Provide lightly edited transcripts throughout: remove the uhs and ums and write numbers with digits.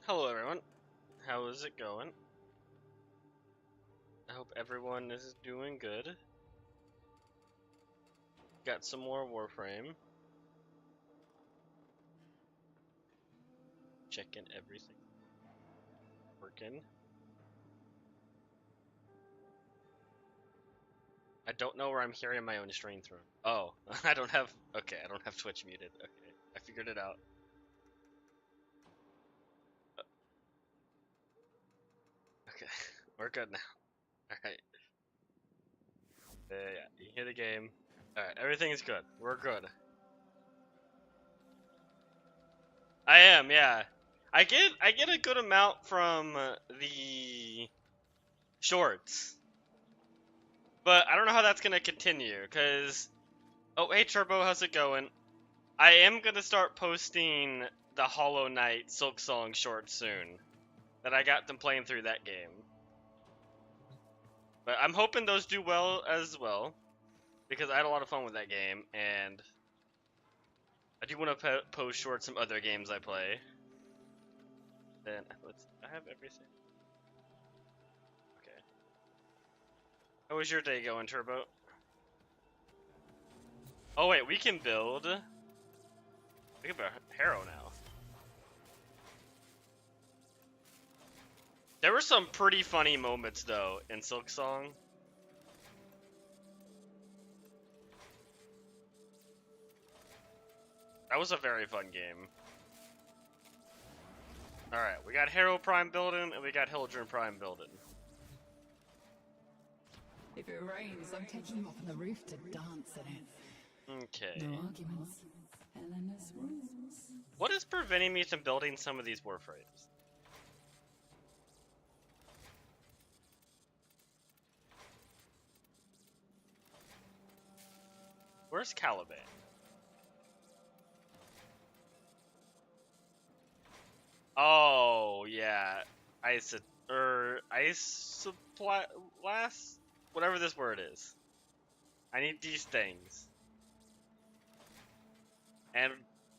Hello everyone, how is it going? I hope everyone is doing good. Got some more Warframe. Checking everything. Working. I don't know where I'm hearing my own stream through. Oh, I don't have Twitch muted. Okay, I figured it out. Okay, we're good now. Alright. Yeah, you hear the game. Alright, everything's good. We're good. I am, yeah. I get a good amount from the shorts. But I don't know how that's gonna continue, cause oh hey Turbo, how's it going? I am gonna start posting the Hollow Knight Silk Song short soon. That I got them playing through that game. But I'm hoping those do well as well, because I had a lot of fun with that game, and I do want to post short some other games I play. Then I have everything. Okay. How was your day going, Turbo? Oh wait, we can build. We can build Harrow now. There were some pretty funny moments though in Silk Song. That was a very fun game. Alright, we got Harrow Prime building and we got Hildren Prime building. If it rains, I'm taking you up on the roof to dance in it. Okay. No arguments. Eleanor's rules. What is preventing me from building some of these Warframes? Where's Caliban? Oh yeah, ice blast, whatever this word is. I need these things. And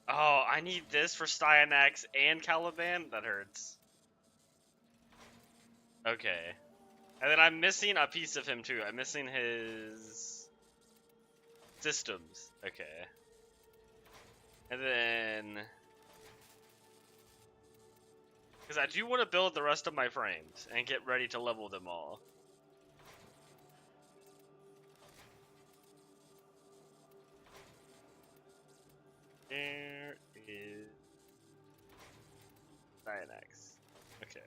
oh, I need this for Styanax and Caliban. That hurts. Okay, and then I'm missing a piece of him too. I'm missing his systems. Okay, and then. Because I do want to build the rest of my frames and get ready to level them all. There is Styanax. Okay.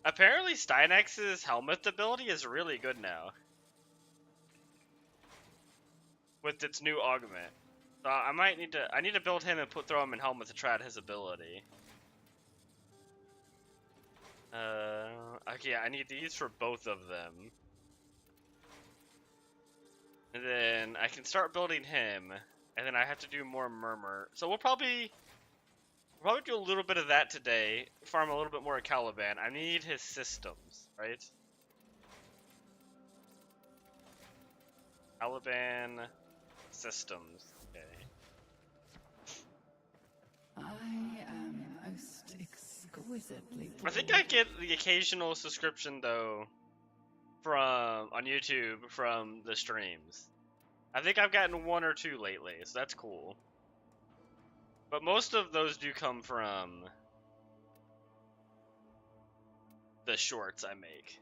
Apparently Styanax's helmet ability is really good now. With its new augment. So I need to build him and throw him in helmet to try out his ability. Okay, I need these for both of them. And then I can start building him, and then I have to do more Murmur. So we'll probably do a little bit of that today, farm a little bit more of Caliban. I need his systems, right? Caliban systems, okay. I am most exquisitely I think I get the occasional subscription though on YouTube from the streams. I think I've gotten one or two lately, so that's cool. But most of those do come from the shorts I make.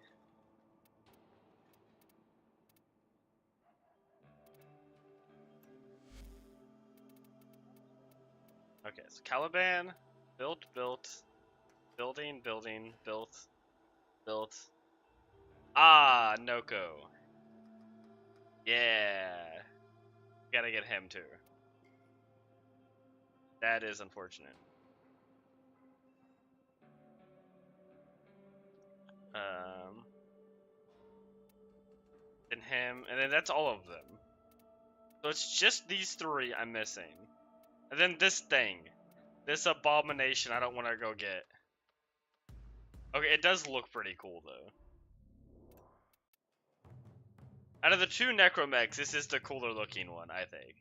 Okay, so Caliban, built, building, built. Ah, Noko. Yeah. Gotta get him too. That is unfortunate. And him, and then that's all of them. So it's just these three I'm missing. And then this thing. This abomination I don't want to go get. Okay, it does look pretty cool though. Out of the two Necromechs, this is the cooler looking one, I think.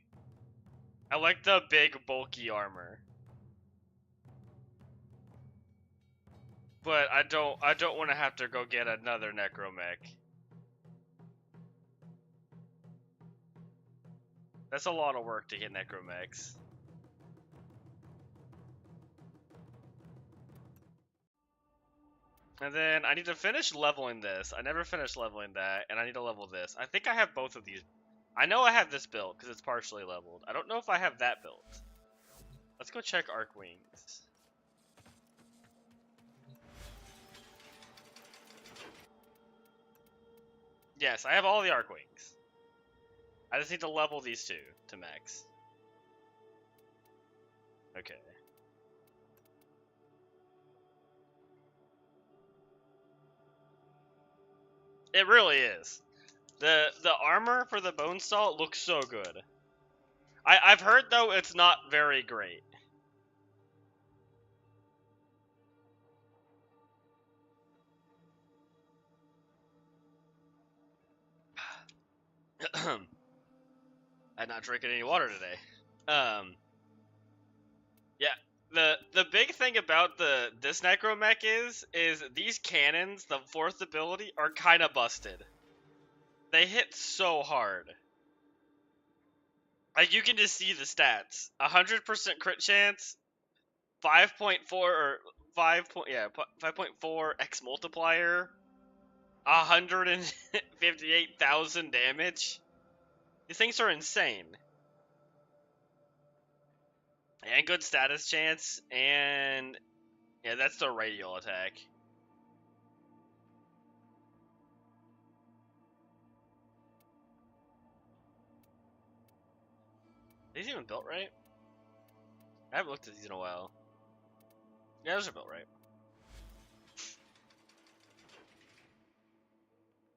I like the big, bulky armor. But I don't want to have to go get another necromech. That's a lot of work to get necromechs. And then I need to finish leveling this. I never finished leveling that, and I need to level this. I think I have both of these. I know I have this built because it's partially leveled. I don't know if I have that built. Let's go check Arc Wings. Yes, I have all the Arc Wings. I just need to level these two to max. Okay. It really is. The armor for the Bone Salt looks so good. I've heard though it's not very great. I'm not drinking any water today. Yeah. The big thing about this necromech is these cannons, the fourth ability, are kind of busted. They hit so hard. Like you can just see the stats: 100% crit chance, 5.4 or 5.4 X multiplier, 158,000 damage. These things are insane. And good status chance, and yeah, that's the radial attack. Are these even built right? I haven't looked at these in a while. Yeah, those are built right.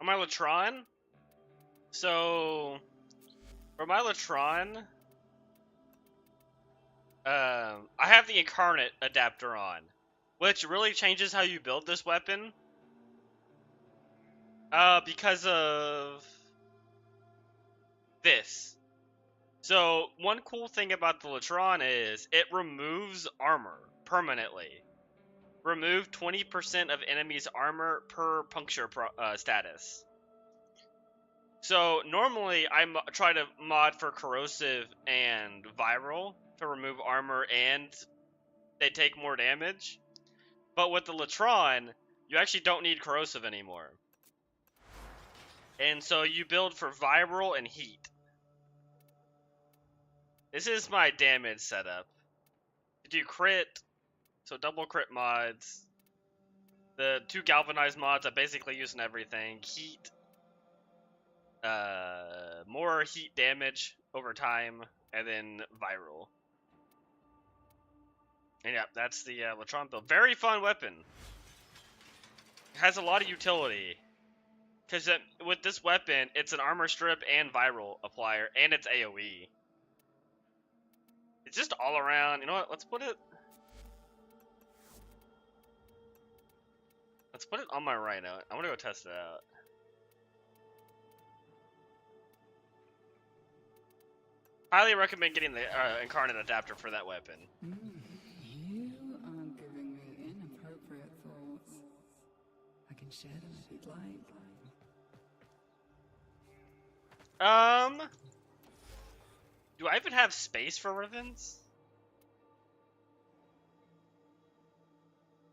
On my Latron, so for my Latron, I have the Incarnate adapter on, which really changes how you build this weapon. Because of this. So, one cool thing about the Latron is it removes armor permanently. Remove 20% of enemy's armor per puncture status. So, normally I try to mod for corrosive and viral to remove armor and they take more damage. But with the Latron, you actually don't need corrosive anymore. And so you build for viral and heat. This is my damage setup. To do crit, so double crit mods. The 2 galvanized mods I basically use in everything. Heat. More heat damage over time. And then viral. And yeah, that's the Latron build. Very fun weapon. Has a lot of utility. Because with this weapon, it's an armor strip and viral applier. And it's AoE. It's just all around. You know what? Let's put it on my Rhino. I want to go test it out. Highly recommend getting the Incarnate adapter for that weapon. You are giving me inappropriate thoughts. I can share them if you'd like. Do I even have space for ribbons?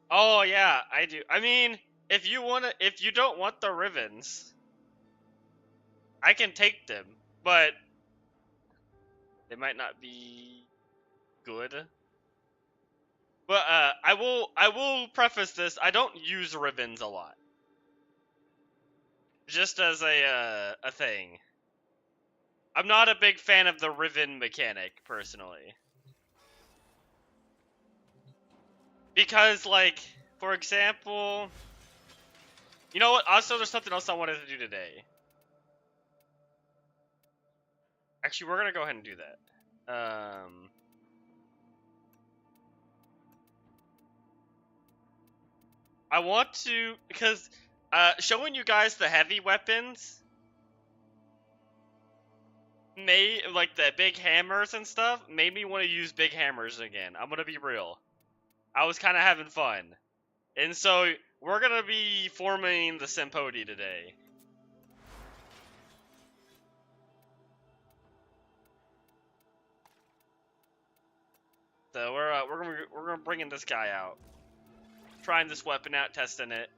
Oh yeah, I do. I mean, if you don't want the ribbons, I can take them, but they might not be good. But I will preface this: I don't use ribbons a lot, just as a thing. I'm not a big fan of the ribbon mechanic, personally. Because, like, for example... You know what? Also, there's something else I wanted to do today. Actually, we're gonna go ahead and do that. I want to... Because, showing you guys the heavy weapons... like the big hammers and stuff, made me want to use big hammers again. I'm gonna be real. I was kind of having fun. And so we're gonna be forming the Sempodi today. So we're gonna bring in this guy out, trying this weapon out, testing it.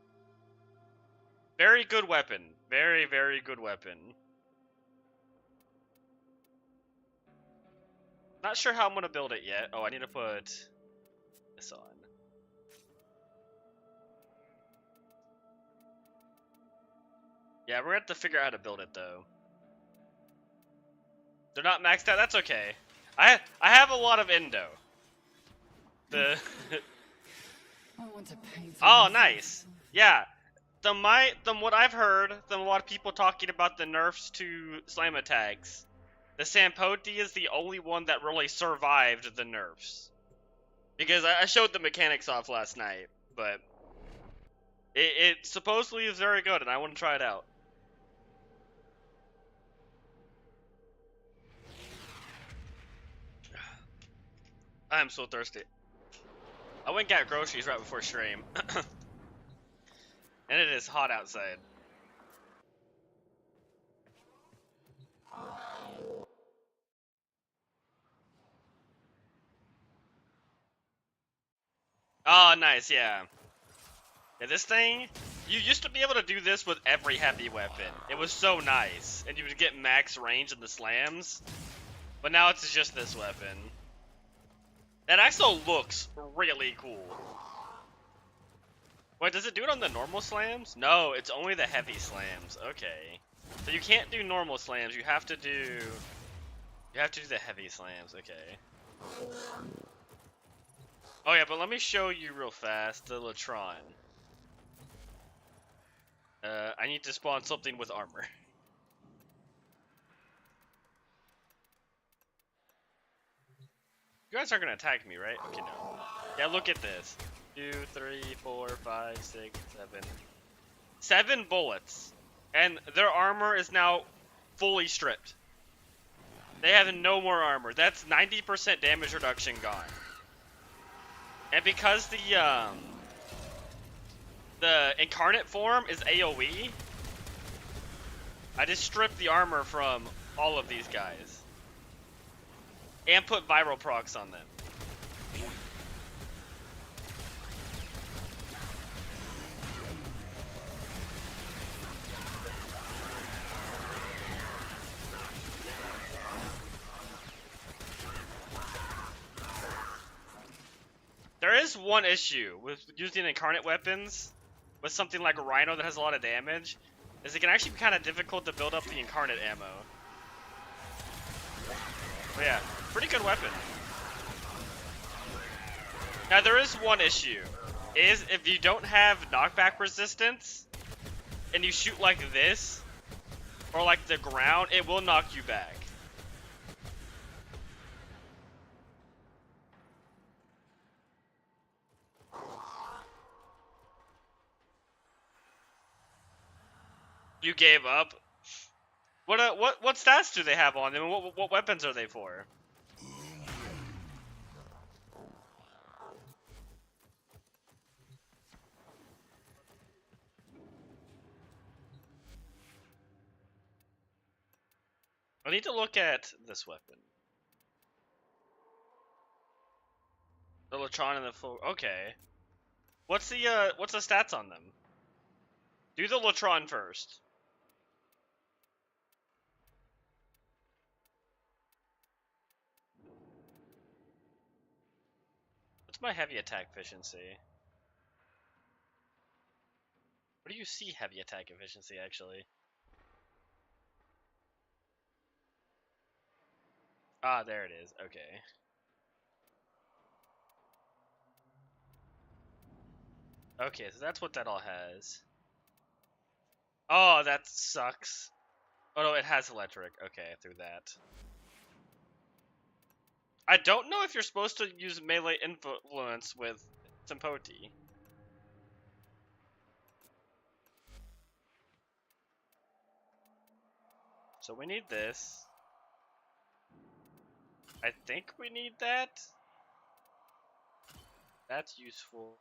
Very good weapon, very good weapon. Not sure how I'm gonna build it yet. Oh, I need to put this on. Yeah, we're gonna have to figure out how to build it though. They're not maxed out. That's okay. I have a lot of endo. The I want to paint. oh, nice. Yeah. What I've heard, a lot of people talking about the nerfs to slam attacks, the Sempodi is the only one that really survived the nerfs. Because I showed the mechanics off last night, but it supposedly is very good, and I want to try it out. I'm so thirsty. I went and got groceries right before stream. And it is hot outside. Oh, nice, yeah. Yeah, this thing, you used to be able to do this with every heavy weapon. It was so nice, and you would get max range in the slams. But now it's just this weapon. That actually looks really cool. Wait, does it do it on the normal slams? No, it's only the heavy slams. Okay. So you can't do normal slams, you have to do the heavy slams, okay. Oh yeah, but let me show you real fast the Latron. I need to spawn something with armor. You guys aren't gonna attack me, right? Okay, no. Yeah, look at this. 2, 3, 4, 5, 6, 7. 7 bullets. And their armor is now fully stripped. They have no more armor. That's 90% damage reduction gone. And because the incarnate form is AoE, I just stripped the armor from all of these guys. And put viral procs on them. There is one issue with using incarnate weapons with something like a Rhino that has a lot of damage, is it can actually be kind of difficult to build up the incarnate ammo. But yeah, pretty good weapon. Now there is one issue, is if you don't have knockback resistance, and you shoot like this, or like the ground, it will knock you back. You gave up? What stats do they have on them, and what weapons are they for? I need to look at this weapon. The Latron and the full. Okay. What's the stats on them? Do the Latron first. What's my heavy attack efficiency? Where do you see heavy attack efficiency actually? Ah, there it is. Okay. Okay, so that's what that all has. Oh, that sucks. Oh no, it has electric. Okay, through that. I don't know if you're supposed to use melee influence with Sempodi. So we need this. I think we need that. That's useful.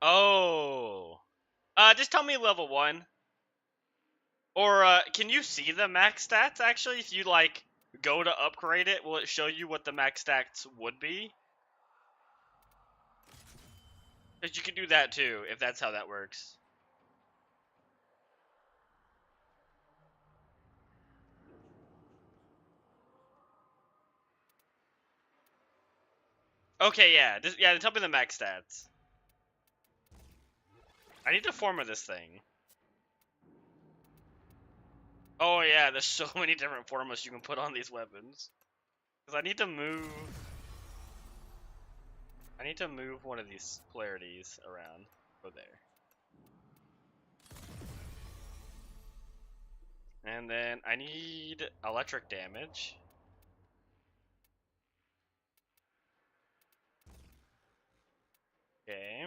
Oh. Just tell me level 1. Or, can you see the max stats, actually? If you, like, go to upgrade it, will it show you what the max stats would be? Because you can do that, too, if that's how that works. Okay, yeah. Yeah, tell me the max stats. I need to forma this thing. Oh, yeah, there's so many different formas you can put on these weapons. Because I need to move one of these polarities around. Go there. And then I need electric damage. Okay.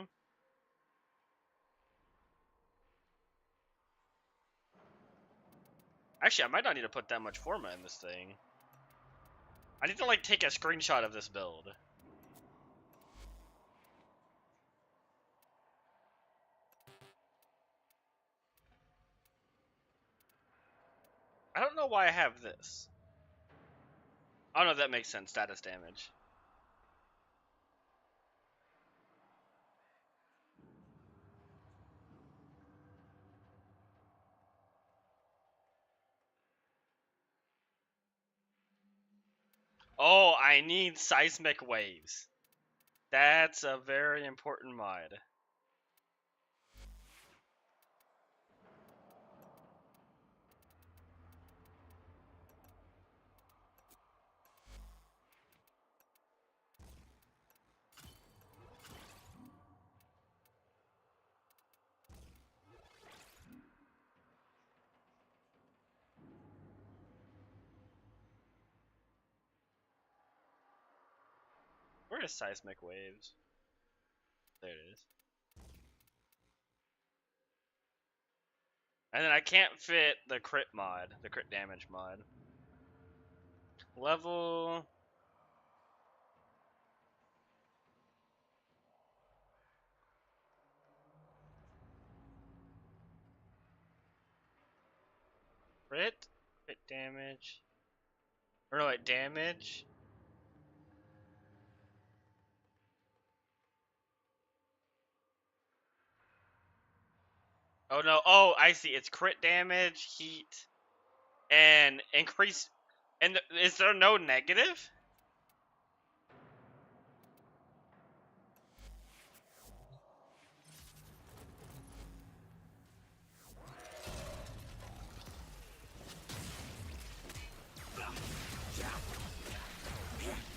Actually, I might not need to put that much forma in this thing. I need to, like, take a screenshot of this build. I don't know why I have this. Oh no, that makes sense. Status damage. Oh, I need seismic waves. That's a very important mod. Where is seismic waves? There it is. And then I can't fit the crit mod, the crit damage mod. Level... Crit? Crit damage? Or no, wait, damage? Oh no, oh, I see. It's crit damage, heat, and increase... And is there no negative?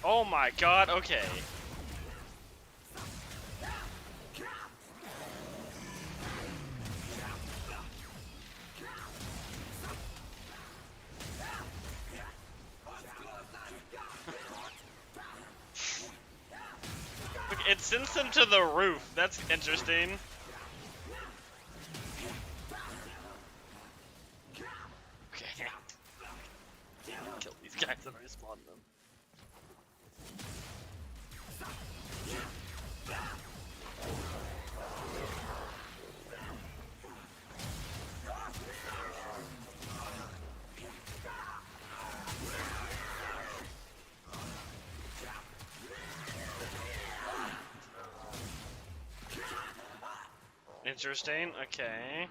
Oh my god, okay. Look, it sends them to the roof. That's interesting. Okay. Kill these guys and respawn them. Interesting, okay.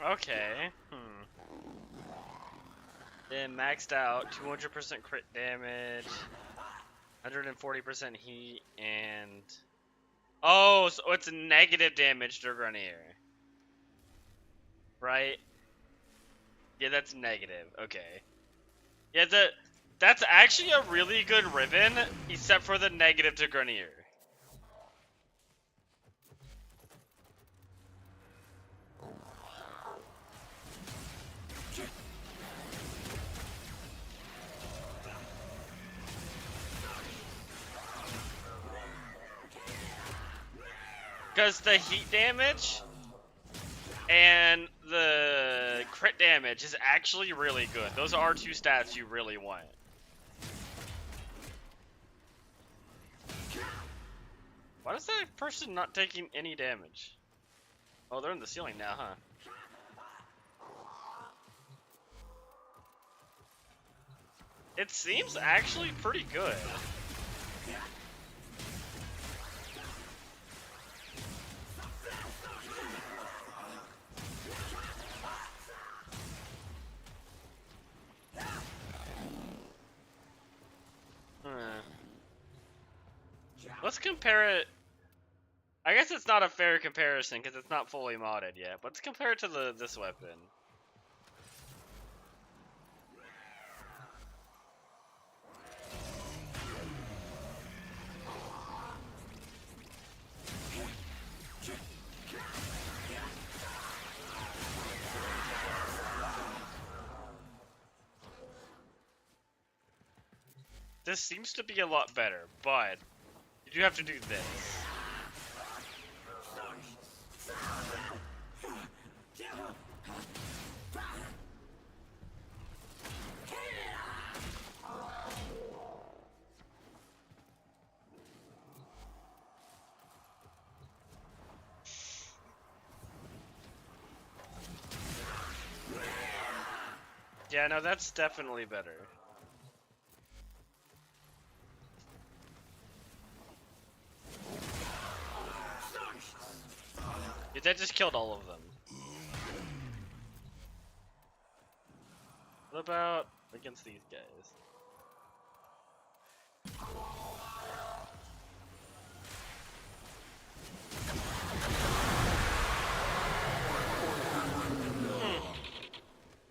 Okay, Then maxed out, 200% crit damage, 140% heat, and... Oh, so it's negative damage to Grenier. Right? Yeah, that's negative, okay. Yeah, that's actually a really good Riven, except for the negative to Grenier. because the heat damage and the crit damage is actually really good. Those are two stats you really want. Why is that person not taking any damage? Oh, they're in the ceiling now, huh? It seems actually pretty good. Let's compare it. I guess it's not a fair comparison because it's not fully modded yet. But let's compare it to this weapon. This seems to be a lot better, but you do have to do this. Yeah, no, that's definitely better. Yeah, that just killed all of them. What about against these guys?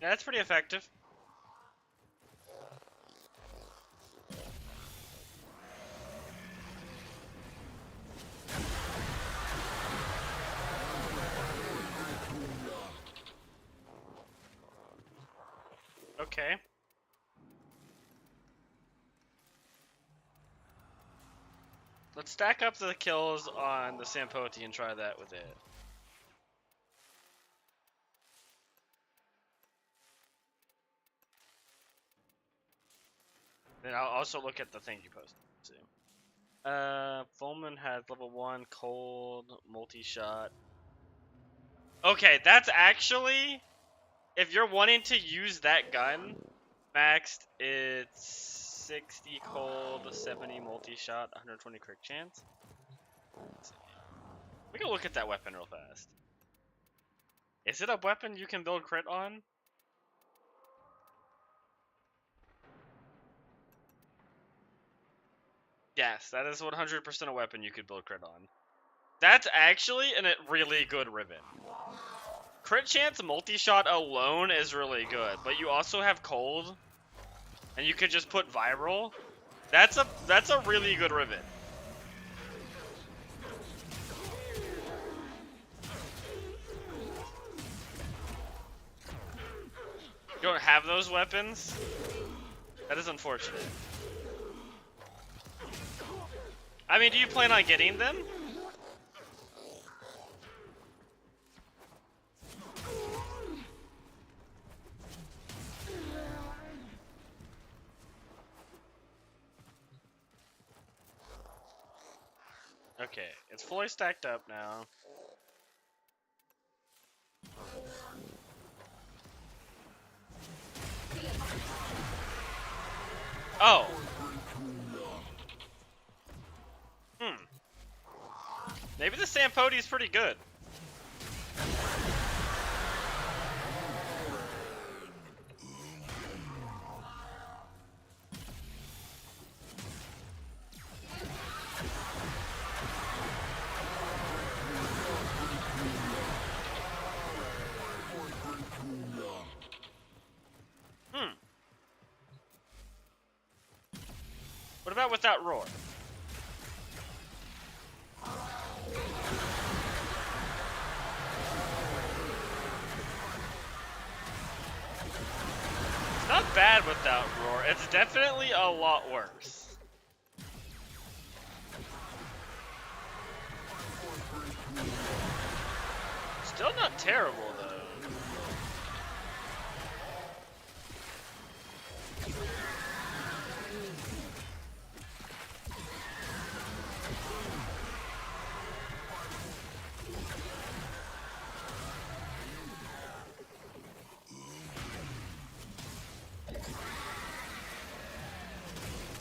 Yeah, that's pretty effective. Okay. Let's stack up the kills on the Sampoti and try that with it. Then I'll also look at the thing you posted too. Fulman has level 1 cold multi-shot. Okay, that's actually, if you're wanting to use that gun, maxed it's 60 cold, 70 multi-shot, 120 crit chance. We can look at that weapon real fast. Is it a weapon you can build crit on? Yes, that is 100% a weapon you could build crit on. That's actually a really good ribbon. Crit chance multi-shot alone is really good, but you also have cold, and you could just put viral. That's a really good ribbon. You don't have those weapons? That is unfortunate. I mean, do you plan on getting them? Okay, it's fully stacked up now. Oh. Maybe the Sampoti is pretty good. What about without roar? It's not bad without roar. It's definitely a lot worse. still not terrible though.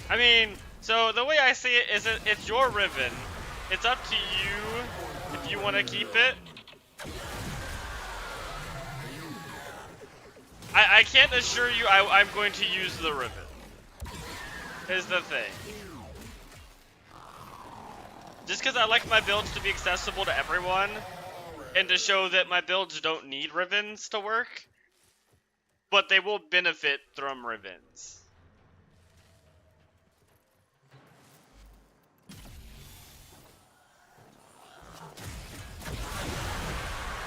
I mean, so the way I see it is it's your Riven. It's up to you if you want to keep it. I can't assure you I'm going to use the Riven. Is the thing. Just because I like my builds to be accessible to everyone, and to show that my builds don't need Rivens to work, but they will benefit from Rivens.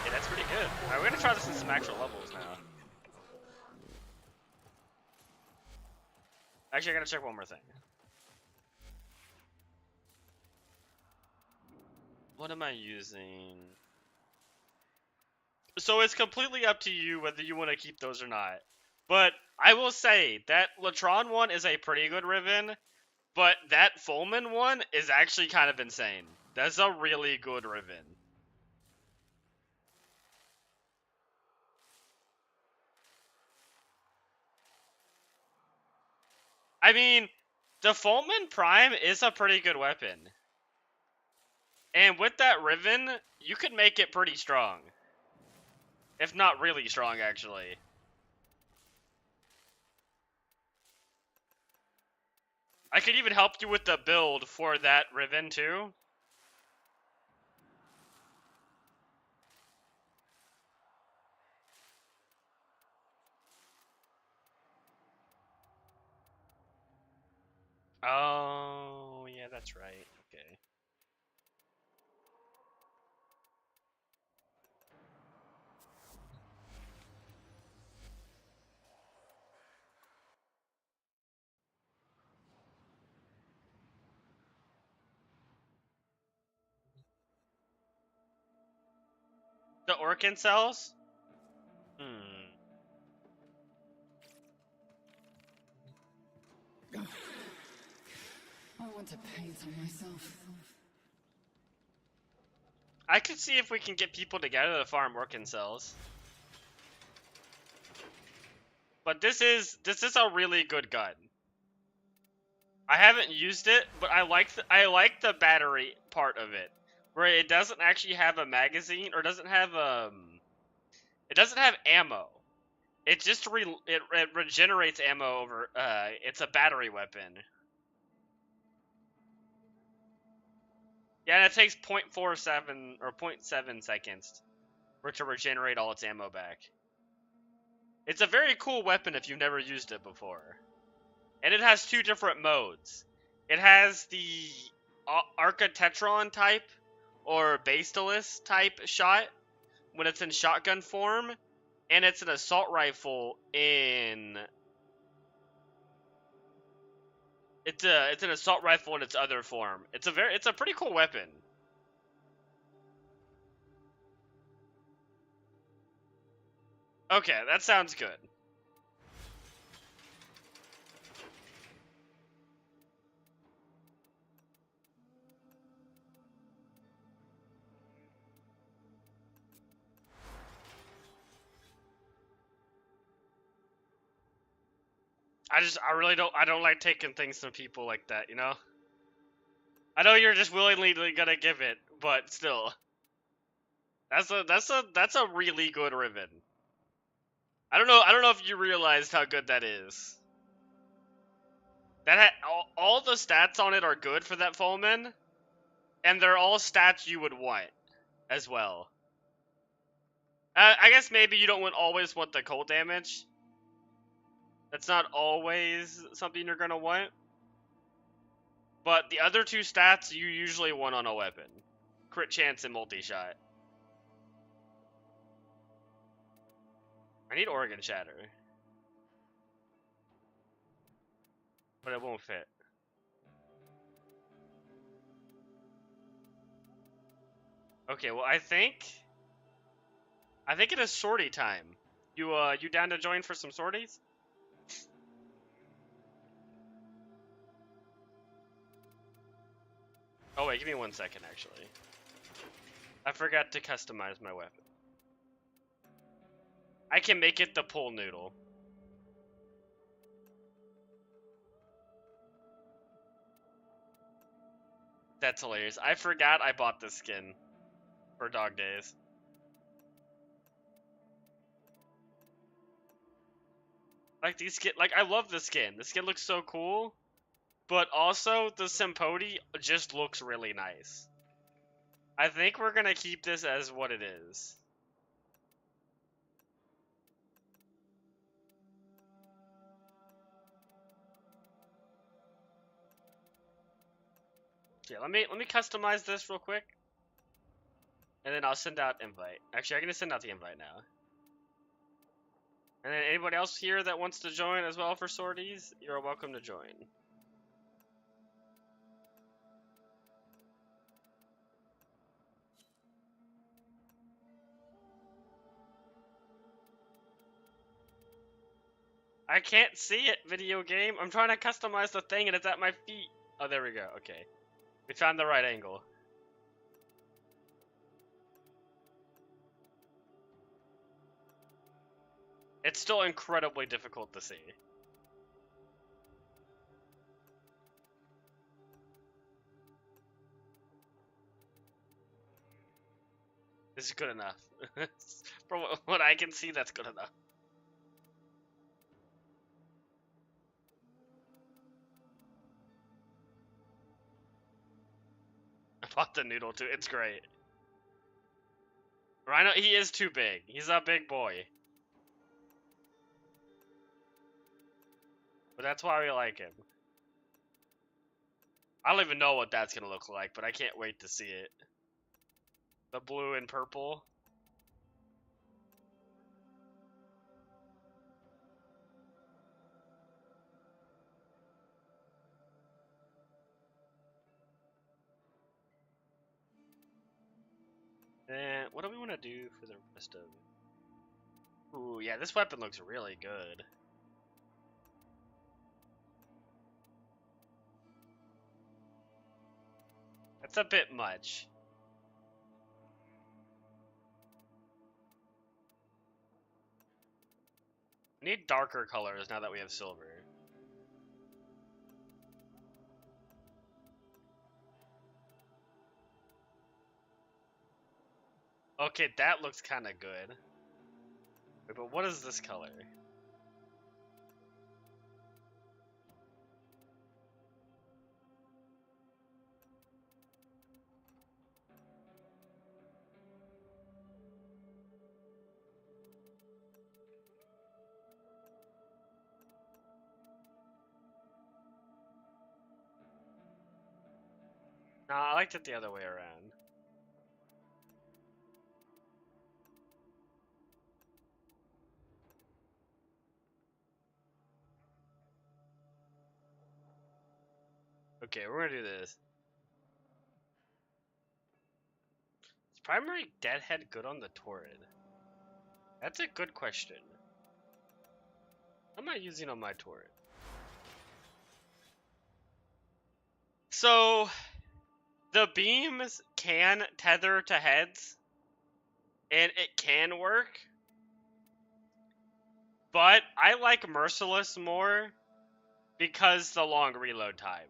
Yeah, that's pretty good. Alright, we're gonna try this in some actual levels now. Actually, I gotta check one more thing. What am I using? So it's completely up to you whether you want to keep those or not. But I will say that Latron one is a pretty good Riven, but that Fulman one is actually kind of insane. That's a really good Riven. I mean, the Fulman Prime is a pretty good weapon. And with that Riven, you could make it pretty strong. If not really strong, actually. I could even help you with the build for that Riven, too. Oh, yeah, that's right. Okay. The Orkin cells? I want to paint on myself. I could see if we can get people together to farm Orkin cells. But this is a really good gun. I haven't used it, but I like the battery part of it, where it doesn't actually have a magazine or doesn't have it doesn't have ammo. It just it regenerates ammo over it's a battery weapon. Yeah, and it takes 0.47 or 0.7 seconds for it to regenerate all its ammo back. It's a very cool weapon if you've never used it before. And it has two different modes. It has the Architetron type or Basilisk type shot when it's in shotgun form, and it's an assault rifle in it's an assault rifle in its other form. It's a pretty cool weapon. Okay, that sounds good. I don't like taking things from people like that, you know? I know you're just willingly gonna give it, but still. That's a really good Riven. I don't know if you realized how good that is. That all the stats on it are good for that Fulman, and they're all stats you would want as well. I guess maybe you don't always want the cold damage. That's not always something you're gonna want. But the other two stats you usually want on a weapon. Crit chance and multi-shot. I need Organ Shatter. But it won't fit. Okay, well I think I think it is sortie time. You down to join for some sorties? Oh wait, give me 1 second actually. I forgot to customize my weapon. I can make it the pool noodle. That's hilarious. I forgot I bought this skin for Dog Days. Like these skin, like I love the skin. The skin looks so cool, but also the Sympodi just looks really nice. I think we're gonna keep this as what it is. Yeah, let me customize this real quick, and then I'll send out invite. Actually, I'm gonna send out the invite now. And then anybody else here that wants to join as well for sorties, you're welcome to join. I can't see it, video game. I'm trying to customize the thing and it's at my feet. Oh, there we go. Okay. We found the right angle. It's still incredibly difficult to see. This is good enough. From what I can see, that's good enough. I bought the noodle too. It's great. Rhino, he is too big. He's a big boy. But that's why we like him. I don't even know what that's gonna look like, but I can't wait to see it. The blue and purple. And what do we want to do for the rest of it? Ooh, yeah, this weapon looks really good. That's a bit much. We need darker colors now that we have silver. Okay, that looks kind of good. Wait, but what is this color? Nah, I liked it the other way around. Okay, we're gonna do this. Is primary deadhead good on the Torrid? That's a good question. What am I using on my Torrid? So, the beams can tether to heads, and it can work. But I like Merciless more because the long reload time.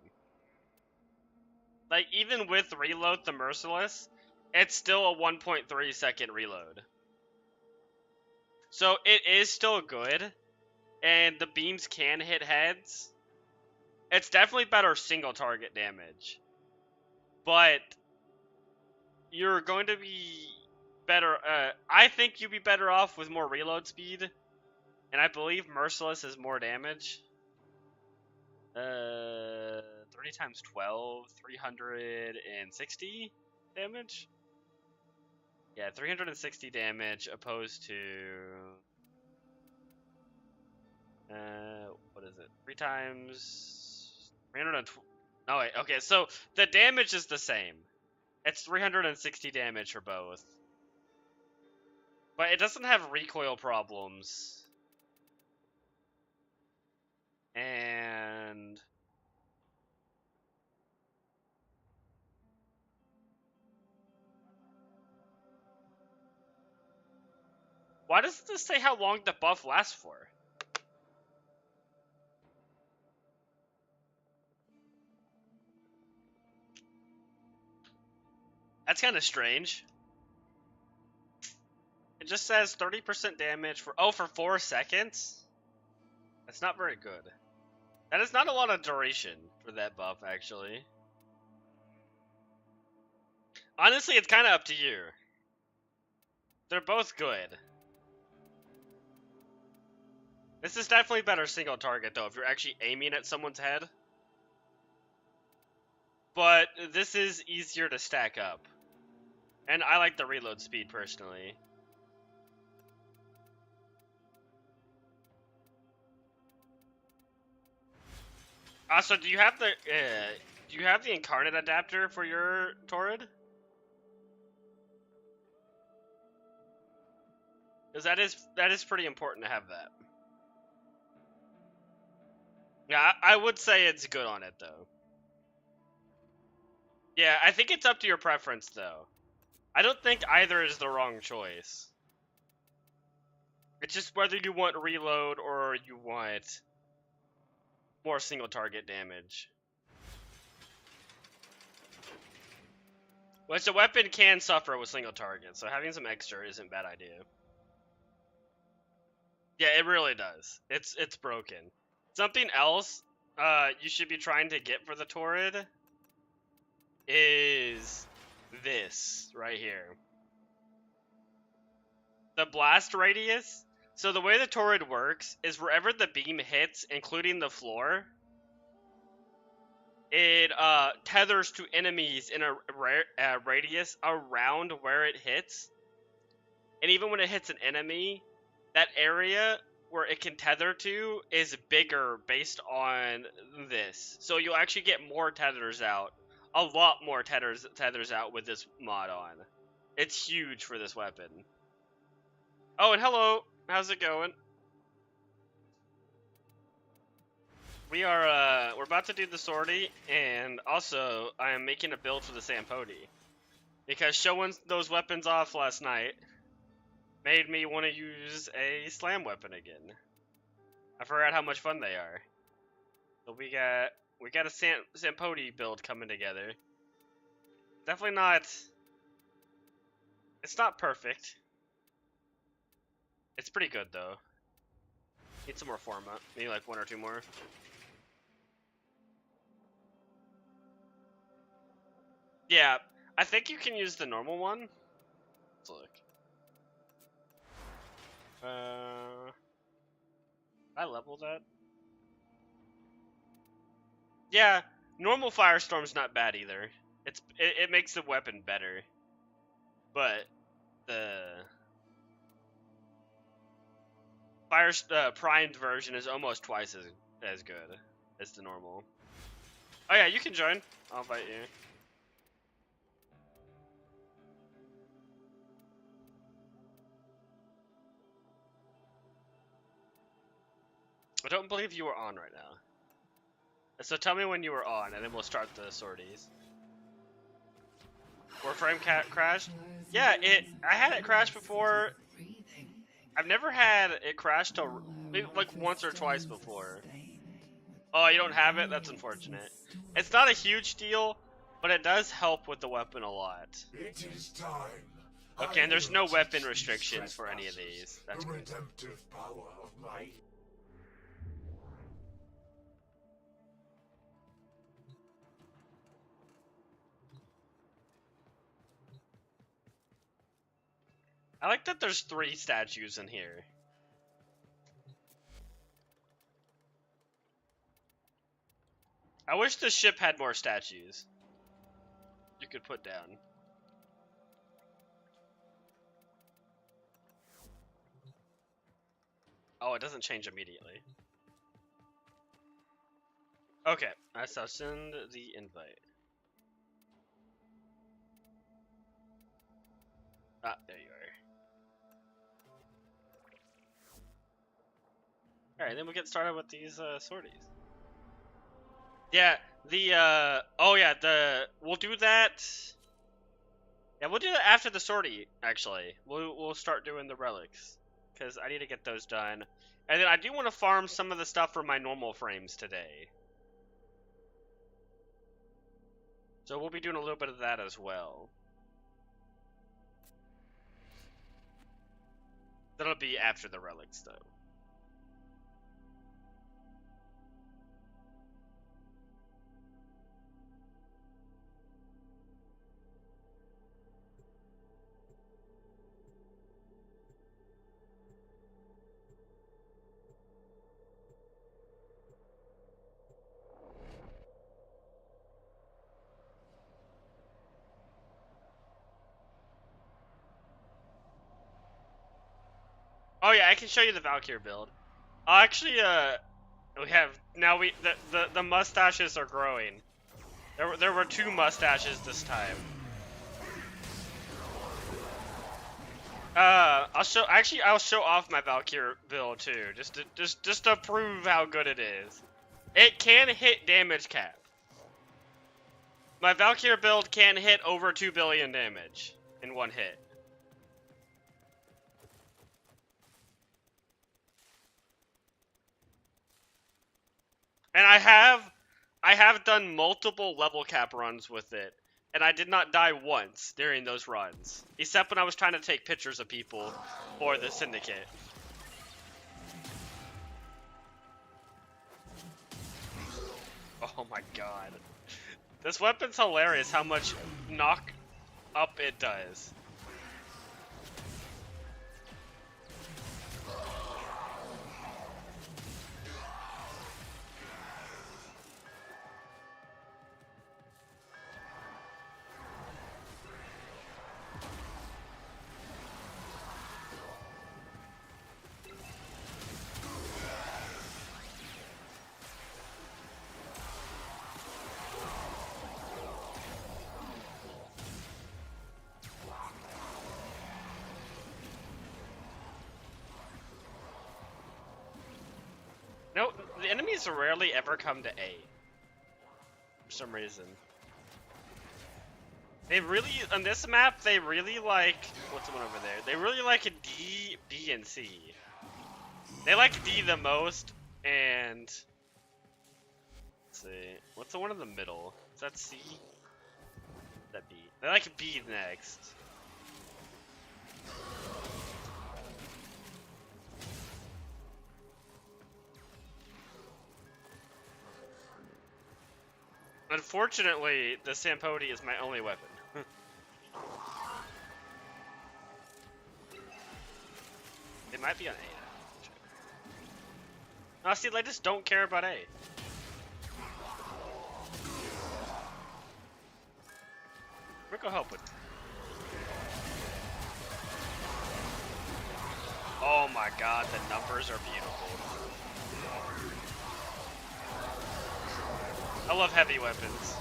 Like, even with reload the Merciless, it's still a 1.3 second reload. So it is still good, and the beams can hit heads. It's definitely better single target damage. But you're going to be better, I think you'd be better off with more reload speed. And I believe Merciless is more damage. 30 times 12, 360 damage? Yeah, 360 damage opposed to... what is it? 3 times... 320... No, wait, okay, so the damage is the same. It's 360 damage for both. But it doesn't have recoil problems. And why doesn't this say how long the buff lasts for? That's kind of strange. It just says 30% damage for, oh, for 4 seconds? That's not very good. That is not a lot of duration for that buff, actually. Honestly, it's kind of up to you. They're both good. This is definitely better single target, though, if you're actually aiming at someone's head. But this is easier to stack up. And I like the reload speed, personally. Also, do you have the incarnate adapter for your Torrid? Because that is pretty important to have that. Yeah, I would say it's good on it, though. Yeah, I think it's up to your preference, though. I don't think either is the wrong choice. It's just whether you want reload or you want more single target damage. Which the weapon can suffer with single target, so having some extra isn't a bad idea. Yeah, it really does. It's broken. Something else you should be trying to get for the Torrid is this right here. The blast radius. So the way the Torrid works is wherever the beam hits, including the floor, it tethers to enemies in a radius around where it hits. And even when it hits an enemy, that area where it can tether to is bigger based on this. So you'll actually get more tethers out. A lot more tethers out with this mod on. It's huge for this weapon. Oh, and hello. How's it going? We're about to do the sortie, and also I am making a build for the Sampodi. Because showing those weapons off last night made me want to use a slam weapon again. I forgot how much fun they are. So we got a Sampodi build coming together. Definitely not. It's not perfect. It's pretty good though. Need some more format. Maybe like 1 or 2 more. Yeah, I think you can use the normal one. Let's look. I leveled that. Yeah, normal Firestorm's not bad either. It makes the weapon better, but the primed version is almost twice as good as the normal. Oh yeah, you can join. I'll invite you. I don't believe you are on right now. So tell me when you were on, and then we'll start the sorties. Warframe crashed? Yeah, I had it crash before. I've never had it crash till maybe like once or twice before. Oh, you don't have it? That's unfortunate. It's not a huge deal, but it does help with the weapon a lot. It is time. Okay, and there's no weapon restrictions for any of these. That's the good. redemptive power of my. I like that there's 3 statues in here. I wish the ship had more statues you could put down. Oh, it doesn't change immediately. Okay, I shall send the invite. Ah, there you are. Alright, then we'll get started with these sorties. Yeah, oh yeah, we'll do that. Yeah, we'll do that after the sortie, actually. We'll start doing the relics, because I need to get those done. And then I do want to farm some of the stuff for my normal frames today. So we'll be doing a little bit of that as well. That'll be after the relics, though. Oh yeah, I can show you the Valkyrie build. Actually, we have now the mustaches are growing. There were 2 mustaches this time. I'll show off my Valkyrie build too, just to prove how good it is. It can hit damage cap. My Valkyrie build can hit over 2 billion damage in one hit. And I have done multiple level cap runs with it, and I did not die once during those runs, except when I was trying to take pictures of people for the Syndicate. Oh my god. This weapon's hilarious how much knock up it does. No, the enemies rarely ever come to A. For some reason. They really, on this map, they really like, what's the one over there? They really like a D, B, and C. They like D the most, and, let's see, what's the one in the middle? Is that C? Is that B? They like B next. Unfortunately, the Sampodi is my only weapon. They might be on A now. No, see, they just don't care about A. We'll go help with it. Oh my god, the numbers are beautiful. I love heavy weapons.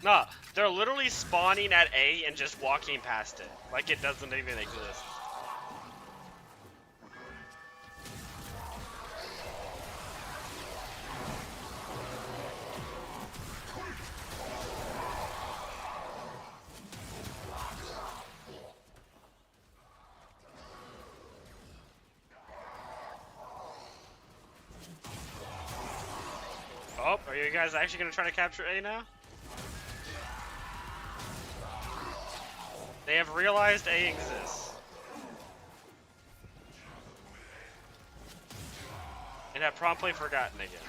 Nah, they're literally spawning at A and just walking past it. Like it doesn't even exist. Oh, are you guys actually gonna try to capture A now? They have realized A exists. And have promptly forgotten again.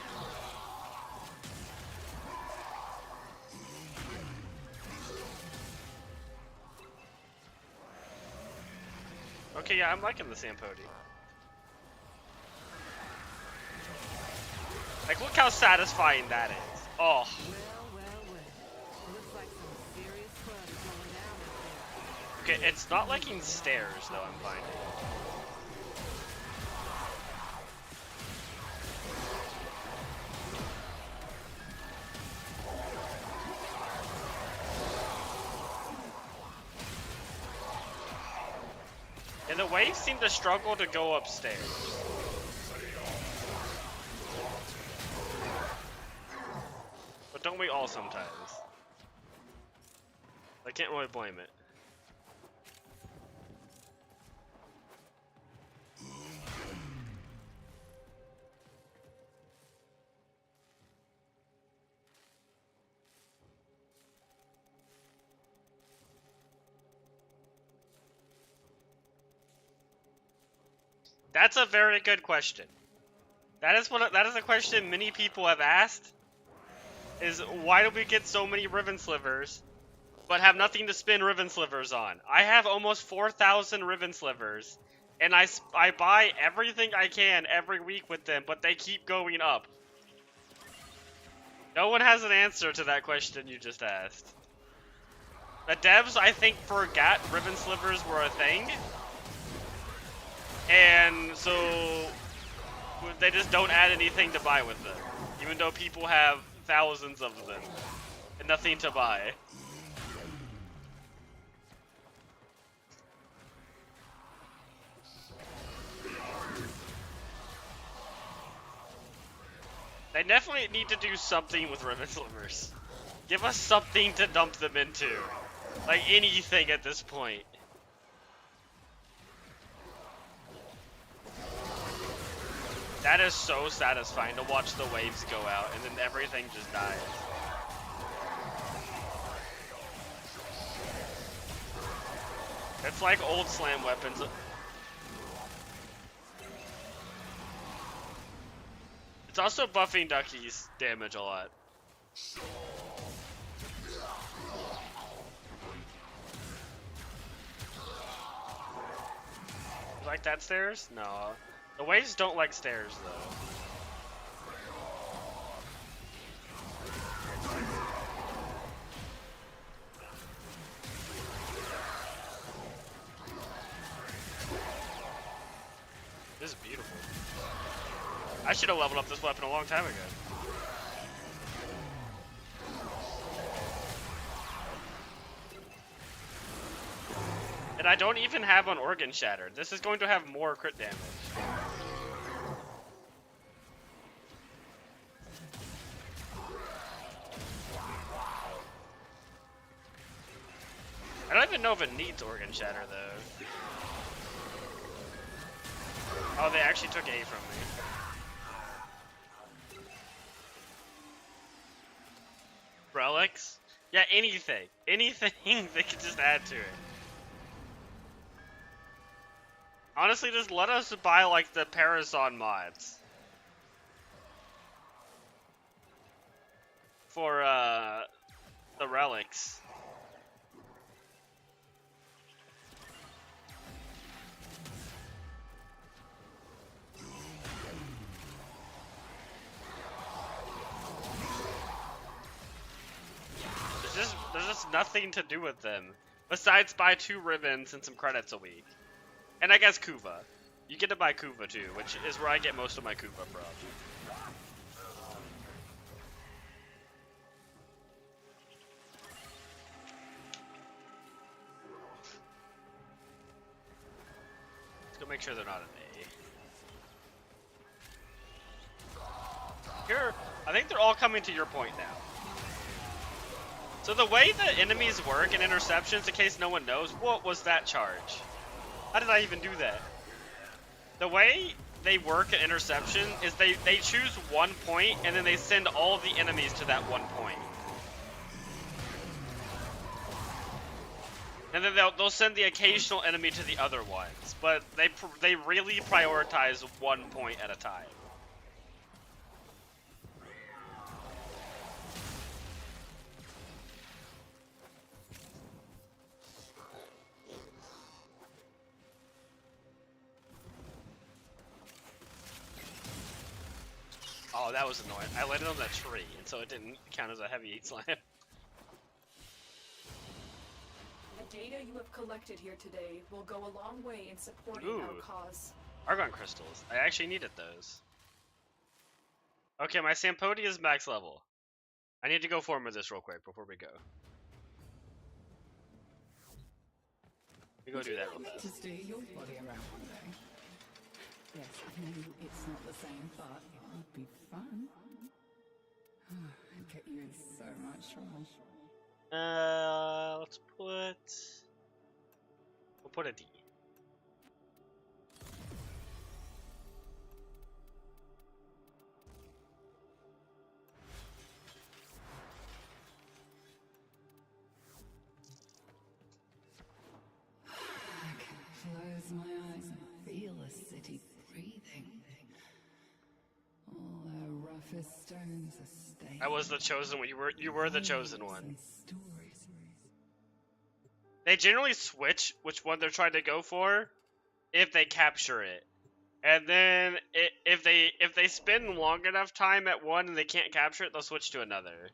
Okay, yeah, I'm liking the Sampodi. Like, look how satisfying that is. Oh. Well. Looks like some serious fun is going down up there. Okay, it's not liking stairs though, I'm finding. And the waves seem to struggle to go upstairs. But don't we all sometimes? I can't really blame it. That's a very good question. That is a question many people have asked. Is why do we get so many ribbon slivers, but have nothing to spin ribbon slivers on? I have almost 4,000 ribbon slivers, and I buy everything I can every week with them, but they keep going up. No one has an answer to that question you just asked. The devs, I think, forgot ribbon slivers were a thing. And so they just don't add anything to buy with them. Even though people have thousands of them and nothing to buy. They definitely need to do something with ribbon slivers. Give us something to dump them into. Like anything at this point. That is so satisfying to watch the waves go out and then everything just dies. It's like old slam weapons. It's also buffing Ducky's damage a lot. You like that stairs? No. The waves don't like stairs, though. This is beautiful. I should have leveled up this weapon a long time ago. And I don't even have an organ shattered. This is going to have more crit damage. I don't even know if it needs organ shatter though. Oh, they actually took A from me. Relics? Yeah, anything. Anything they could just add to it. Honestly, just let us buy, like, the Parasol mods. For, the relics. There's just nothing to do with them. Besides buy 2 ribbons and some credits a week. And I guess Kuva. You get to buy Kuva too, which is where I get most of my Kuva from. Let's go make sure they're not an A. Here, I think they're all coming to your point now. So the way the enemies work in interceptions, in case no one knows, what was that charge? How did I even do that? The way they work at interception is they choose one point and then they send all the enemies to that one point. And then they'll send the occasional enemy to the other ones, but they really prioritize one point at a time. Oh, that was annoying. I landed on that tree, and so it didn't count as a heavy slam. The data you have have collected here today will go a long way in supporting Ooh. our cause. Argon crystals. I actually needed those. Okay, my Sampodi is max level. I need to go form with this real quick before we go. We go do that real fast. To steer your body around one day. Yes, I know it's not the same, but it would be fun. I'd get you in so much trouble. Let's put... We'll put a D. I can close my eyes and feel the city breathing. All the roughest stones are stained. I was the chosen one. You were the chosen one. And stories. They generally switch which one they're trying to go for if they capture it. And then if they spend long enough time at one and they can't capture it, they'll switch to another.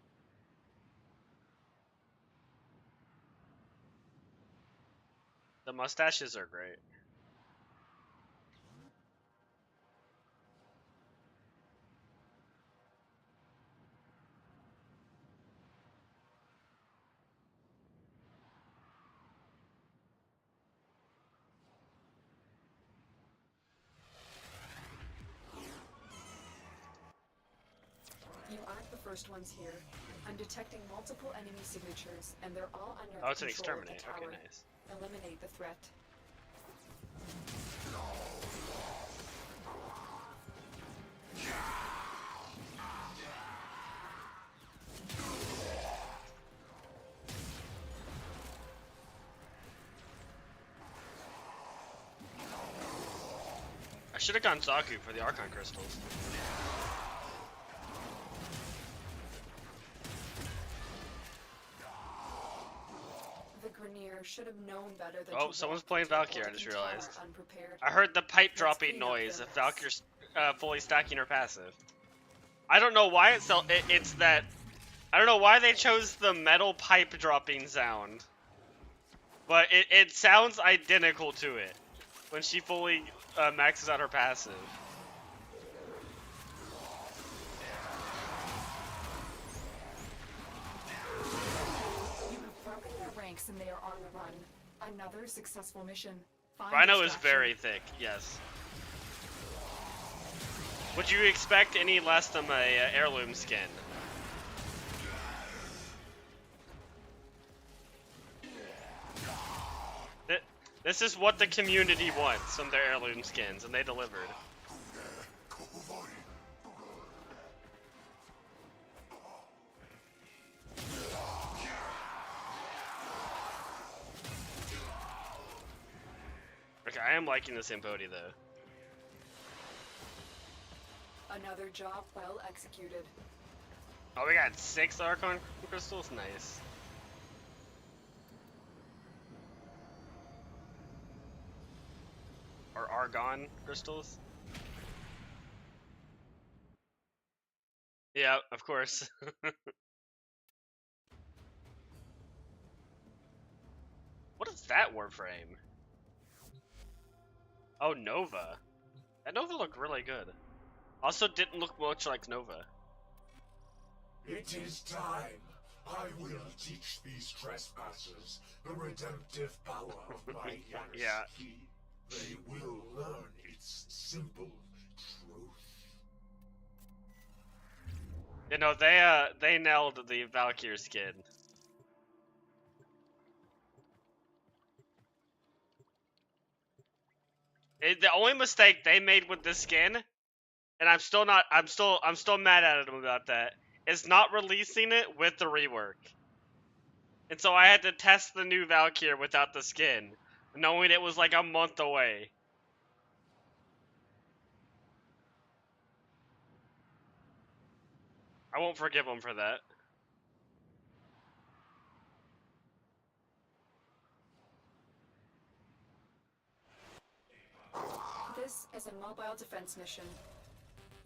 The mustaches are great. You aren't the first ones here. I'm detecting multiple enemy signatures, and they're all under Oh, it's an control of the exterminate. tower. Okay, nice. Eliminate the threat. I should have gone Zaku for the Archon crystals. The Grenier should have known better than Oh, to someone's walk playing into the Valkyrie, I just Orton Tower realized. unprepared. I heard the pipe Let's dropping clean up noise their if mess. Valkyrie's fully stacking her passive. I don't know why it's that. I don't know why they chose the metal pipe dropping sound. But it sounds identical to it when she fully maxes out her passive. You have broken their ranks and they are on the run. Another successful mission. Find Rhino is distraction. very thick, yes. Would you expect any less than a heirloom skin? This is what the community wants from their heirloom skins, and they delivered. Okay, I am liking this Impodi though. Another job well executed. Oh, we got 6 Archon crystals? Nice. Or Argon crystals? Yeah, of course. What is that Warframe? Oh, Nova. That Nova looked really good. Also didn't look much like Nova. It is time. I will teach these trespassers the redemptive power of my Yanis Yeah. key. They will learn its simple truth. You know, they nailed the Valkyrie skin. The only mistake they made with this skin, and I'm still mad at them about that, is not releasing it with the rework. And so I had to test the new Valkyrie without the skin, knowing it was like a month away. I won't forgive them for that. This is a mobile defense mission.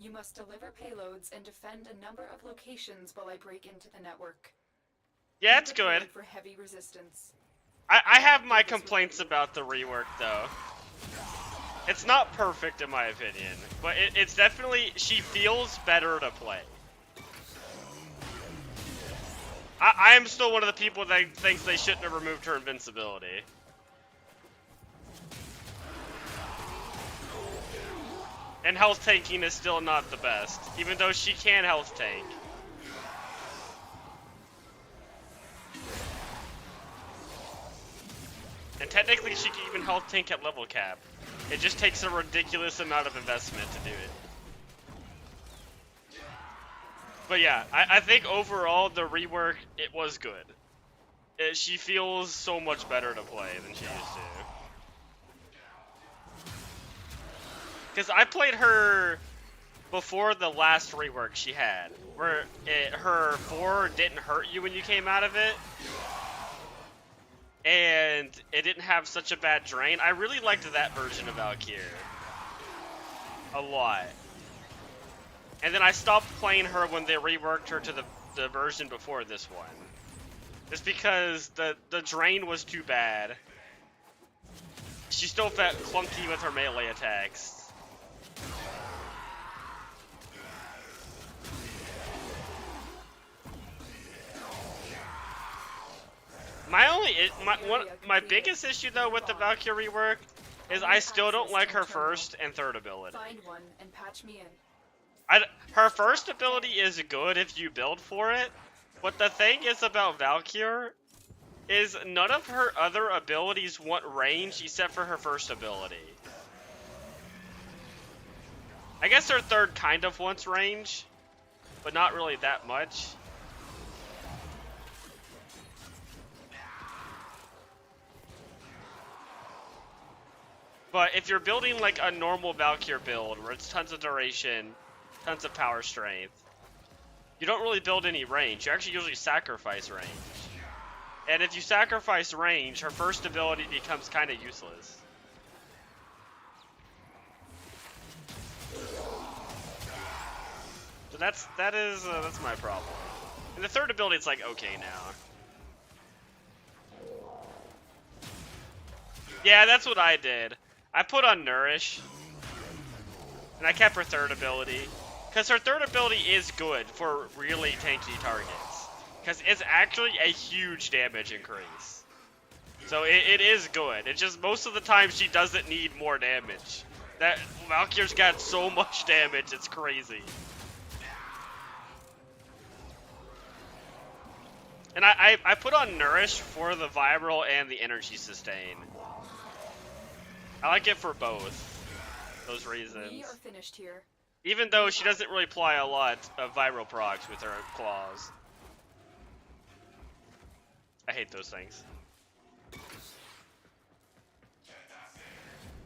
You must deliver payloads and defend a number of locations while I break into the network. Yeah, Be it's good. prepared for heavy resistance. I have my complaints about the rework though. It's not perfect in my opinion, but it's definitely, she feels better to play. I am still one of the people that thinks they shouldn't have removed her invincibility. And health tanking is still not the best, even though she can health tank. And technically she can even health tank at level cap. It just takes a ridiculous amount of investment to do it. But yeah, I think overall the rework, it was good. She feels so much better to play than she used to. Because I played her before the last rework she had, where her 4 didn't hurt you when you came out of it. And it didn't have such a bad drain. I really liked that version of Valkyrie. A lot. And then I stopped playing her when they reworked her to the version before this one. Just because the drain was too bad. She still felt clunky with her melee attacks. My biggest issue though with the Valkyrie rework is I still don't like her first and third ability. Find one and patch me in. Her first ability is good if you build for it, but the thing is about Valkyrie is none of her other abilities want range except for her first ability. I guess her third kind of wants range, but not really that much. But if you're building like a normal Valkyrie build where it's tons of duration, tons of power strength, you don't really build any range. You actually usually sacrifice range. And if you sacrifice range, her first ability becomes kind of useless. So that's my problem. And the third ability, it's like okay now. Yeah, that's what I did. I put on Nourish, and I kept her third ability, because her third ability is good for really tanky targets, because it's actually a huge damage increase. So it is good. It's just most of the time she doesn't need more damage. That Valkyrie's got so much damage, it's crazy. And I put on Nourish for the Viral and the Energy Sustain. I like it for both those reasons. We are finished here. Even though she doesn't really apply a lot of viral procs with her claws. I hate those things.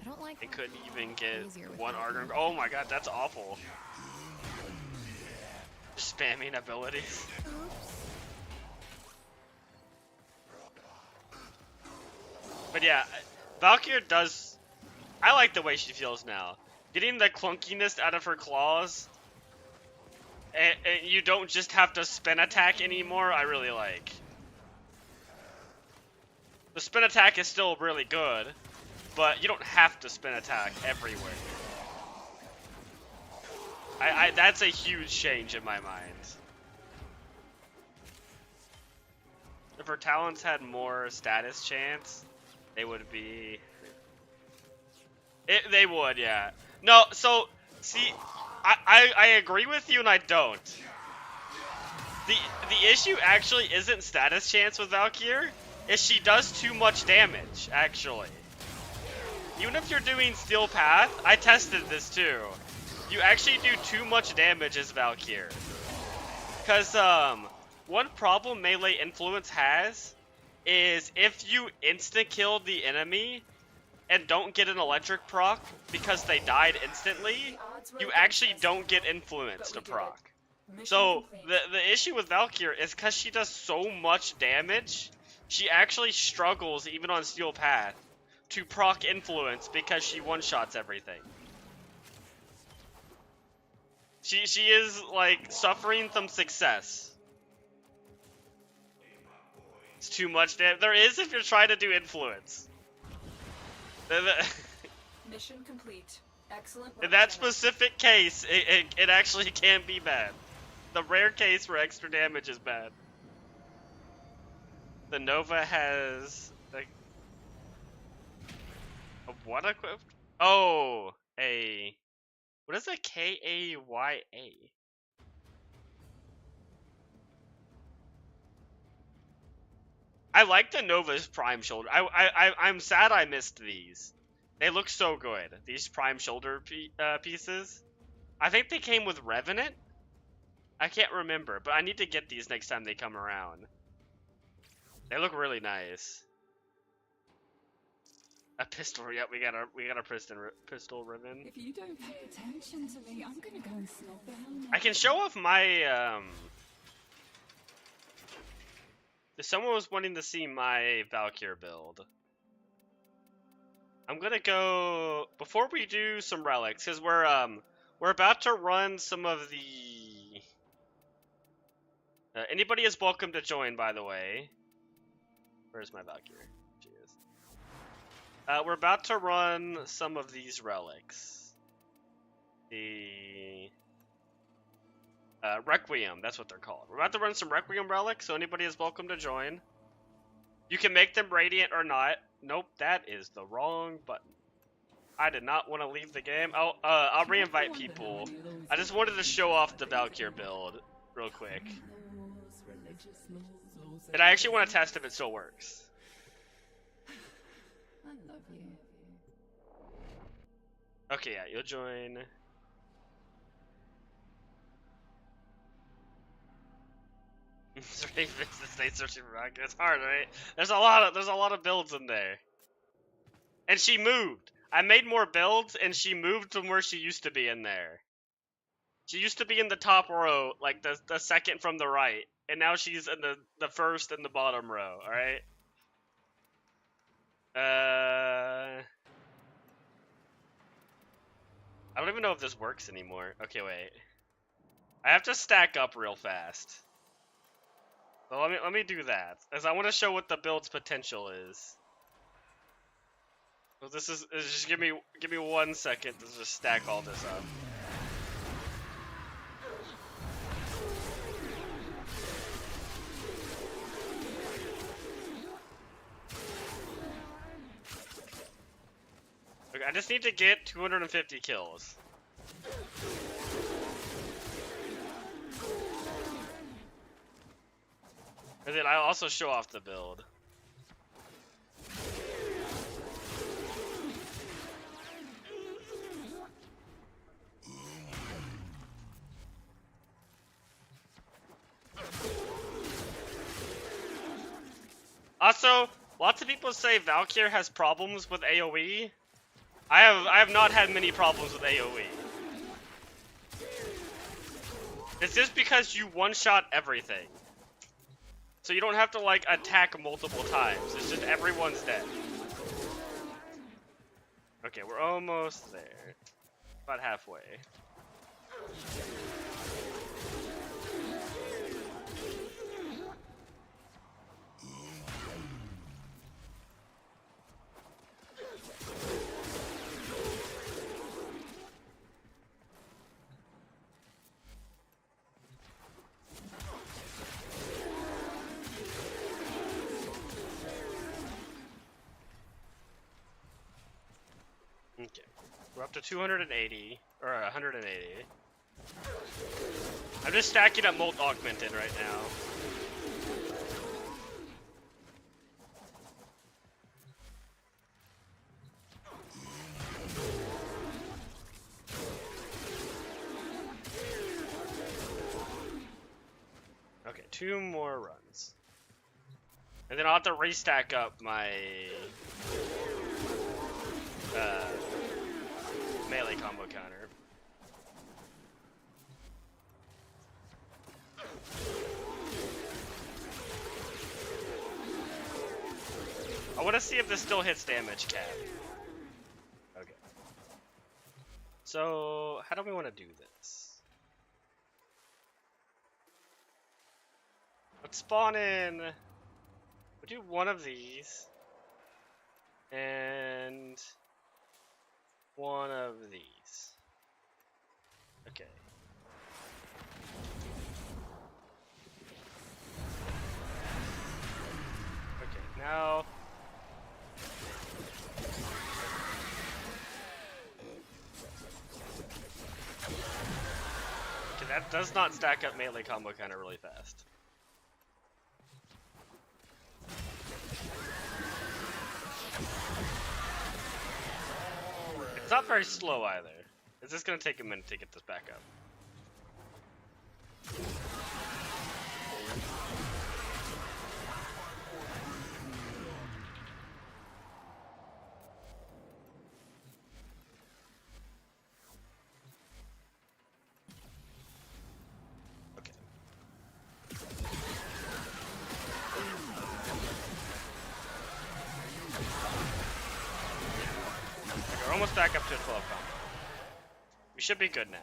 I don't like They couldn't even get one Argon. Oh my god, that's awful. Spamming abilities. But yeah, Valkyrie does... I like the way she feels now. Getting the clunkiness out of her claws, and you don't just have to spin attack anymore, I really like. The spin attack is still really good, but you don't have to spin attack everywhere. That's a huge change in my mind. If her talents had more status chance, they would be... they would, yeah. No, so, see, I agree with you and I don't. The issue actually isn't status chance with Valkyrie, is she does too much damage, actually. Even if you're doing Steel Path, I tested this too. You actually do too much damage as Valkyrie. Because, one problem Melee Influence has is if you insta-kill the enemy and don't get an electric proc because they died instantly, you actually don't get influence to proc. So the issue with Valkyrie is because she does so much damage, she actually struggles even on Steel Path to proc influence because she one-shots everything. She is like suffering some success. It's too much damage. There is if you're trying to do influence. Mission complete. Excellent work, In that Jenna. specific case, it actually can be bad. The rare case where extra damage is bad. The Nova has like a what equipped? Oh, what is a KAYA? I like the Nova's Prime Shoulder. I'm sad I missed these. They look so good. These Prime Shoulder pieces. I think they came with Revenant. I can't remember, but I need to get these next time they come around. They look really nice. A pistol. Yep, we got a pistol ribbon. If you don't pay attention to me, I'm gonna go and snog the helmet. I can show off my if someone was wanting to see my Valkyr build, I'm gonna go before we do some relics, because we're about to run some of the. Anybody is welcome to join, by the way. Where's my Valkyr? She is. We're about to run some of these relics. The Requiem, that's what they're called. We're about to run some Requiem relics, so anybody is welcome to join. You can make them radiant or not. Nope, that is the wrong button. I did not want to leave the game. Oh, I'll re-invite people. I just wanted to show off the Valkyr build real quick. And I actually want to test if it still works. I love you. Okay, yeah, you'll join. Stay searching for rocket. It's hard, right? There's a lot of builds in there. And she moved. I made more builds, and she moved from where she used to be in there. She used to be in the top row, like the second from the right, and now she's in the first and the bottom row. All right. I don't even know if this works anymore. Okay, wait. I have to stack up real fast. So let me do that, as I want to show what the build's potential is. So this is just give me 1 second to just stack all this up. Okay, I just need to get 250 kills. And then I'll also show off the build. Also, lots of people say Valkyr has problems with AoE. I have not had many problems with AoE. It's just because you one-shot everything. So you don't have to, like, attack multiple times. It's just everyone's dead. Okay, we're almost there. About halfway. Okay, we're up to 280, or 180. I'm just stacking up Molt Augmented right now. Okay, 2 more runs. And then I'll have to restack up my melee combo counter. I want to see if this still hits damage cap. Okay. So, how do we want to do this? Let's spawn in We'll do one of these. And one of these. Okay. Okay, now... Okay, that does not stack up melee combo counter really fast. It's not very slow either. It's just gonna take a minute to get this back up. Okay. Okay, we're almost back up to a 12 combo. We should be good now.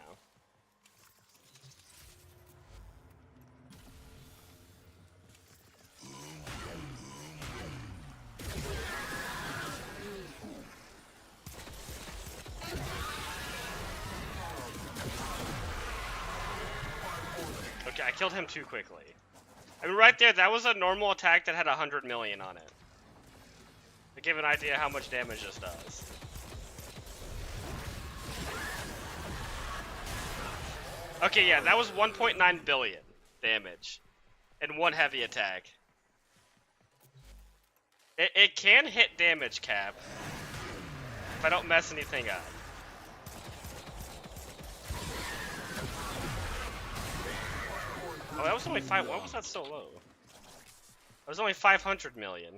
Okay, I killed him too quickly. I mean, right there, that was a normal attack that had 100 million on it. To give an idea how much damage this does. Okay, yeah, that was 1.9 billion damage in one heavy attack. It can hit damage cap if I don't mess anything up. Oh, that was only 5. Why was that so low? That was only 500 million.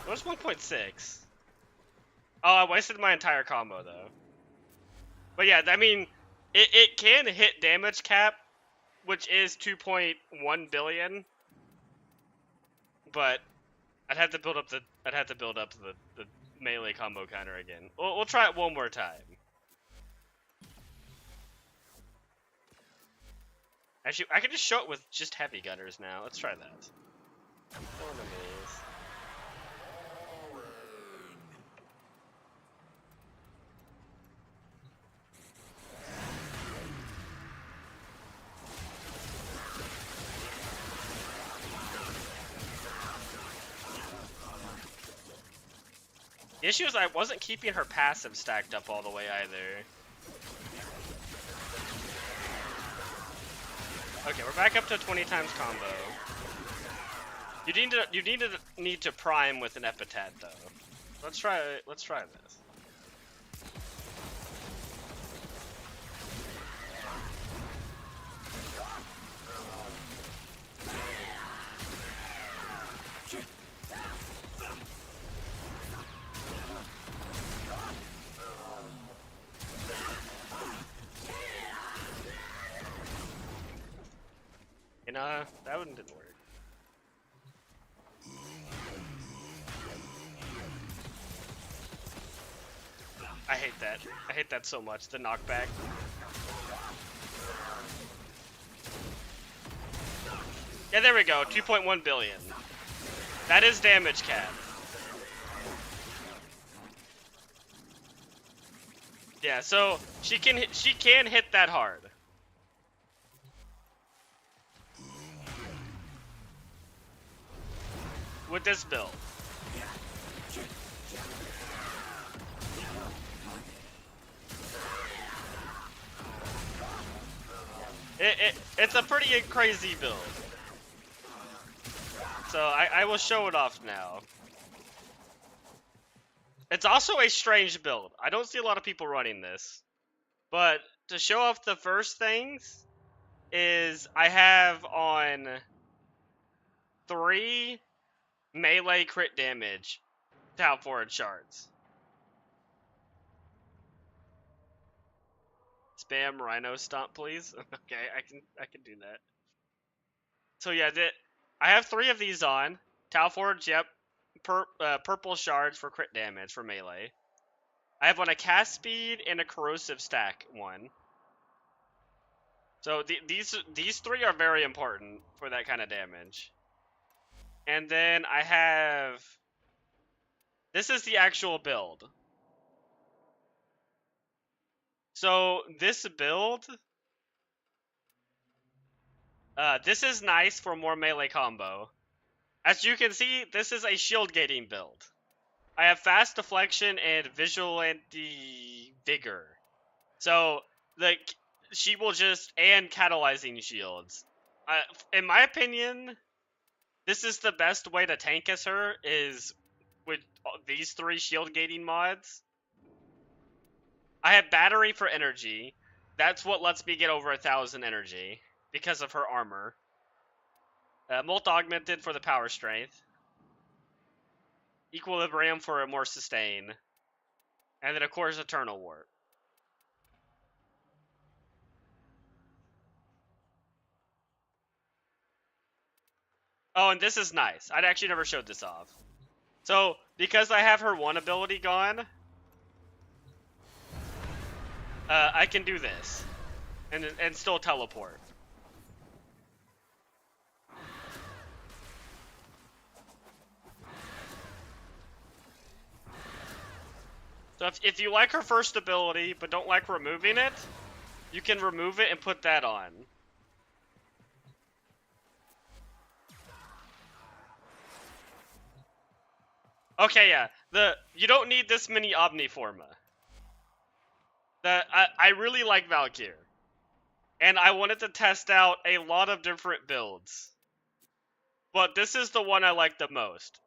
It was 1.6. Oh, I wasted my entire combo though. But yeah, I mean, it can hit damage cap, which is 2.1 billion. But I'd have to build up the melee combo counter again. We'll try it one more time. Actually, I can just show it with just heavy gunners now. Let's try that. One of these. The issue is I wasn't keeping her passive stacked up all the way either. Okay, we're back up to 20 times combo. You need to prime with an epithet though. Let's try this. You know, that one didn't work. I hate that. I hate that so much, the knockback. Yeah, there we go, 2.1 billion. That is damage cap. Yeah, so she can hit that hard. With this build. It's a pretty crazy build. So I will show it off now. It's also a strange build. I don't see a lot of people running this. But to show off the first things is I have on 3 melee crit damage down forward shards. Spam Rhino Stomp, please. Okay, I can do that. So yeah, I have 3 of these on. Tau Forge, yep. Purple shards for crit damage for melee. I have on a cast speed and a corrosive stack one. So these three are very important for that kind of damage. And then I have... This is the actual build. So this build... this is nice for more melee combo. As you can see, this is a shield gating build. I have fast deflection and vigilante vigor. So, like, she will just... And catalyzing shields. In my opinion, this is the best way to tank as her, is with these three shield gating mods. I have battery for energy. That's what lets me get over 1,000 energy, because of her armor. Molt augmented for the power strength. Equilibrium for a more sustain. And then, of course, Eternal Warp. Oh, and this is nice. I'd actually never showed this off. So, because I have her one ability gone, I can do this. And still teleport. So if you like her first ability, but don't like removing it, you can remove it and put that on. Okay, yeah. You don't need this many Omniforma. I really like Valkyr. And I wanted to test out a lot of different builds. But this is the one I like the most.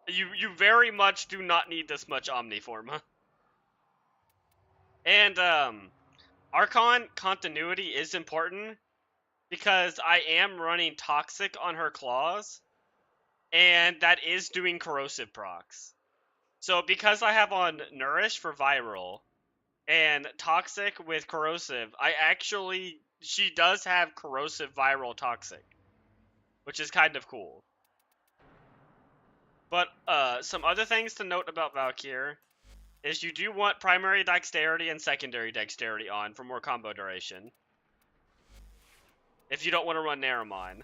You very much do not need this much Omniforma. And, Archon continuity is important, because I am running Toxic on her claws, and that is doing corrosive procs. So because I have on Nourish for viral, and Toxic with corrosive, she does have corrosive viral Toxic, which is kind of cool. But, some other things to note about Valkyr is you do want primary dexterity and secondary dexterity on for more combo duration. If you don't want to run Naramon.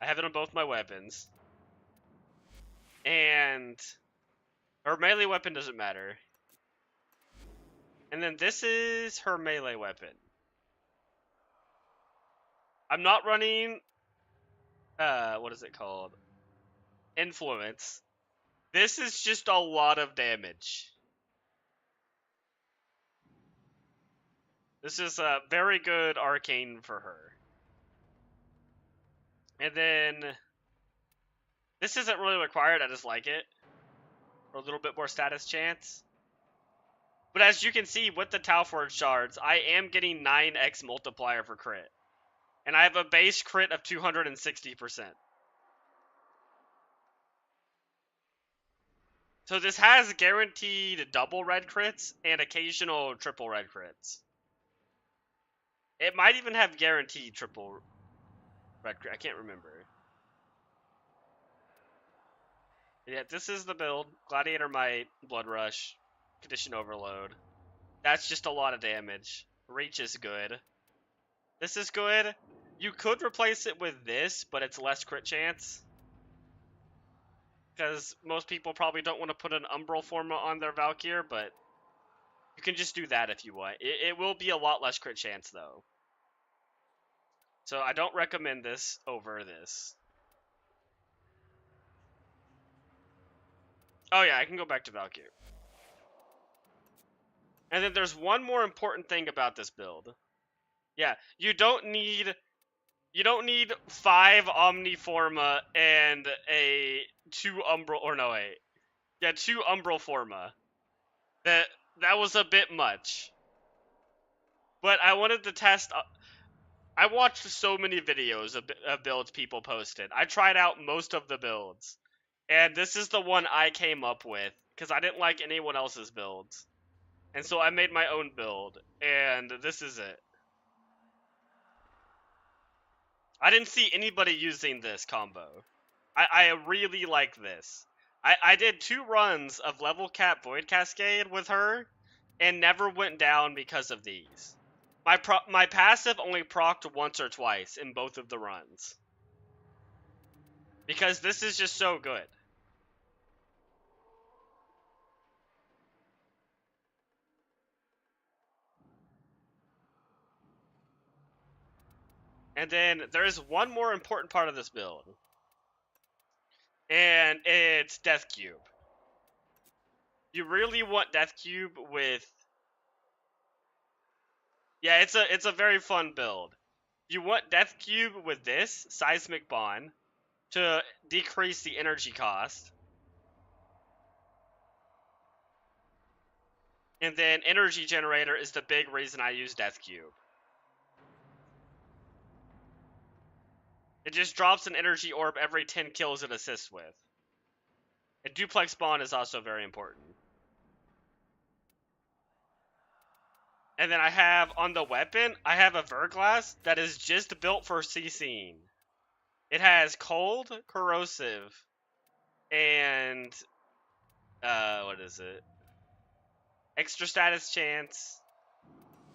I have it on both my weapons. And her melee weapon doesn't matter. And then this is her melee weapon. I'm not running, what is it called? Influence. This is just a lot of damage. This is a very good arcane for her. And then, this isn't really required, I just like it. For a little bit more status chance. But as you can see, with the Talforge shards, I am getting 9x multiplier for crit. And I have a base crit of 260%. So this has guaranteed double red crits and occasional triple red crits. It might even have guaranteed triple red crit. I can't remember. Yeah, this is the build. Gladiator Might, Blood Rush, Condition Overload. That's just a lot of damage. Reach is good. This is good. You could replace it with this, but it's less crit chance. Because most people probably don't want to put an Umbral Forma on their Valkyr, but you can just do that if you want. It will be a lot less crit chance, though. So I don't recommend this over this. Oh yeah, I can go back to Valkyr. And then there's one more important thing about this build. Yeah, you don't need 5 Omniforma and two Umbral Forma. That was a bit much. But I wanted to test. I watched so many videos of builds people posted. I tried out most of the builds. And this is the one I came up with, because I didn't like anyone else's builds. And so I made my own build, and this is it. I didn't see anybody using this combo. I really like this. I did 2 runs of level cap Void Cascade with her, and never went down because of these. My passive only procced once or twice in both of the runs. Because this is just so good. And then there's one more important part of this build. And it's Death Cube. You really want Death Cube with... Yeah, it's a very fun build. You want Death Cube with this, Seismic Bond, to decrease the energy cost. And then Energy Generator is the big reason I use Death Cube. It just drops an energy orb every 10 kills it assists with. And Duplex Spawn is also very important. And then I have, on the weapon, I have a Verglass that is just built for CCing. It has Cold, Corrosive, and... what is it? Extra Status Chance.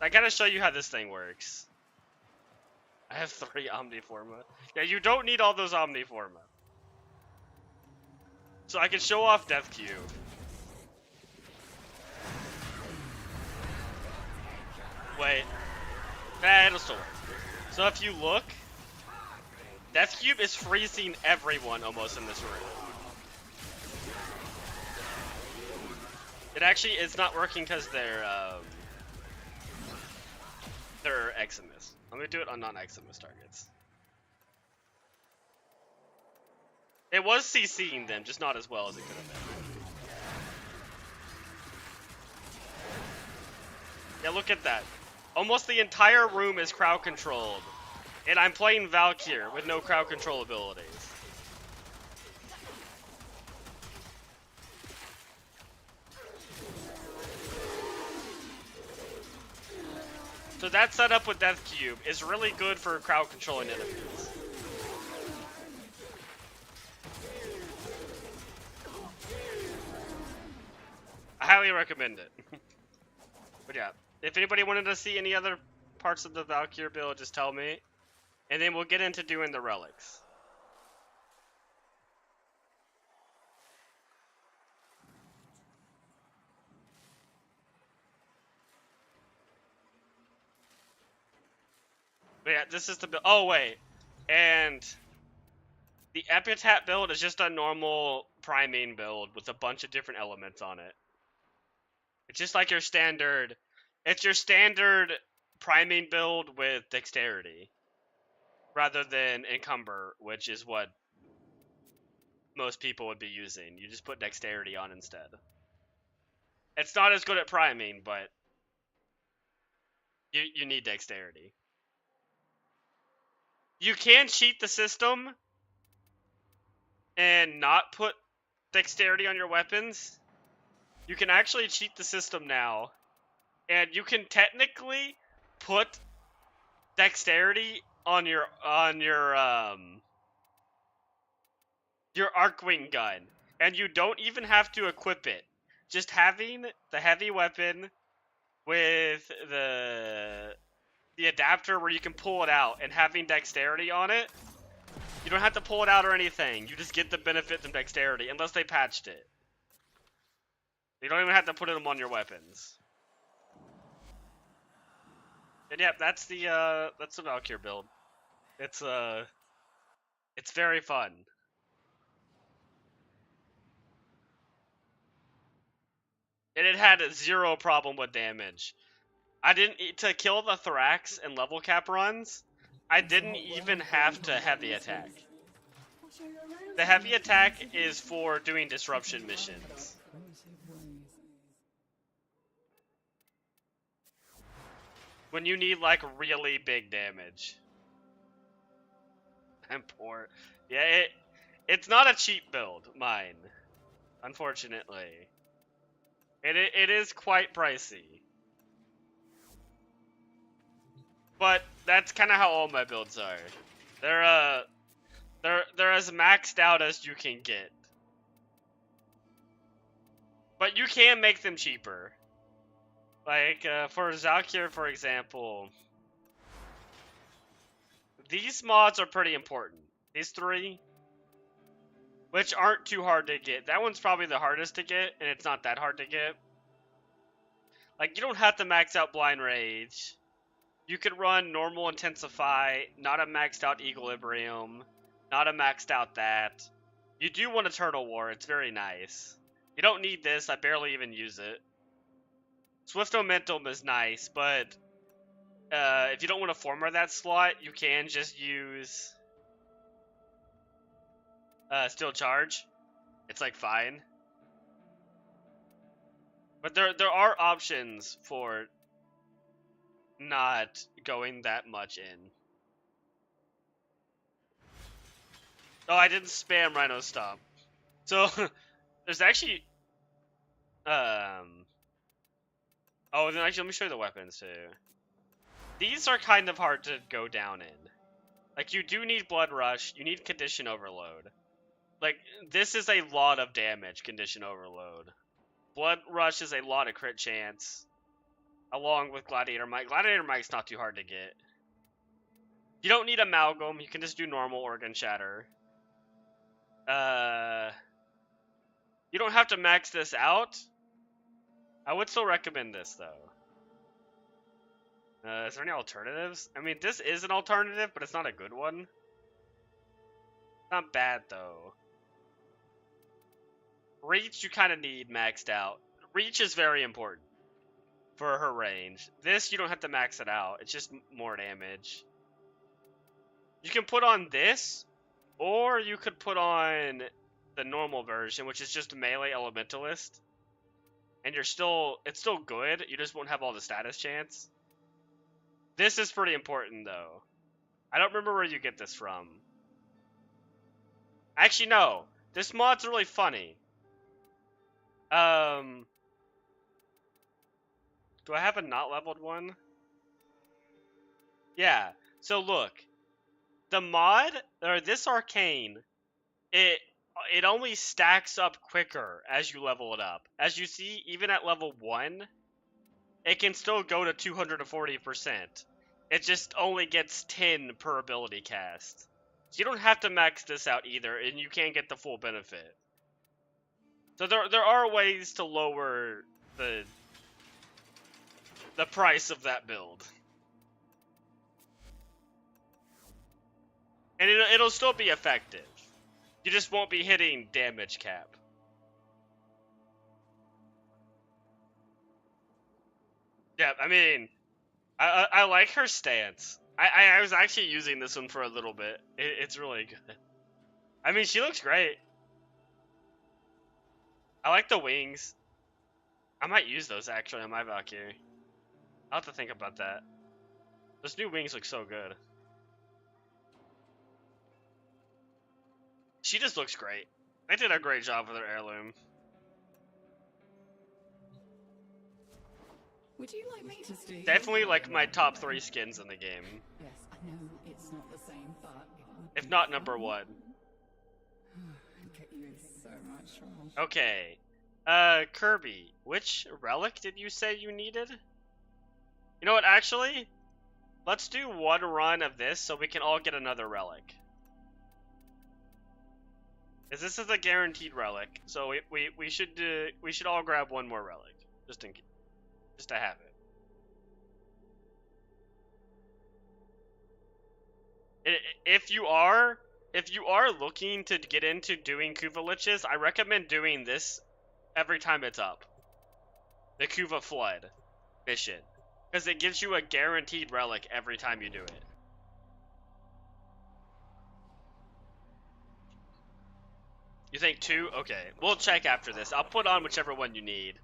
I gotta show you how this thing works. I have 3 Omniforma. Yeah, you don't need all those Omniforma. So I can show off Death Cube. Wait. Nah, it'll still work. So if you look, Death Cube is freezing everyone almost in this room. It actually is not working because they're Eximus. Let me do it on non-Eximus targets. It was CCing them, just not as well as it could have been. Yeah, look at that. Almost the entire room is crowd controlled. And I'm playing Valkyr with no crowd control abilities. So that setup with Death Cube is really good for crowd controlling enemies. I highly recommend it. But yeah, if anybody wanted to see any other parts of the Valkyr build, just tell me. And then we'll get into doing the relics. But yeah, this is the build. Oh, wait. And the Epitaph build is just a normal priming build with a bunch of different elements on it. It's just like your standard... It's your standard priming build with dexterity. Rather than encumber, which is what most people would be using. You just put dexterity on instead. It's not as good at priming, but you need dexterity. You can cheat the system and not put dexterity on your weapons. You can actually cheat the system now, and you can technically put dexterity on your Arcwing gun, and you don't even have to equip it. Just having the heavy weapon with the adapter where you can pull it out and having dexterity on it, you don't have to pull it out or anything. You just get the benefit from dexterity, unless they patched it. You don't even have to put them on your weapons. And yeah, that's the Valkyr build. It's very fun. And it had 0 problem with damage. To kill the Thrax and level cap runs, I didn't even have to heavy attack. The heavy attack is for doing disruption missions. When you need, like, really big damage. I'm poor. Yeah, it's not a cheap build, mine. Unfortunately. It is quite pricey. But that's kind of how all my builds are. They're as maxed out as you can get. But you can make them cheaper. Like, for Zalkir, for example, these mods are pretty important. These three, which aren't too hard to get. That one's probably the hardest to get, and it's not that hard to get. Like, you don't have to max out Blind Rage. You could run normal Intensify, not a maxed out Equilibrium, not a maxed out that. You do want Eternal War, it's very nice. You don't need this, I barely even use it. Swift Momentum is nice, but if you don't want to former that slot, you can just use Still Charge. It's like fine. But there are options for not going that much in. Oh, I didn't spam Rhino Stomp. So there's actually oh, then actually let me show you the weapons too. These are kind of hard to go down in. Like, you do need Blood Rush, you need Condition Overload. Like, this is a lot of damage, Condition Overload. Blood Rush is a lot of crit chance, along with Gladiator Mike. Gladiator Mike's not too hard to get. You don't need Amalgam, you can just do normal Organ Shatter. You don't have to max this out. I would still recommend this, though. Is there any alternatives? I mean, this is an alternative, but it's not a good one. It's not bad, though. Reach, you kind of need maxed out. Reach is very important for her range. This, you don't have to max it out. It's just more damage. You can put on this, or you could put on the normal version, which is just Melee Elementalist. And it's still good, you just won't have all the status chance. This is pretty important, though. I don't remember where you get this from. Actually, no. This mod's really funny. Do I have a not leveled one? Yeah. So look. The mod, or this arcane, it only stacks up quicker as you level it up. As you see, even at level 1, it can still go to 240%. It just only gets 10 per ability cast. So you don't have to max this out either, and you can get the full benefit. So there are ways to lower the price of that build. And it'll still be effective. You just won't be hitting damage cap. Yeah, I mean, I like her stance. I was actually using this one for a little bit. It's really good. I mean, she looks great. I like the wings. I might use those actually on my Valkyrie. I'll have to think about that. Those new wings look so good. She just looks great. They did a great job with her heirloom. Would you like me to stay? Definitely like my top 3 skins in the game. Yes, I know it's not the same, but if not number 1. I'd get you in so much trouble. Okay. Kirby, which relic did you say you needed? You know what, actually? Let's do one run of this so we can all get another relic. Because this is a guaranteed relic, so we should all grab one more relic, just to have it. If you are looking to get into doing Kuva Liches, I recommend doing this every time it's up. The Kuva Flood mission, because it gives you a guaranteed relic every time you do it. You think 2? Okay, we'll check after this. I'll put on whichever one you need.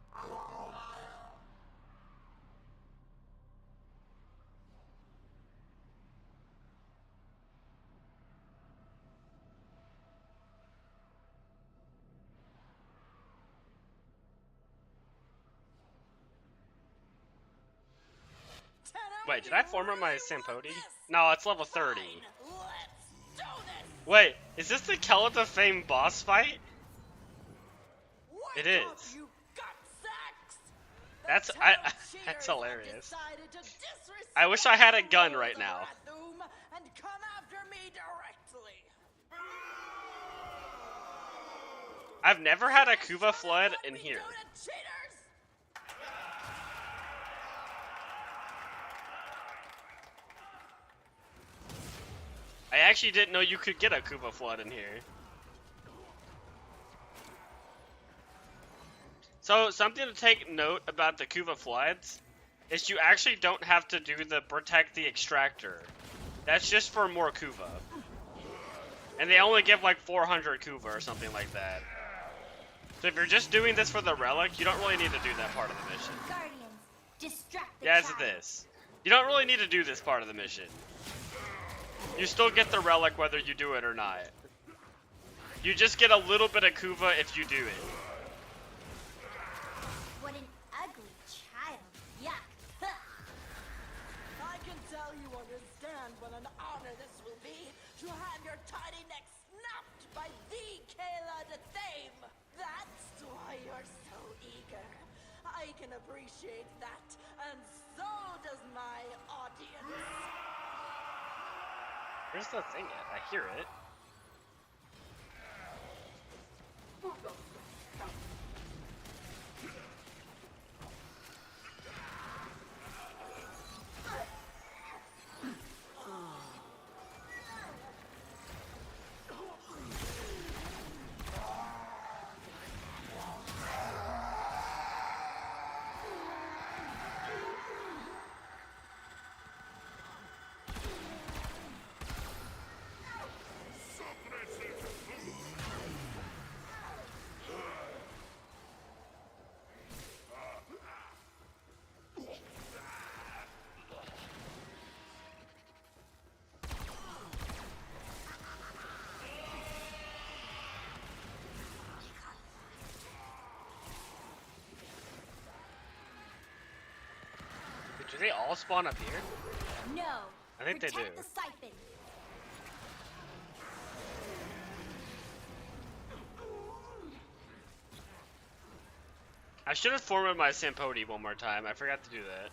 Wait, did I former my Sampodi? No, it's level 30. Wait, is this the Kelita Fame boss fight? It is. That's that's hilarious. I wish I had a gun right now. And come after me directly. I've never had a Kuva flood in here. I actually didn't know you could get a Kuva flood in here. So something to take note about the Kuva floods is you actually don't have to do the protect the extractor. That's just for more Kuva. And they only give like 400 Kuva or something like that. So if you're just doing this for the relic, you don't really need to do that part of the mission. Guardians, distract the Yeah, it's child. this. You don't really need to do this part of the mission. You still get the relic whether you do it or not. You just get a little bit of Kuva if you do it. What an ugly child. Yuck. I can tell you understand what an honor this will be to have your tiny neck snapped by the Kayla de Thame. That's why you're so eager. I can appreciate that, and so does my audience. Where's the thing at? I hear it. Do they all spawn up here? No. I think they do. Protect the siphon. I should have formed my Sampodi one more time. I forgot to do that.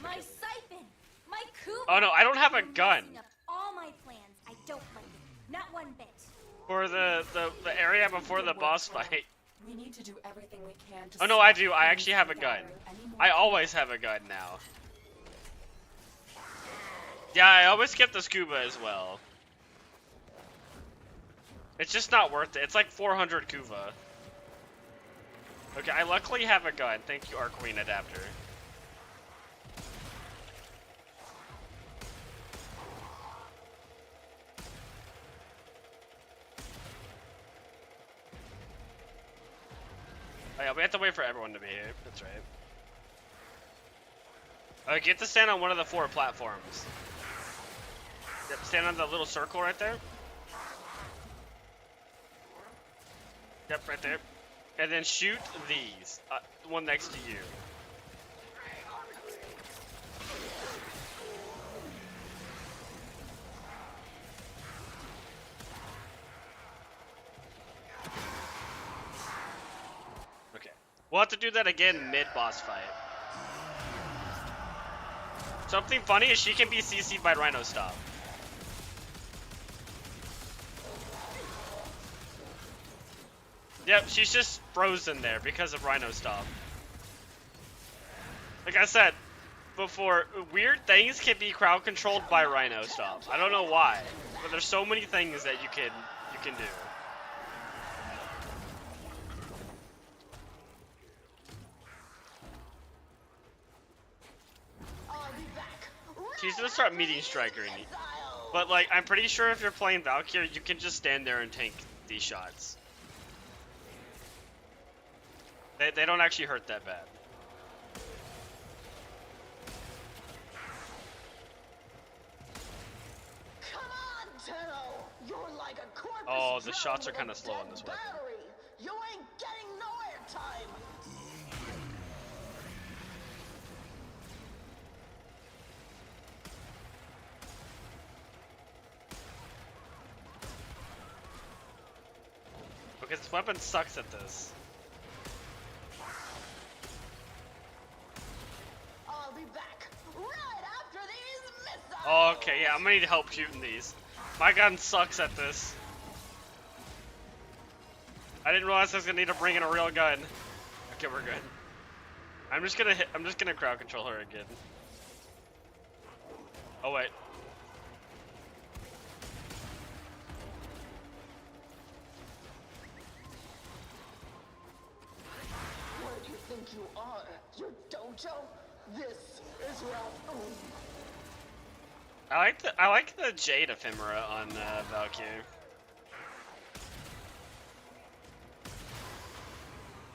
My siphon. My Kuva. Oh no, I don't have a You're gun. messing up all my plans. I don't like it. Not one bit. For the area before the boss fight. We need to do everything we can to Oh no, I stop do. I things actually have a from gun. gathering any more I always have a gun now. Yeah, I always get the scuba as well. It's just not worth it. It's like 400 Kuva. Okay, I luckily have a gun. Thank you, Arqueen Adapter. Oh yeah, we have to wait for everyone to be here. That's right. Get to stand on one of the 4 platforms. Yep, stand on the little circle right there. Yep, right there. And then shoot these. The one next to you. Okay. We'll have to do that again mid-boss fight. Something funny is she can be CC'd by Rhino Stop. Yep, she's just frozen there because of Rhino Stop. Like I said before, weird things can be crowd controlled by Rhino Stop. I don't know why, but there's so many things that you can do. She's gonna start meeting strikering you. But like, I'm pretty sure if you're playing Valkyrie, you can just stand there and tank these shots. They don't actually hurt that bad. Come on, Tenno! You're like a corpus Oh, the drone shots are with kind a of slow on dead this weapon. battery. You ain't getting nowhere, Because this weapon sucks at this. I'll be back right after these missiles. Oh, okay, yeah, I'm gonna need help shooting these. My gun sucks at this. I didn't realize I was gonna need to bring in a real gun. Okay, we're good. I'm just gonna crowd control her again. Oh wait. Where do you think you are? Your dojo? This is where I like the jade ephemera on Valkyrie.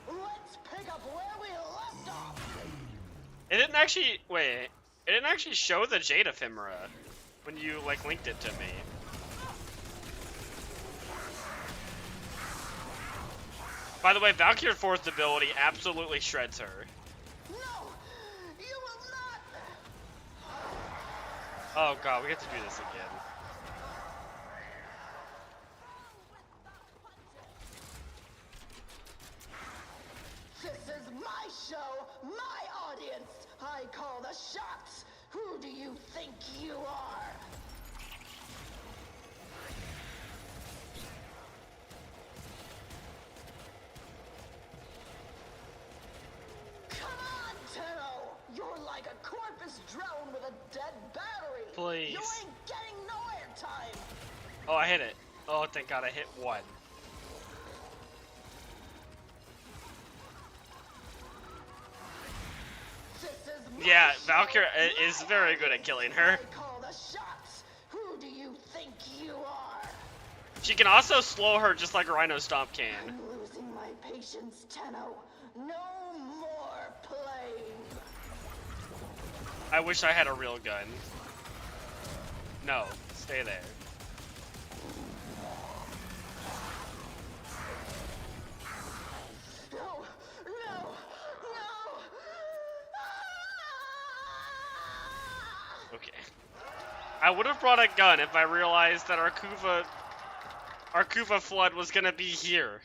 Let's pick up where we left off. It didn't actually wait. It didn't actually show the jade ephemera when you like linked it to me. By the way, Valkyrie's fourth ability absolutely shreds her. No, you will not. Oh god, we have to do this again. This is my show, my audience. I call the shots. Who do you think you are? Come on, Tenno! You're like a corpus drone with a dead battery. Please. You ain't getting no airtime. Oh, I hit it. Oh, thank god I hit one. This is my Yeah, show, Valkyrie my is very good at killing her. I call the shots. Who do you think you are? She can also slow her just like Rhino Stomp can. I'm losing my patience, Tenno. No more playing. I wish I had a real gun. No, stay there. No, no, no. Okay. I would have brought a gun if I realized that our Kuva flood was gonna be here.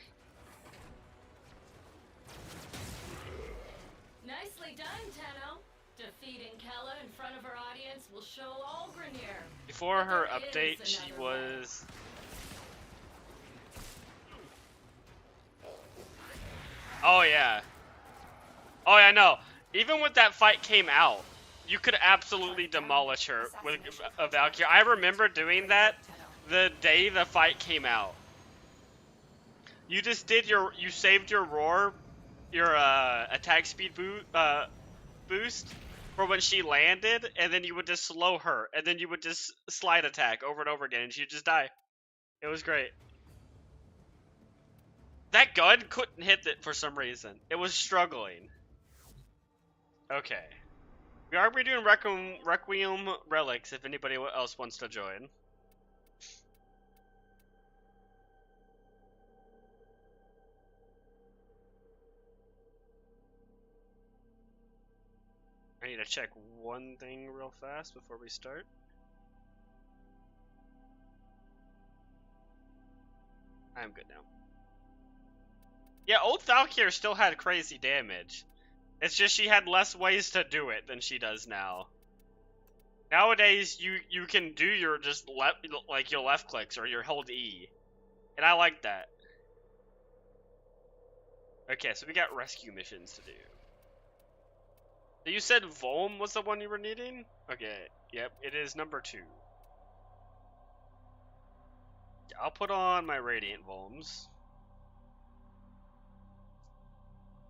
Nicely done, Tenno. Defeating Kella in front of her audience will show all Grenier. Before her There update, is she another way. was... Oh yeah. Oh yeah, no. Even when that fight came out, you could absolutely demolish her with a Valkyrie. I remember doing that the day the fight came out. You just did you saved your roar, your attack speed boost for when she landed, and then you would just slow her, and then you would just slide attack over and over again, and she'd just die. It was great. That gun couldn't hit it for some reason. It was struggling. Okay. We are doing Requiem Relics if anybody else wants to join. I need to check one thing real fast before we start. I'm good now. Yeah, old Valkyrie still had crazy damage. It's just she had less ways to do it than she does now. Nowadays, you can do your just your left clicks or your hold E, and I like that. Okay, so we got rescue missions to do. So you said Volm was the one you were needing? Okay, yep, it is number 2. I'll put on my Radiant Volms.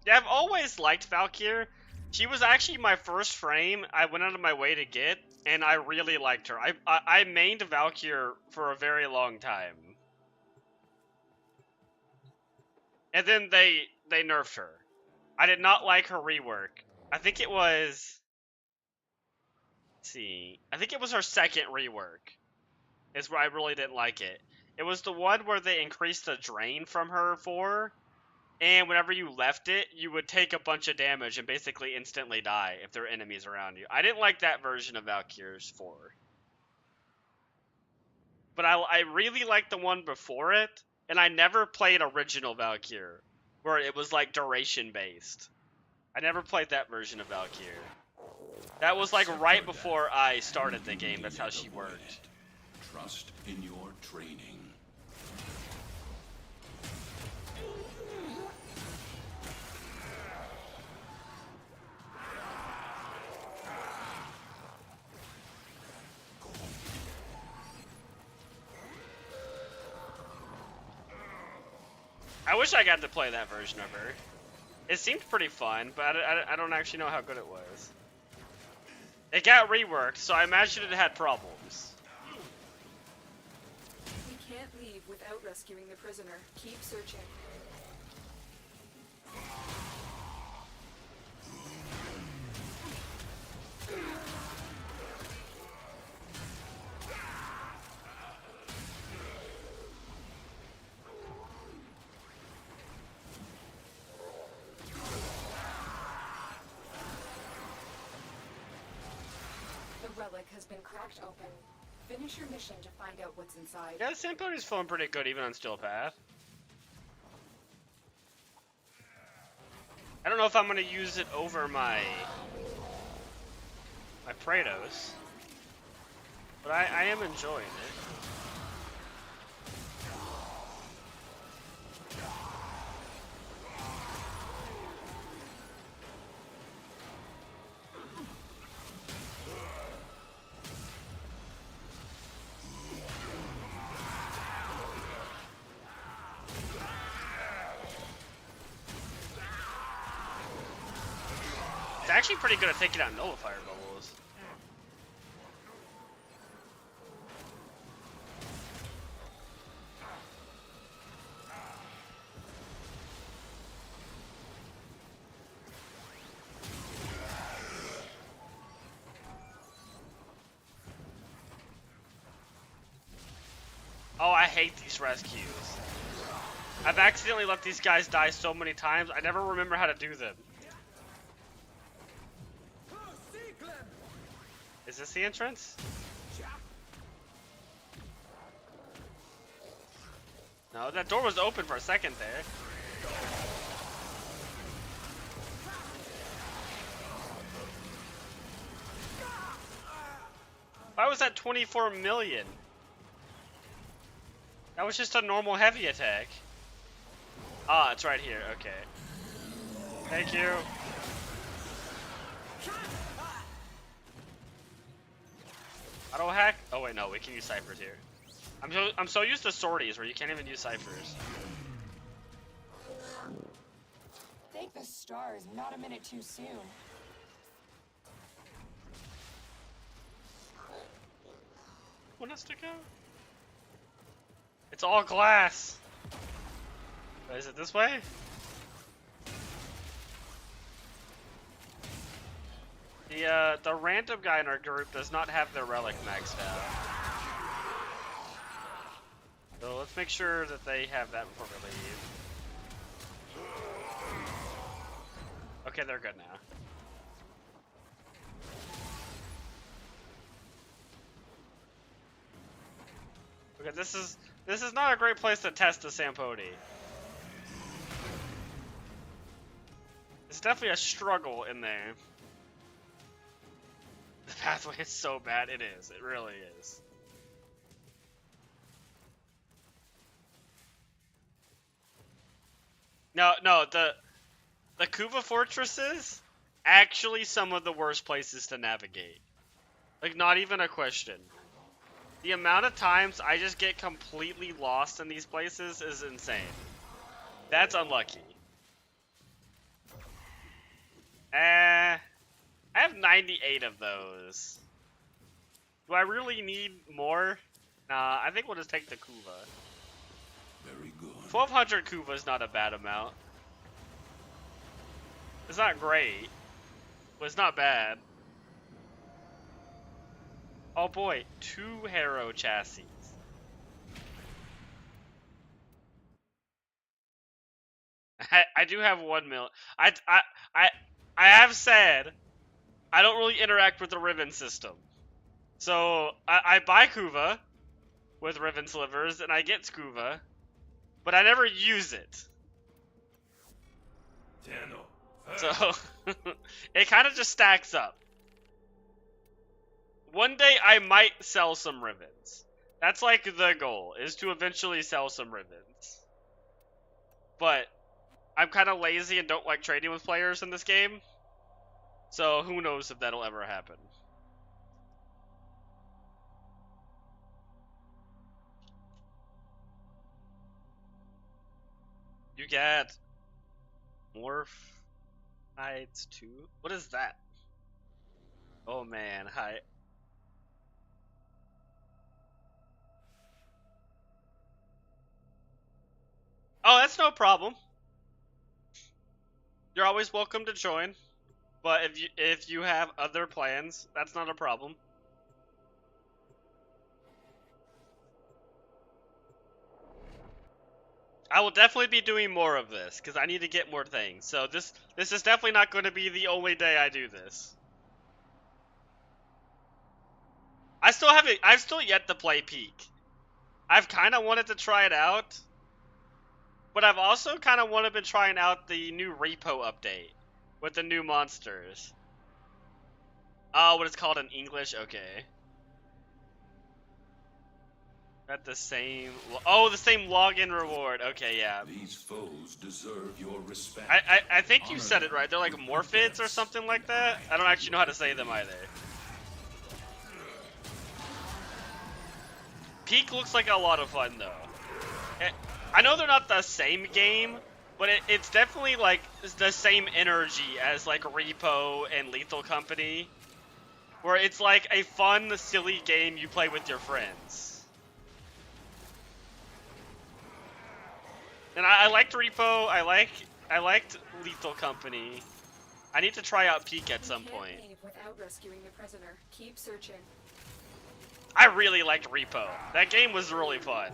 Yeah, I've always liked Valkyrie. She was actually my first frame I went out of my way to get, and I really liked her. I mained Valkyrie for a very long time. And then they nerfed her. I did not like her rework. I think it was... Let's see. I think it was her second rework. Is where I really didn't like it. It was the one where they increased the drain from her for... And whenever you left it, you would take a bunch of damage and basically instantly die if there are enemies around you. I didn't like that version of Valkyrie's 4. But I really liked the one before it, and I never played original Valkyr, where it was like duration based. I never played that version of Valkyr. That was like right before I started the game. That's how she worked. Trust in your training. I wish I got to play that version of her. It seemed pretty fun, but I don't actually know how good it was. It got reworked, so I imagine it had problems. We can't leave without rescuing the prisoner. Keep searching. The relic has been cracked open. Finish your mission to find out what's inside. Yeah, the Sampody's feeling pretty good even on Steel Path. I don't know if I'm gonna use it over my Praetos, but I am enjoying it. It's actually pretty good at taking out nullifier bubbles. Oh, I hate these rescues. I've accidentally let these guys die so many times, I never remember how to do them. Is this the entrance? No, that door was open for a second there. Why was that 24 million? That was just a normal heavy attack. Ah, it's right here. Okay. Thank you. Auto hack? Oh wait, no, we can use ciphers here. I'm so used to sorties where you can't even use ciphers. Thank the stars, not a minute too soon. Want us to go? It's all glass. Is it this way? The random guy in our group does not have their relic maxed out. So let's make sure that they have that before we leave. Okay, they're good now. Okay, this is not a great place to test the Sampodi. It's definitely a struggle in there. The pathway is so bad. It is. It really is. No, the Kuva fortresses actually some of the worst places to navigate. Like, not even a question. The amount of times I just get completely lost in these places is insane. That's unlucky. I have 98 of those. Do I really need more? Nah, I think we'll just take the Kuva. Very good. 1200 Kuva is not a bad amount. It's not great, but it's not bad. Oh boy, 2 Harrow chassis. I do have 1 mil. I have said I don't really interact with the Riven system. So I buy Kuva with Riven slivers and I get Skuva. but I never use it. So it kind of just stacks up. One day I might sell some ribbons. That's like the goal, is to eventually sell some ribbons. But I'm kind of lazy and don't like trading with players in this game. So who knows if that'll ever happen. You get Morph Hides 2? What is that? Oh man, hi. Oh, that's no problem. You're always welcome to join. But if you have other plans, that's not a problem. I will definitely be doing more of this because I need to get more things. So this is definitely not going to be the only day I do this. I've still yet to play Peak. I've kind of wanted to try it out, but I've also kind of wanted to trying out the new repo update with the new monsters. Oh, what it's called in English? Okay. At the same... Oh, the same login reward. Okay, yeah. These foes deserve your respect. I think you said it right. They're like Morphids or something like that. I don't actually know how to say them either. Peak looks like a lot of fun, though. I know they're not the same game, but it's definitely like the same energy as like Repo and Lethal Company, where it's like a fun, silly game you play with your friends. And I liked Repo. I liked Lethal Company. I need to try out Peak at some point. Without rescuing the prisoner, keep searching. I really liked Repo. That game was really fun.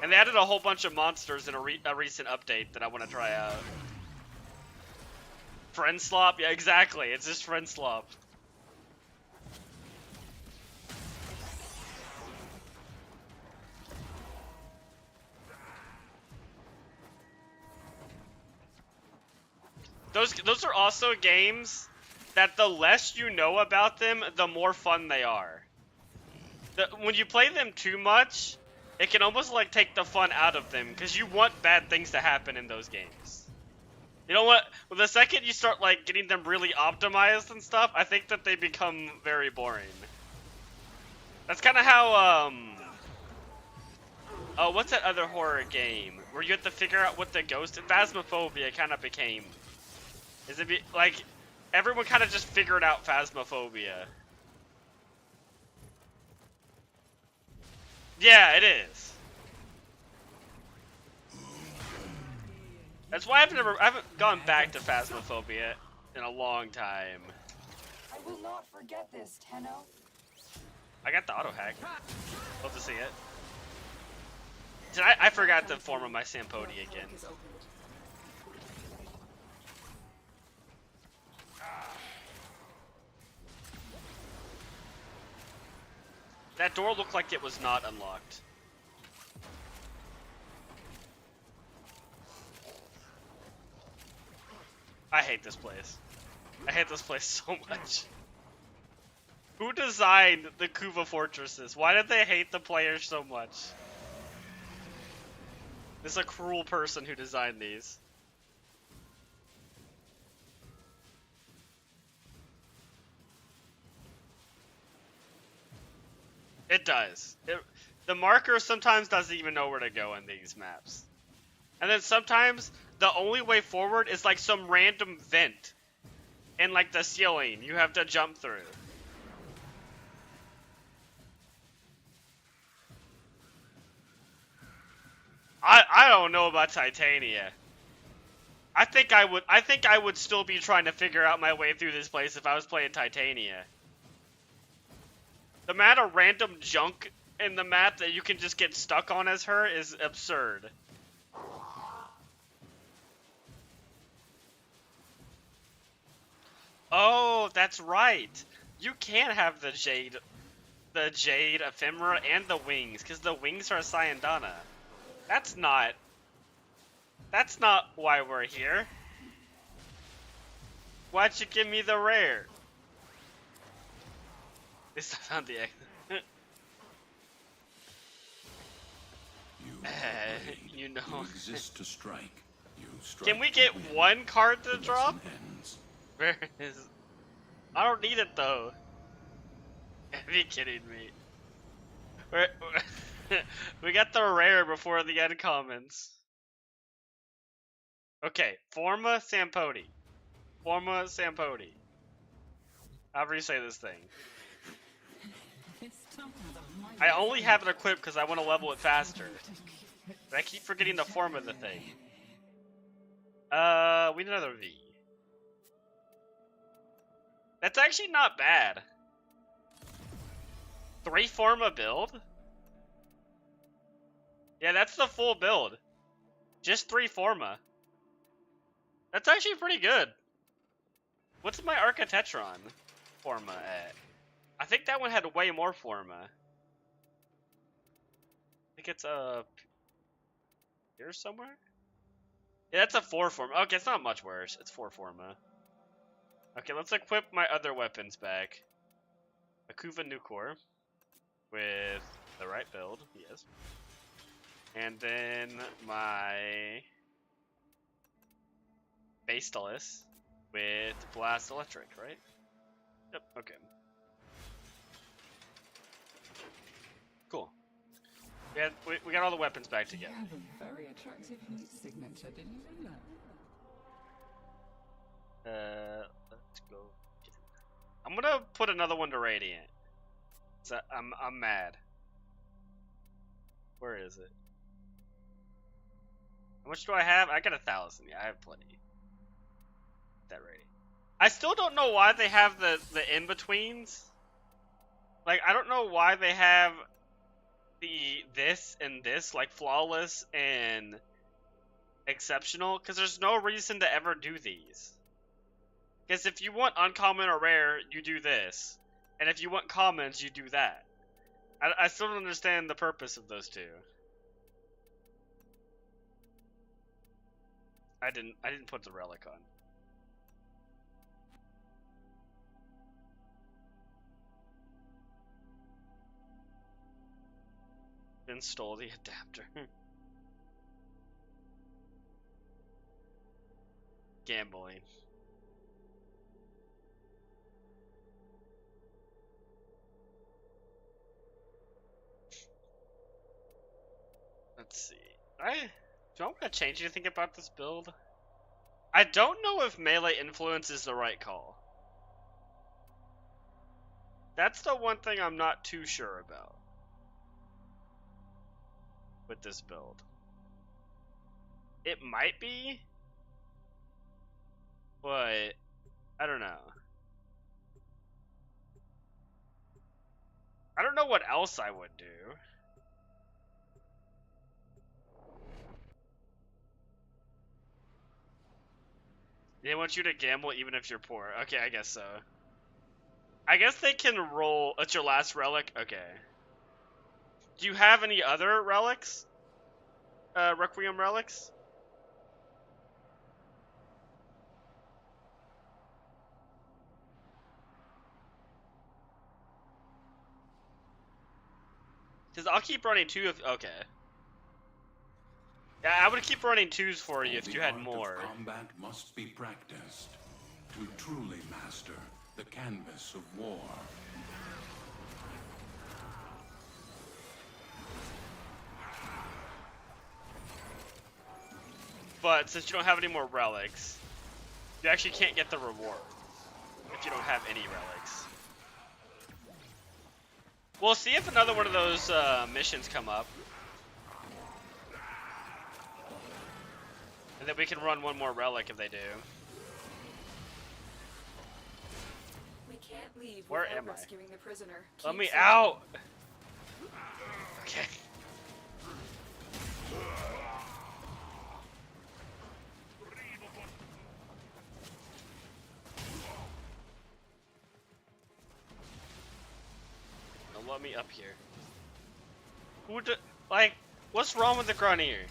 And they added a whole bunch of monsters in a recent update that I want to try out. Friend Slop? Yeah, exactly. It's just Friend Slop. Those are also games that the less you know about them, the more fun they are. When you play them too much, it can almost like take the fun out of them because you want bad things to happen in those games. You know what? Well, the second you start like getting them really optimized and stuff, I think that they become very boring. That's kind of how oh, what's that other horror game where you have to figure out what the ghost Phasmophobia kind of became? Like everyone kind of just figured out Phasmophobia. Yeah, it is. That's why I haven't gone back to Phasmophobia in a long time. I will not forget this, Tenno. I got the auto hack. Love to see it. I forgot the form of my Sampodi again. That door looked like it was not unlocked. I hate this place. I hate this place so much. Who designed the Kuva fortresses? Why did they hate the players so much? This is a cruel person who designed these. It does. The marker sometimes doesn't even know where to go in these maps. And then sometimes the only way forward is like some random vent in like the ceiling you have to jump through. I don't know about Titania. I think I would still be trying to figure out my way through this place if I was playing Titania. The amount of random junk in the map that you can just get stuck on as her is absurd. Oh, that's right. You can have the Jade Ephemera and the wings, because the wings are a Syandana. That's not That's not why we're here. Why'd you give me the rare? It's not on the exit. You know. You exist to strike. You strike. Can we get one card to The drop? lesson ends. Where is? I don't need it though. Are you kidding me? We got the rare before the uncommons. Okay, Forma Sampodi. Forma Sampodi. However you say this thing. I only have it equipped because I want to level it faster. But I keep forgetting the form of the thing. We need another V. That's actually not bad. 3 Forma build? Yeah, that's the full build. Just 3 Forma. That's actually pretty good. What's my Architectron Forma at? I think that one had way more Forma. I think it's here somewhere? Yeah, that's a 4 Forma. Okay, it's not much worse. It's 4 Forma. Okay, let's equip my other weapons back. Akuva Nucor. With the right build, yes. And then my Bastalis with Blast Electric, right? Yep, okay. Cool. We got all the weapons back together. You have a very attractive heat signature, didn't you know that? Let's go. I'm gonna put another one to Radiant. So I'm mad. Where is it? How much do I have? I got 1,000. Yeah, I have plenty. That Radiant. I still don't know why they have the in-betweens. Like, I don't know why they have this and this, like flawless and exceptional, because there's no reason to ever do these. Because if you want uncommon or rare, you do this. And if you want commons, you do that. I still don't understand the purpose of those two. I didn't put the relic on. Then stole the adapter. Gambling. Let's see. Do I want to change anything about this build? I don't know if melee influence is the right call. That's the one thing I'm not too sure about with this build. It might be, but I don't know. I don't know what else I would do. They want you to gamble even if you're poor. Okay, I guess so. I guess they can roll. It's your last relic? Okay. Do you have any other relics? Requiem relics? Because I'll keep running 2 if... Okay. Yeah, I would keep running 2s for you if you had more. The art of combat must be practiced to truly master the canvas of war. But since you don't have any more relics, you actually can't get the reward if you don't have any relics. We'll see if another one of those missions come up. And then we can run one more relic if they do. We can't leave Where without am I? rescuing the prisoner. Let Keep me searching. out! Okay. Don't let me up here. Like, what's wrong with the Grunnier?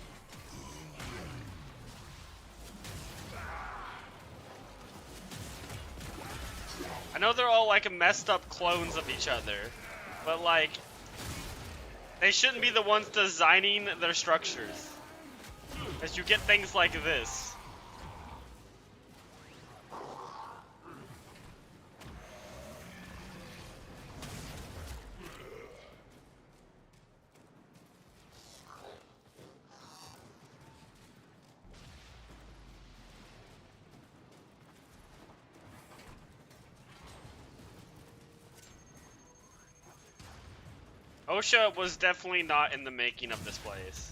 I know they're all like messed up clones of each other, but like, they shouldn't be the ones designing their structures. As you get things like this. OSHA was definitely not in the making of this place.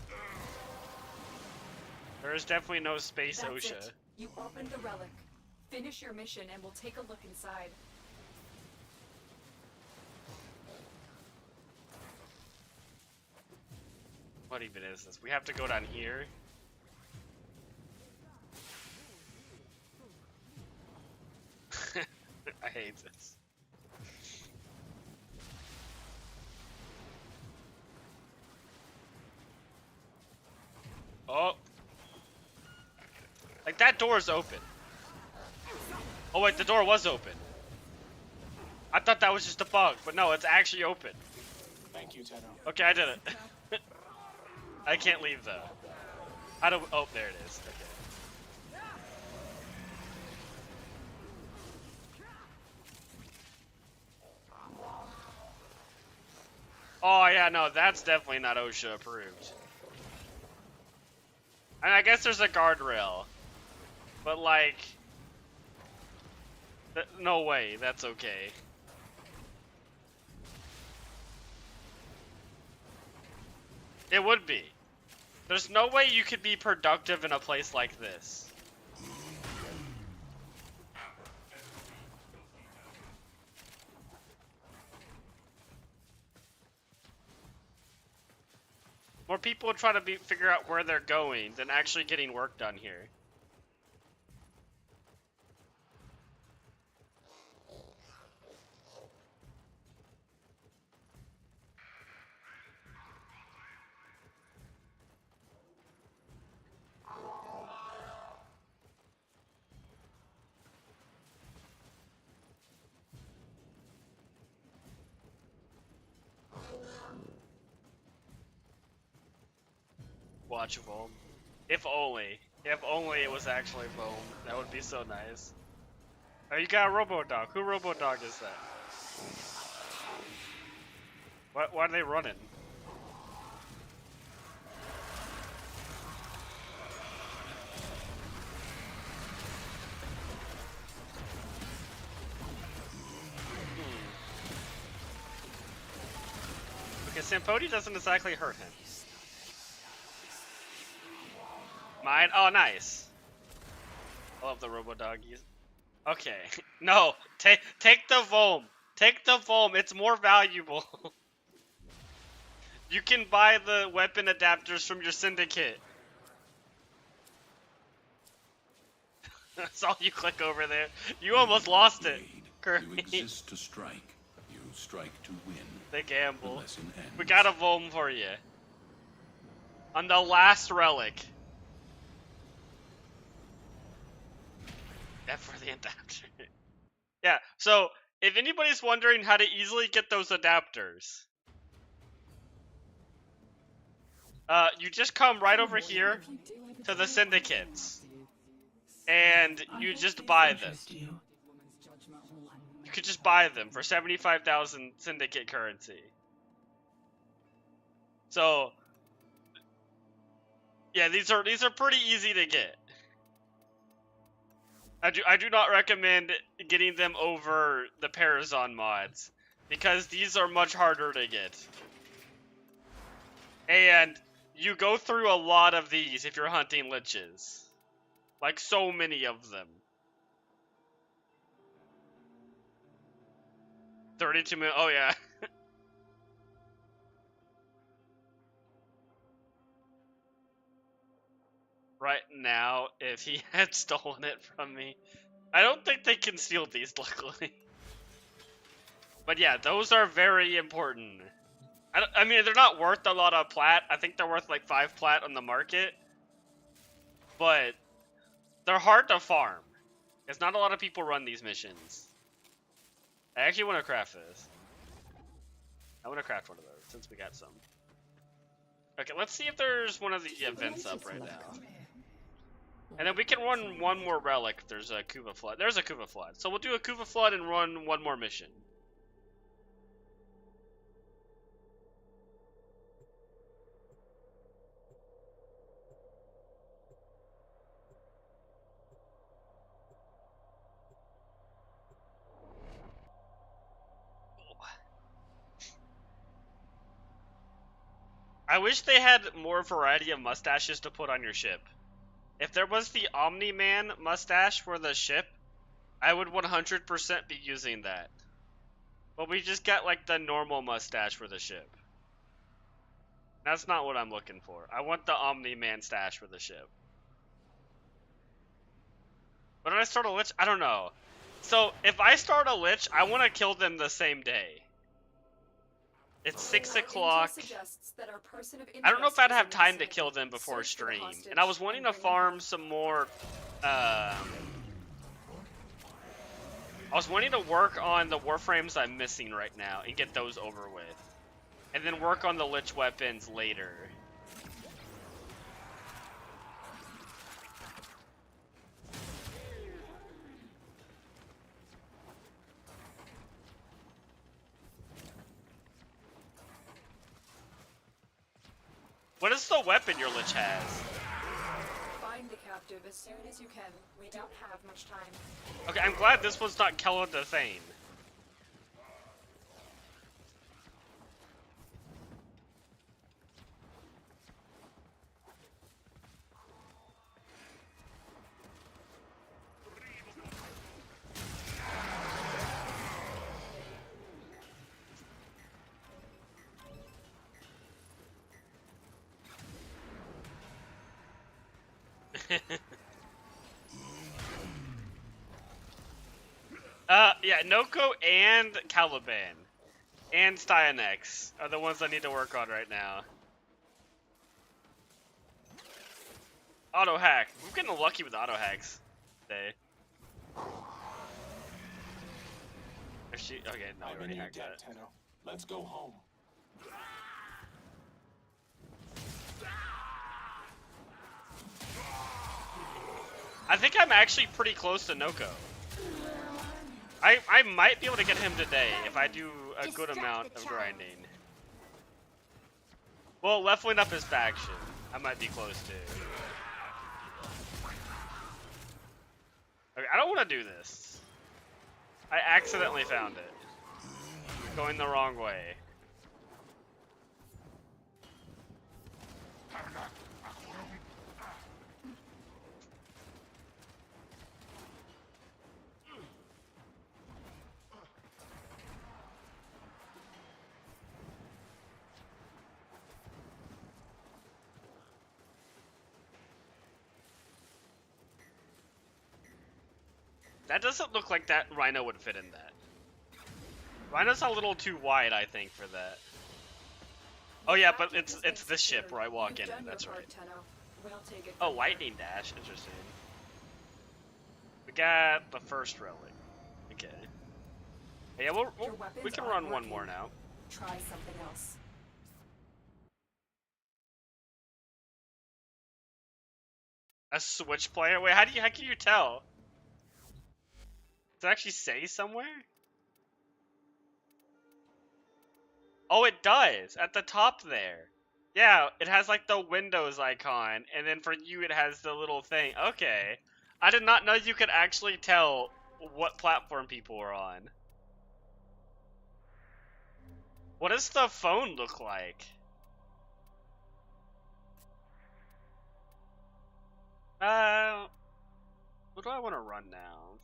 There is definitely no space That's OSHA. it. You opened the relic. Finish your mission and we'll take a look inside. What even is this? We have to go down here? I hate this. Oh. Like, that door is open. Oh wait, the door was open. I thought that was just a bug, but no, it's actually open. Thank you, Tenno. Okay, I did it. I can't leave though. I don't. Oh, there it is. Okay. Oh yeah, no, that's definitely not OSHA approved. And I guess there's a guardrail, but like, no way, that's okay. It would be. There's no way you could be productive in a place like this. More people try to figure out where they're going than actually getting work done here. Watch Volm. If only it was actually Volm. That would be so nice. Oh, you got a Robo-Dog. Who Robo-Dog is that? Why are they running? Okay, Sampodi doesn't exactly hurt him. Mine? Oh, nice. I love the Robo-Doggies. Okay. No, take the Volm. Take the Volm. It's more valuable. You can buy the weapon adapters from your syndicate. That's all you click over there. You almost lost it, You exist to strike. You strike to win. They gamble. The lesson ends. We got a Volm for you. On the last relic. F for the adapter. Yeah, so if anybody's wondering how to easily get those adapters, you just come right over here to the syndicates, and you just buy them. You could just buy them for 75,000 syndicate currency. So, yeah, these are pretty easy to get. I do not recommend getting them over the Parazon mods, because these are much harder to get. And you go through a lot of these if you're hunting liches. Like, so many of them. 32 minutes, oh yeah. Right now, if he had stolen it from me. I don't think they can steal these, luckily. But yeah, those are very important. I mean, they're not worth a lot of plat. I think they're worth like 5 plat on the market. But they're hard to farm. Because not a lot of people run these missions. I actually want to craft this. I want to craft one of those since we got some. Okay, let's see if there's one of the events up right now. And then we can run one more relic if there's a Kuva Flood. There's a Kuva Flood. So we'll do a Kuva Flood and run one more mission. I wish they had more variety of mustaches to put on your ship. If there was the Omni-Man mustache for the ship, I would 100% be using that. But we just got like the normal mustache for the ship. That's not what I'm looking for. I want the Omni-Man stash for the ship. But when I start a Lich, I don't know. So, if I start a Lich, I want to kill them the same day. It's 6 o'clock. I don't know if I'd have time to kill them before stream. And I was wanting to farm some more, I was wanting to work on the Warframes I'm missing right now and get those over with. And then work on the Lich weapons later. What is the weapon your Lich has? Find the captive as soon as you can. We don't have much time. Okay, I'm glad this one's not Kella the Thane. Yeah, Noko and Caliban and Styanex are the ones I need to work on right now. Auto hack. We're getting lucky with auto hacks today. If she, okay, no, I already hacked that. Let's go home. I think I'm actually pretty close to Noko. I might be able to get him today if I do a good amount of grinding. Well, leveling up his faction, I might be close to. Okay, I don't want to do this. I accidentally found it. Going the wrong way. That doesn't look like that Rhino would fit in that. Rhino's a little too wide, I think, for that. Oh yeah, but it's this ship where I walk in. That's right. Oh, lightning dash. Interesting. We got the first relic. Okay. Yeah, we can run one more now. Try something else. A Switch player? Wait, how can you tell? Does it actually say somewhere? Oh, it does! At the top there. Yeah, it has like the Windows icon, and then for you it has the little thing. Okay. I did not know you could actually tell what platform people were on. What does the phone look like? What do I want to run now?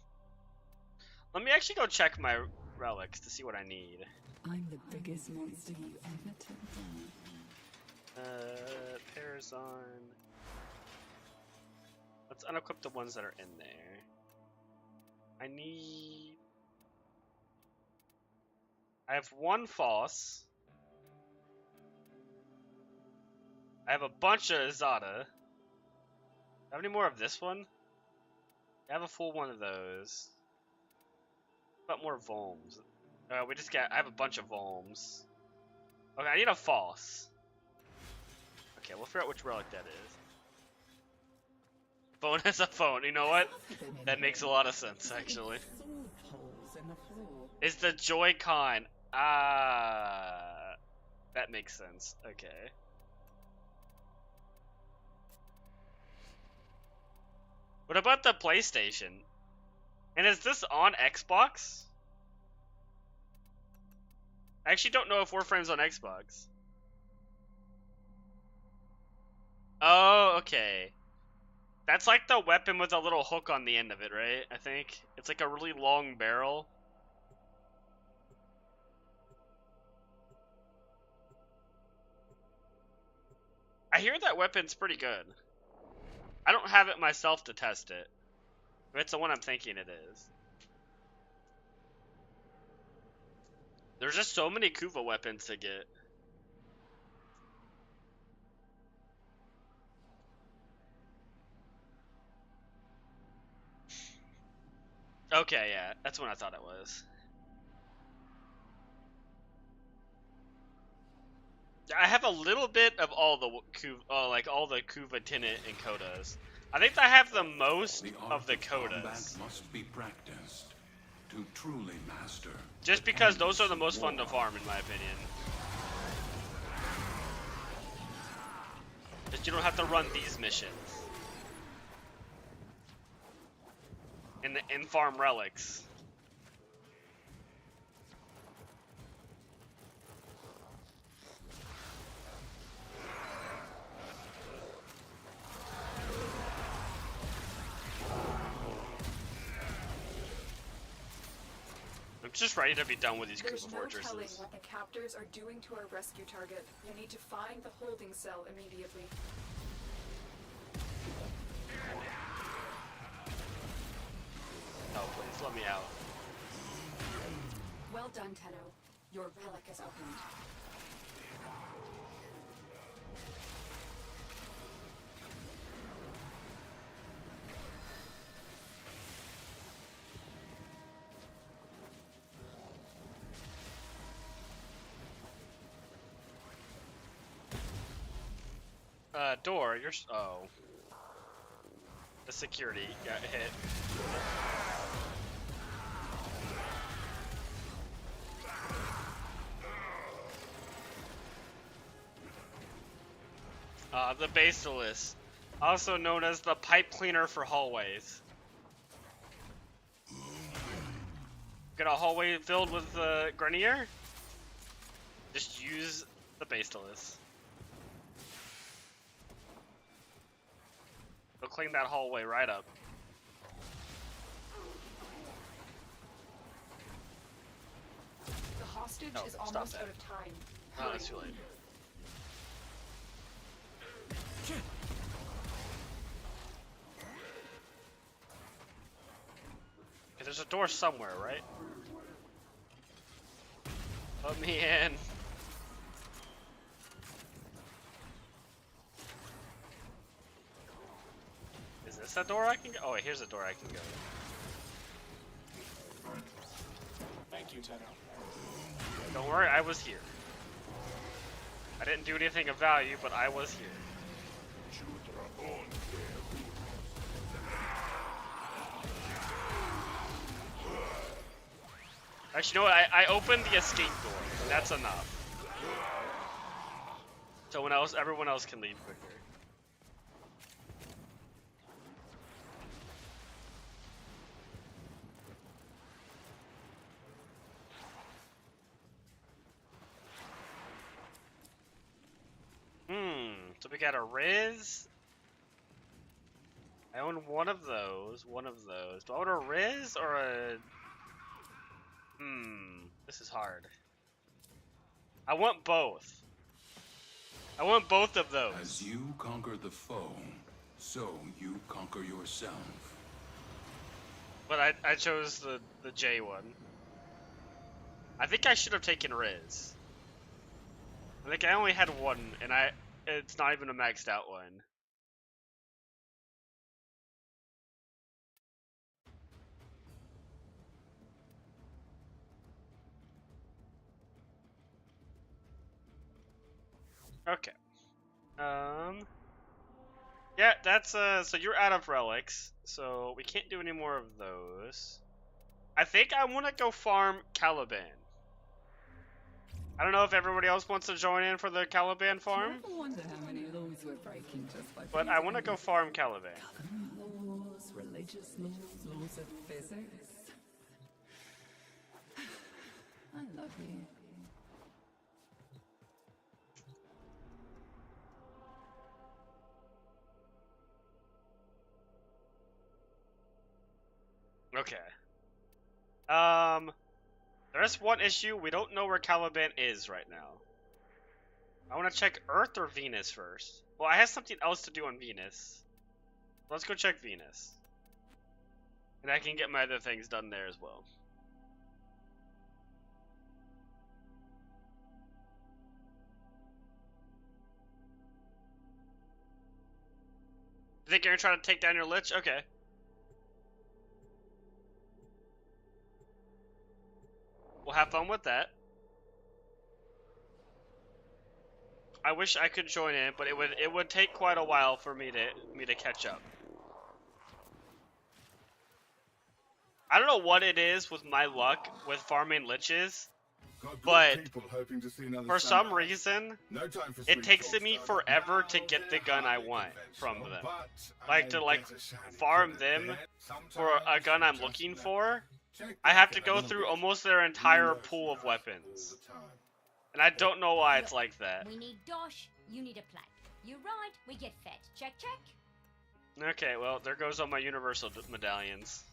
Let me actually go check my relics to see what I need. I'm the biggest monster you ever took down. Parazon. Let's unequip the ones that are in there. I have one false. I have a bunch of Izada. Have any more of this one? I have a full one of those. What about more Volms? We just got. I have a bunch of Volms. Okay, I need a false. Okay, we'll figure out which relic that is. Phone is a phone. You know what? That makes a lot of sense, actually. Sword holes in the floor. It's the Joy-Con. Ah, that makes sense. Okay. What about the PlayStation? And is this on Xbox? I actually don't know if Warframe's on Xbox. Oh, okay. That's like the weapon with a little hook on the end of it, right? I think. It's like a really long barrel. I hear that weapon's pretty good. I don't have it myself to test it. But it's the one I'm thinking it is. There's just so many Kuva weapons to get. Okay, yeah, that's what I thought it was. I have a little bit of all the like all the Kuva Tinnet and Kodas. I think I have the most of the Kodas. Must be practiced to truly master. Just because those are the most fun to farm, in my opinion. Just you don't have to run these missions. And the in-farm relics. I'm just ready to be done with these There's Kuva no telling fortresses. what the captors are doing to our rescue target. You need to find the holding cell immediately. Oh, please, let me out. Well done, Tenno. Your relic is opened. Door, oh. The security got hit. The Basilisk, also known as the pipe cleaner for hallways. Got a hallway filled with Grenier? Just use the Basilisk. They'll clean that hallway right up. The hostage is stop almost that. out of time. Oh, that's too late. Okay, there's a door somewhere, right? Let me in. Is this a door I can go? Oh, wait, here's a door I can go. Thank you, Tenno. Don't worry, I was here. I didn't do anything of value, but I was here. Actually, you know what? I opened the escape door. And that's enough. So everyone else can leave quicker. So we got a Riz. I own one of those. Do I want a Riz or a... This is hard. I want both. I want both of those. As you conquer the foe, so you conquer yourself. But I chose the J one. I think I should have taken Riz. I think I only had one, and it's not even a maxed out one. Okay. Yeah, that's so you're out of relics, so we can't do any more of those. I think I want to go farm Caliban. I don't know if everybody else wants to join in for the Caliban farm, I wonder how many laws we're breaking just by but I want to go farm Caliban. government laws, religious laws, laws of physics. I love you. Okay. There's one issue. We don't know where Caliban is right now. I want to check Earth or Venus first. Well, I have something else to do on Venus. Let's go check Venus. And I can get my other things done there as well. You think you're gonna try to take down your Lich? Okay. We'll have fun with that. I wish I could join in, but it would take quite a while for me to catch up. I don't know what it is with my luck with farming liches, but for some reason, it takes me forever to get the gun I want from them. Like to farm them for a gun I'm looking for, I have to go through almost their entire pool of weapons. And I don't know why it's like that. We need dosh, you need a plank. You ride, we get fed. Check, check. Okay, well, there goes all my universal medallions.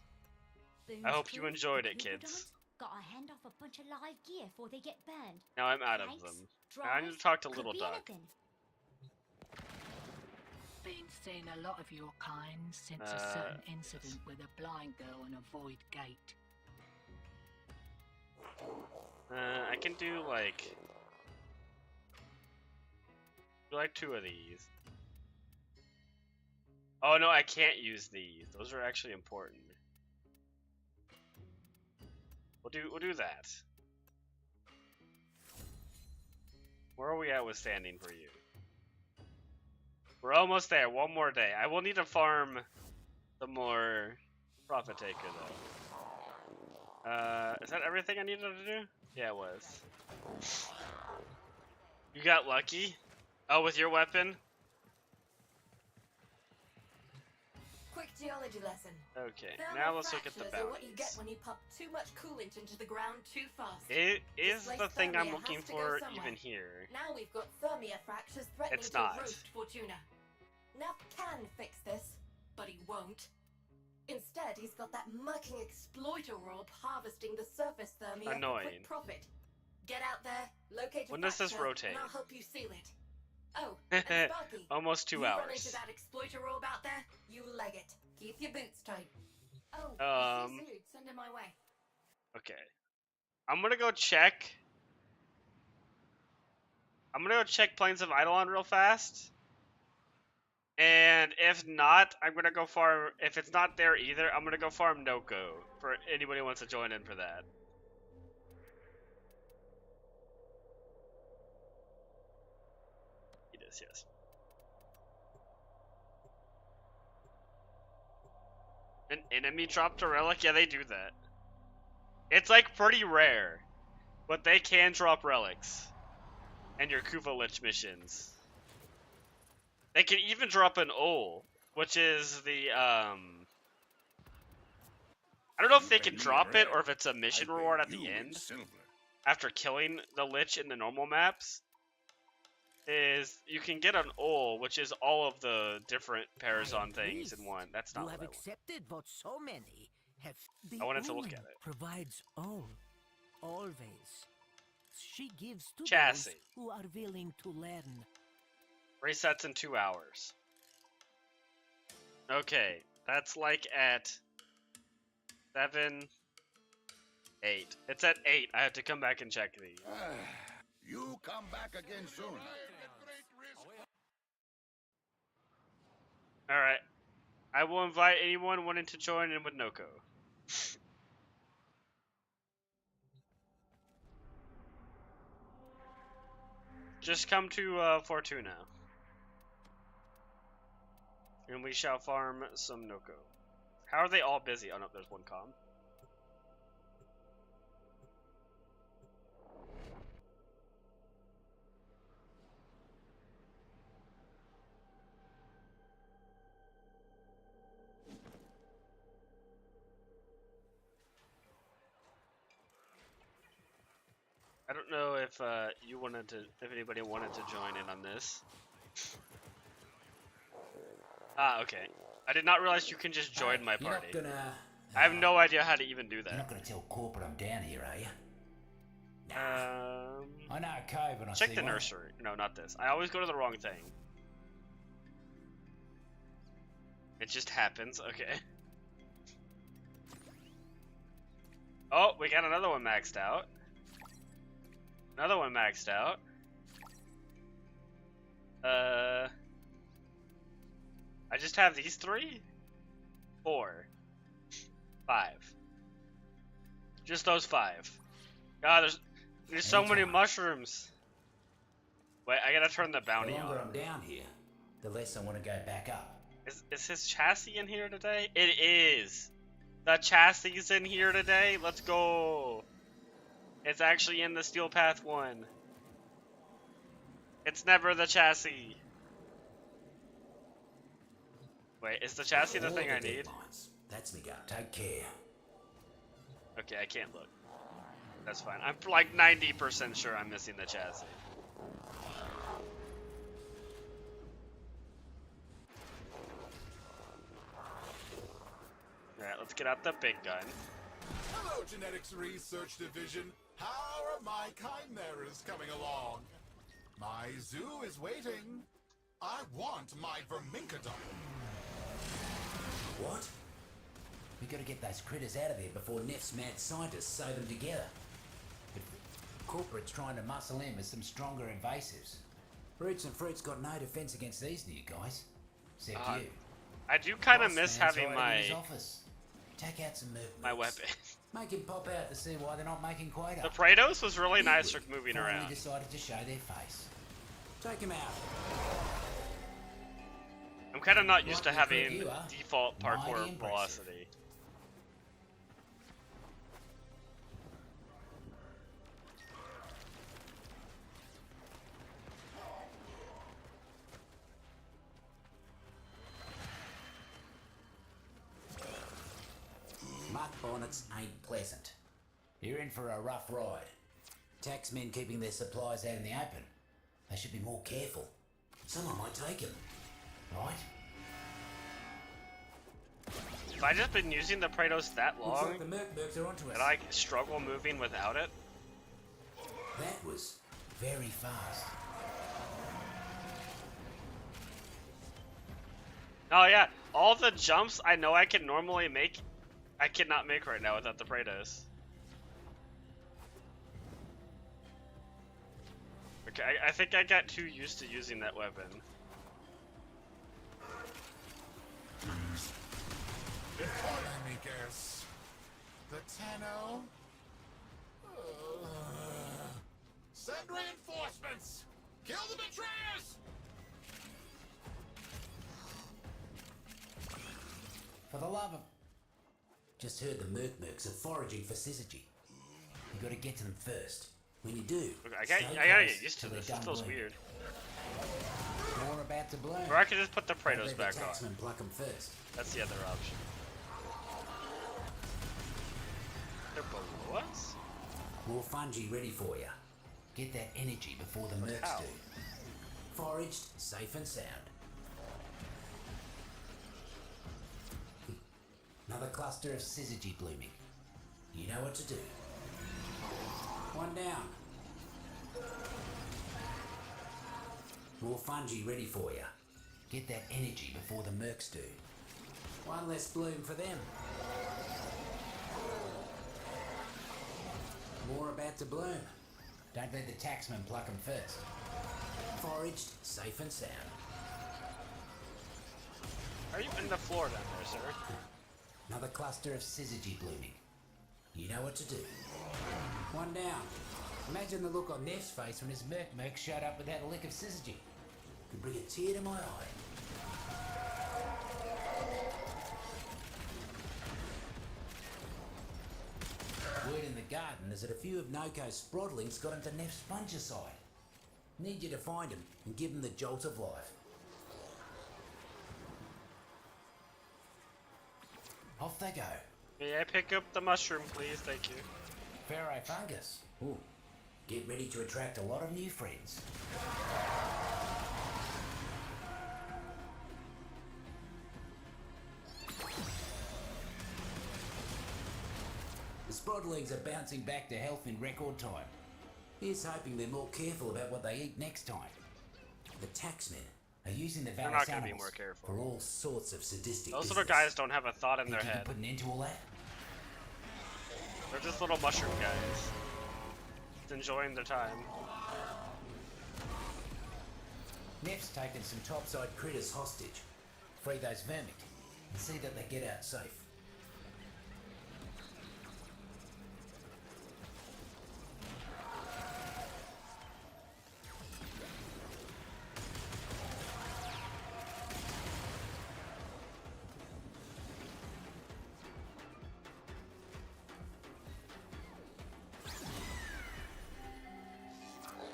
I hope you enjoyed it, kids. Gotta hand off a bunch of live gear before they get burned. Now I'm out of them. Now I need to talk to Little Duck. Been seeing a lot of your kind since a certain incident with a blind girl in a void gate. I can do like two of these. Oh no, I can't use these. Those are actually important. We'll do that. Where are we at with standing for you? We're almost there. One more day. I will need to farm some more Profit Taker though. Is that everything I needed to do? Yeah, it was. You got lucky? Oh, with your weapon? Quick geology lesson. Okay, now let's look at the bounties. What you get bounties. when you pump too much coolant into the ground too fast. Is the thing I'm Thermia looking has to go for somewhere. even here? Now we've got Thermia fractures threatening It's to not. roast Fortuna. Nav can fix this, but he won't. Instead, he's got that mucking exploiter orb harvesting the surface Thermia Annoying. for quick profit. Get out there, locate a When does this fracture, rotate? and I'll help you seal it. Oh, and Sparky, Almost 2 you run hours. into that exploiter orb out there, you leg it. Keep your boots tight. Oh, send him my way. Okay. I'm gonna go check Plains of Eidolon real fast. And if not, I'm gonna go farm. If it's not there either, I'm gonna go farm Noko for anybody who wants to join in for that. It is, yes. An enemy dropped a relic? Yeah, they do that. It's like pretty rare, but they can drop relics. And your Kuva Lich missions. They can even drop an Ol, which is the, I don't know if they can drop it or if it's a mission reward at the end. After killing the Lich in the normal maps. Is you can get an Ol, which is all of the different Parazon things in one. That's not You what have I want. accepted what so many have. The I wanted to look woman at it. Provides all, always. She gives to Chassis. those who are willing to learn. Resets in 2 hours. Okay, that's like at 7, 8. It's at 8. I have to come back and check these. You come back again soon. Alright. I will invite anyone wanting to join in with Noko. Just come to Fortuna. And we shall farm some Noko. How are they all busy? Oh no, there's one comm. I don't know if if anybody wanted to join in on this. Ah, okay. I did not realize you can just join my party. You're not gonna, I have no idea how to even do You're that. not gonna tell corporate I'm down here, are you? I know a cove when I Check see the one. nursery. No, not this. I always go to the wrong thing. It just happens. Okay. Oh, we got another one maxed out. Another one maxed out. I just have these 3? 4. 5. Just those 5. God, there's so many mushrooms. Wait, I gotta turn the bounty The on. longer I'm down here, the less I want to go back up. Is his chassis in here today? It is. The chassis is in here today. Let's go. It's actually in the Steel Path 1. It's never the chassis. Wait, is the chassis the thing I need? That's me, go. Take care. Okay, I can't look. That's fine. I'm like 90% sure I'm missing the chassis. Alright, let's get out the big gun. Hello, Genetics Research Division. How are my chimeras coming along? My zoo is waiting. I want my vermincodon. What? We gotta get those critters out of there before Neff's mad scientists sew them together. But corporate's trying to muscle in with some stronger invasives. Roots and Fruit's got no defense against these new guys. Except you. I do kind of Boss miss man's having hiding my in his office. Take out some my weapon. Make him pop out to see why they're not making quota. The Praetos was really nice for moving Finally around. decided to show their face. Take him out. I'm kind of not used to Lucky having for you, huh? default Mighty parkour impressive. velocity. Muck bonnets ain't pleasant. You're in for a rough ride. Taxmen keeping their supplies out in the open. They should be more careful. Someone might take them, right? Have I just been using the Praetos that Looks long like the Mercs are onto us. that I struggle moving without it? That was very fast. Oh yeah, all the jumps I know I can normally make, I cannot make right now without the Praetos. Okay, I think I got too used to using that weapon. Let me guess. The Tenno? Send reinforcements! Kill the betrayers! For the love of... Just heard the Mercs are foraging for syzygy. You gotta get to them first. When you do, Okay, I gotta get used to this. This feels weird. More about to bloom. Or I could just put the Praetos back on. Taxmen pluck them first. That's the other option. They're below us? More fungi ready for you. Get that energy before the Mercs how? do. Foraged, safe and sound. Another cluster of syzygy blooming. You know what to do. One down. More fungi ready for you. Get that energy before the Mercs do. One less bloom for them. More about to bloom. Don't let the taxmen pluck them first. Foraged, safe and sound. Are you in the floor down there, sir? Another cluster of syzygy blooming. You know what to do. One down. Imagine the look on Neff's face when his merc showed up without a lick of syzygy. Could bring a tear to my eye. Word in the garden is that a few of Noko's sproddlings got into Neff's fungicide. Need you to find him and give him the jolt of life. Off they go. May I pick up the mushroom, please? Thank you. Pharaoh fungus. Ooh. Get ready to attract a lot of new friends. The sproddlings are bouncing back to health in record time. Here's hoping they're more careful about what they eat next time. The taxmen are using the They're Valis not going to be animals more careful. for all sorts of sadistic Those business. little guys don't have a thought in their Think you head. can put an end to all that? They're just little mushroom guys. Just enjoying their time. Neff's taken some topside critters hostage. Free those vermin and see that they get out safe.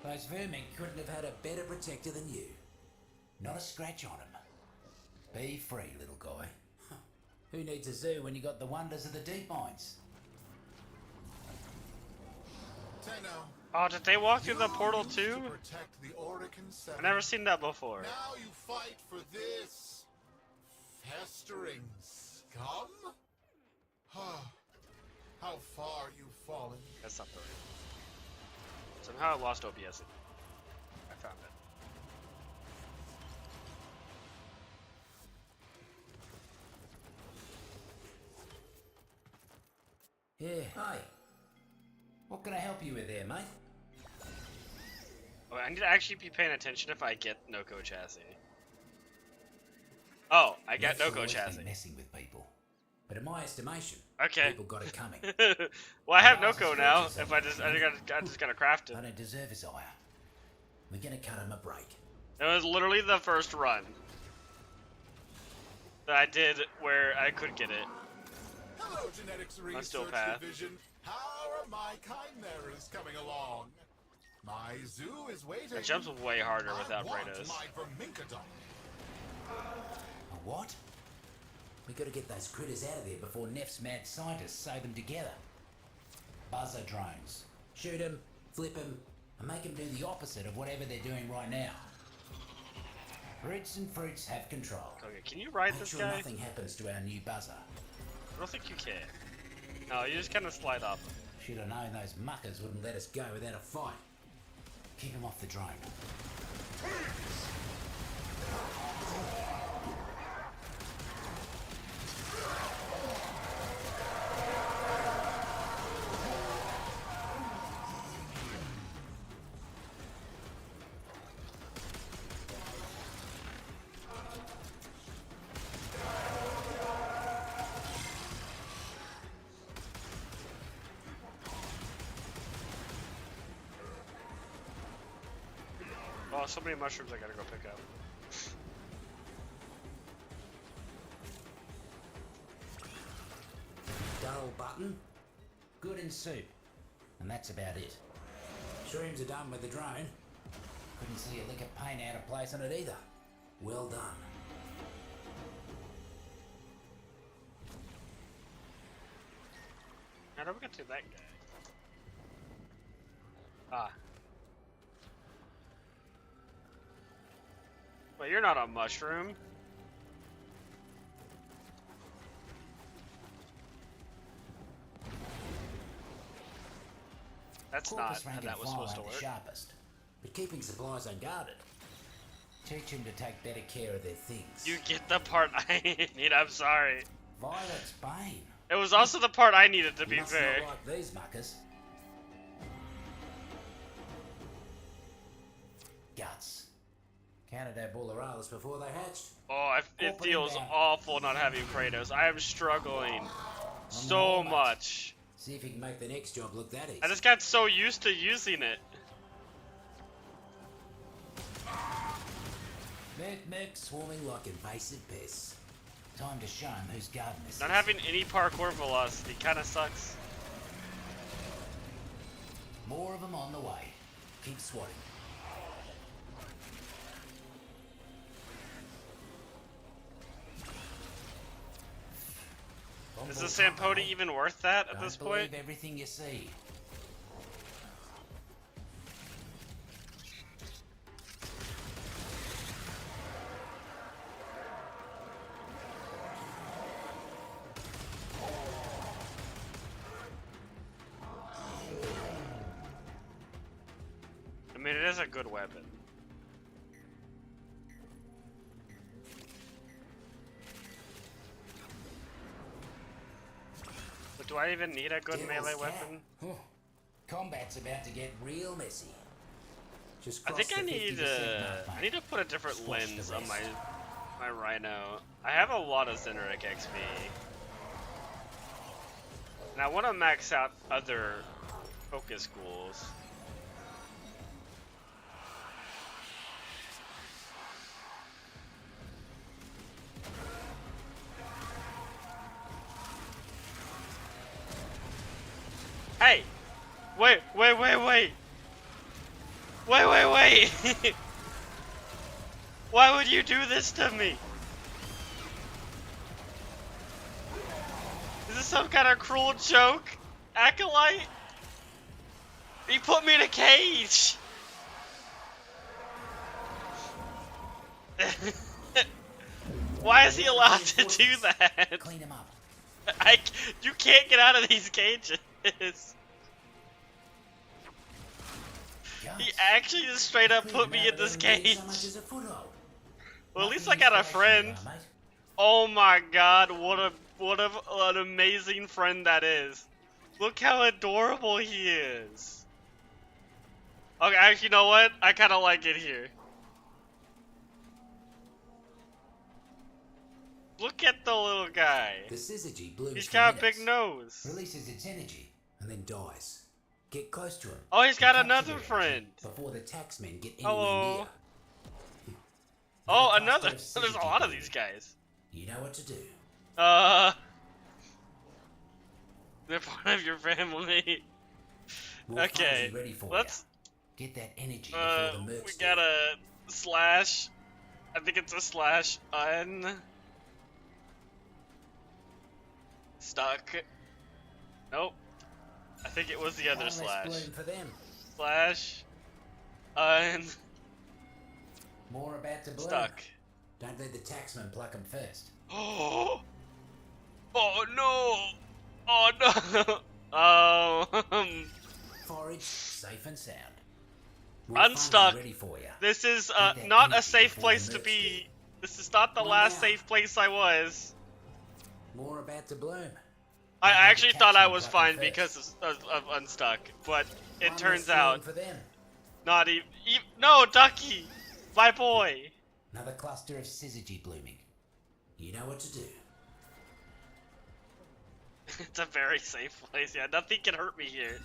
Those vermin couldn't have had a better protector than you. Not a scratch on him. Be free, little guy. Who needs a zoo when you got the wonders of the deep mines? Tenno. Oh, did they walk through the portal too? To protect the Orican Seven. I've never seen that before. Now you fight for this festering scum? How far you've fallen. That's not the right. Somehow I lost OBS. I found it. Yeah, hi. What can I help you with there, mate? Oh, I need to actually be paying attention if I get Noko chassis. Oh, I got Neff's Noko always been chassis. messing with people. But in my estimation, Okay. people got it coming. Well, I have Ours is Noko now. fortune If I just gotta craft it. I don't deserve his ire. We're gonna cut him a break. It was literally the first run that I did where I could get it. Hello, Genetics Research Division. How are my chimeras coming along? My zoo is waiting. It jumps way harder without I want Brados. my vermincodon. A what? We gotta get those critters out of there before Neff's mad scientists sew them together. Buzzer drones. Shoot them, flip them, and make them do the opposite of whatever they're doing right now. Roots and fruits have control. Okay, can you ride Make this sure guy? nothing happens to our new buzzer. I don't think you can. No, you just kind of slide up. Should have known those muckers wouldn't let us go without a fight. Keep him off the drone. Oh, so many mushrooms I gotta go pick up. Dull button, good in soup, and that's about it. Shrooms are done with the drone. Couldn't see a lick of paint out of place on it either. Well done. How do we get to that guy? Ah. Wait, you're not a mushroom. That's Corpus not how rank that and was file supposed to ain't the work. sharpest, but keeping supplies unguarded. Teach them to take better care of their things. You get the part I need, I'm sorry. Violet's Bane. It was also the part I needed, to You be must fair. not like these muckers. Guts. Counted our bulleralas before they hatched. Oh, it Corporate feels inbound. awful not having Kratos. I am struggling so much. See if you can make the next job look that easy. I just got so used to using it. Merc swarming like invasive pests. Time to show 'em whose garden this Not is. having any parkour velocity kind of sucks. More of them on the way. Keep swatting. Is the Sampodi even worth that at this Don't point? believe everything you see. I mean, it is a good weapon. But do I even need a good melee weapon? Combat's about to get real messy. Just I think I need 50% mark, I mate. need to put a different Just watch lens the on rest. my Rhino. I have a lot of Zeneric XP. And I want to max out other focus schools. Hey! Wait! Wait! Why would you do this to me? Is this some kind of cruel joke? Acolyte? He put me in a cage! Why is he allowed to do that? Clean him up. You can't get out of these cages. He actually just straight up put me in this cage. Well, at least I got a friend. Oh my god, what an amazing friend that is. Look how adorable he is. Okay, actually, you know what? I kind of like it here. Look at the little guy. The syzygy blooms He's for got a minutes, big nose. releases its energy, and then dies. Get close to him. Oh, he's got and another capture it friend. Before the taxmen get anywhere Hello. near. Oh, Another another. cluster of There's a syzygy lot of bloom. these guys. You know what to do. They're part of your family. More Okay, funds ready for let's. ya. Get that energy before the We mercs got a slash. I think it's a slash stuck. Nope. I think it was the other One less slash. bloom for them. Slash More about to bloom. stuck. Don't let the taxman pluck them first. Oh. Oh no. Oh no. Forage, safe and sound. More funds Unstuck. ready for ya. This is Get that not energy a safe before the place to mercs be. get. This is not the One last down. safe place I was. More about to bloom. I Don't let the actually thought I taxman was pluck 'em fine first. because of unstuck, but it One turns less bloom out for them. not even. No, Ducky, my boy. Another cluster of syzygy blooming. You know what to do. It's a very safe place. Yeah, nothing can hurt me here.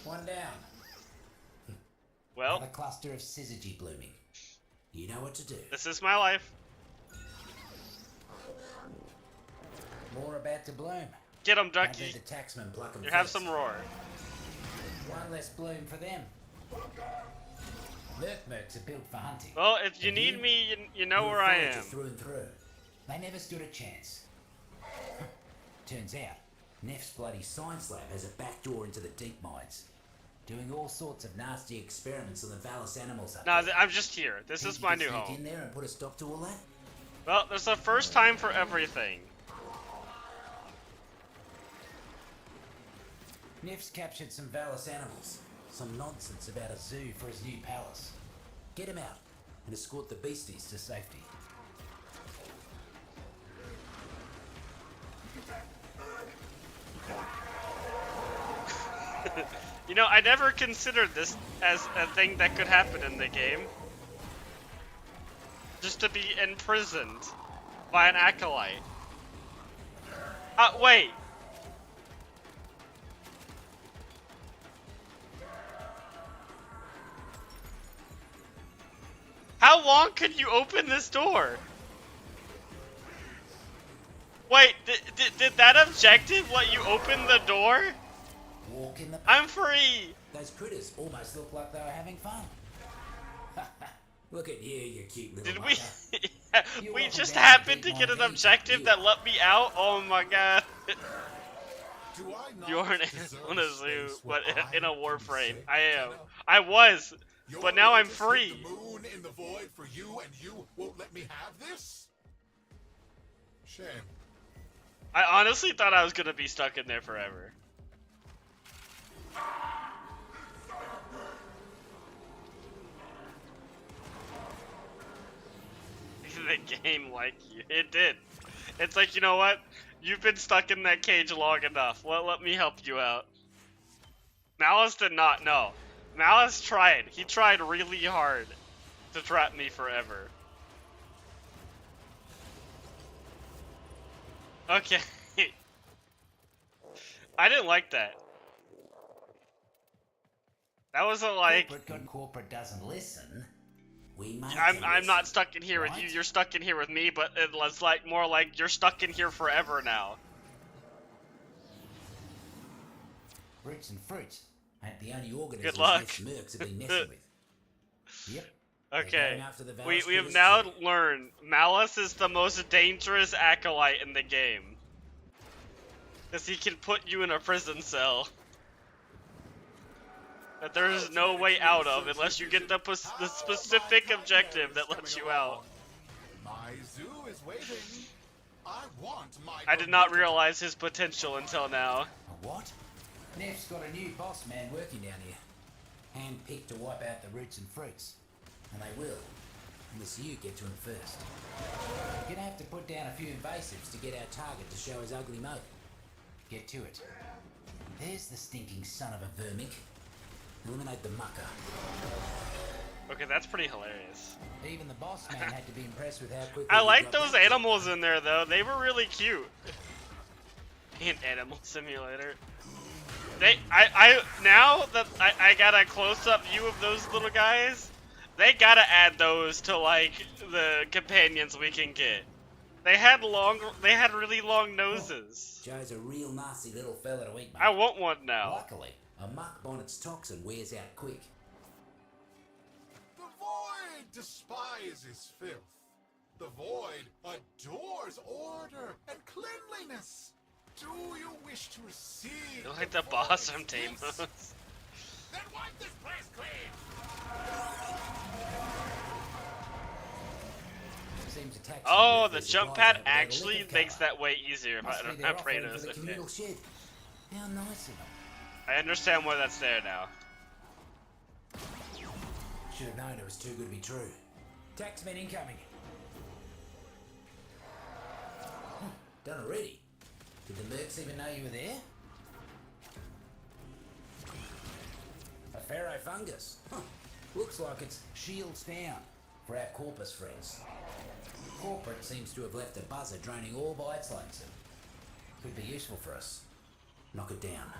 One down. Well, Another cluster of syzygy blooming. You know what to do. this is my life. More about to bloom. Get him, Don't let Ducky. the taxman pluck 'em You have first. some roar. One less bloom for them. Mercs are built for hunting. Well, if you And need me, you know Your where I foragers am. Through and through. They never stood a chance. Turns out, Neff's bloody science lab has a back door into the deep mines. Doing all sorts of nasty experiments on the Valis animals up No, there. I'm just here. This Think is you my can new sneak home. in there and put a stop to all that? Well, there's a first time for everything. Neff's captured some Valis animals. Some nonsense about a zoo for his new palace. Get him out and escort the beasties to safety. You know, I never considered this as a thing that could happen in the game. Just to be imprisoned by an acolyte. Wait. How long could you open this door? Wait, did that objective let you open the door? Walk in the I'm free! Those critters almost look like they were having fun. Look at you cute little Did mucker. we just happened to get an objective that let me out? Oh my god. You're in a zoo, but in a Warframe. I am. I was, but now I'm free. The moon in the void for you, and you won't let me have this? Shame. I honestly thought I was gonna be stuck in there forever. The game like you. It did. It's like, you know what? You've been stuck in that cage long enough. Well, let me help you out. Malice did not know. Malice tried. He tried really hard to trap me forever. Okay. I didn't like that. That wasn't like... Corporate doesn't listen. I'm not stuck in here with you, you're stuck in here with me, but it was like more like you're stuck in here forever now. Roots and fruits ain't the only organisms Good luck. these mercs have been messing with. Yep. Okay, we have now learned Malice is the most dangerous acolyte in the game. Because he can put you in a prison cell that there is no way out of unless you get the specific objective that lets you out. My zoo is waiting. I want my I did not realize his potential until now. A what? Neff's got a new boss man working down here. Hand-picked to wipe out the roots and fruits. And they will. Unless you get to him first. You're gonna have to put down a few invasives to get our target to show his ugly mug. Get to it. There's the stinking son of a vermic. Eliminate the mucker. Okay, that's pretty hilarious. Even the boss man had to be impressed with how quickly I like those animals in there though. They were really cute. An animal simulator. Now that I got a close-up view of those little guys, they gotta add those to like the companions we can get. They had really long noses. Joe's a real nasty little fella to eat, mate. I want one now. Luckily, a muck bonnet's toxin wears out quick. The void despises filth. The void adores order and cleanliness. Do you wish to receive? You're like the boss from Tamos. Then wipe this place clean. Oh, the jump pad actually makes that way easier if I don't have Praetos. Okay. How nice of them. I understand why that's there now. Should have known it was too good to be true. Taxman incoming. Done already. Did the mercs even know you were there? A pharaoh fungus. Looks like it's shields down for our corpus friends. Corporate seems to have left a buzzer draining all by its lonesome. Could be useful for us. Knock it down.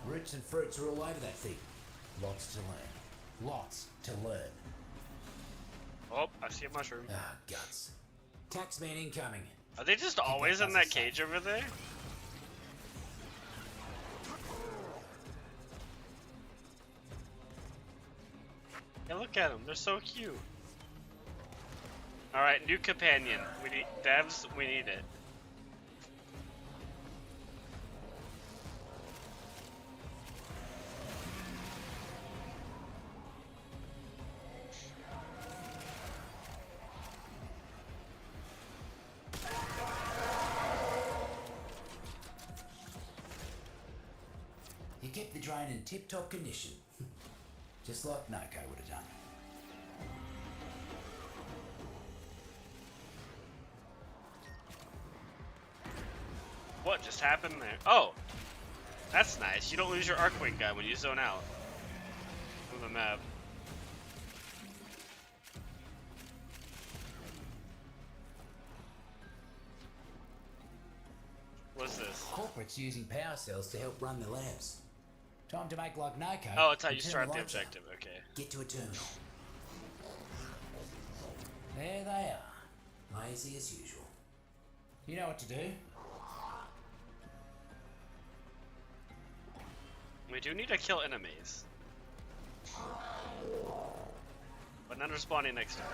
Roots and fruits are all over that thing. Lots to learn. Lots to learn. Oh, I see a mushroom. Ah, guts. Taxman incoming. Are they just always in that cage over there? Yeah, look at them. They're so cute. Alright, new companion. We need devs, we need it. You kept the drain in tip-top condition. Just like Noko would have done. What just happened there? Oh! That's nice. You don't lose your Arcwing guy when you zone out from the map. What's this? Corporate's using power cells to help run the labs. Time to make like Noko. Oh, it's how you start the objective. Okay. Get to a terminal. lazy as usual. You know what to do. We do need to kill enemies. But none are spawning next time.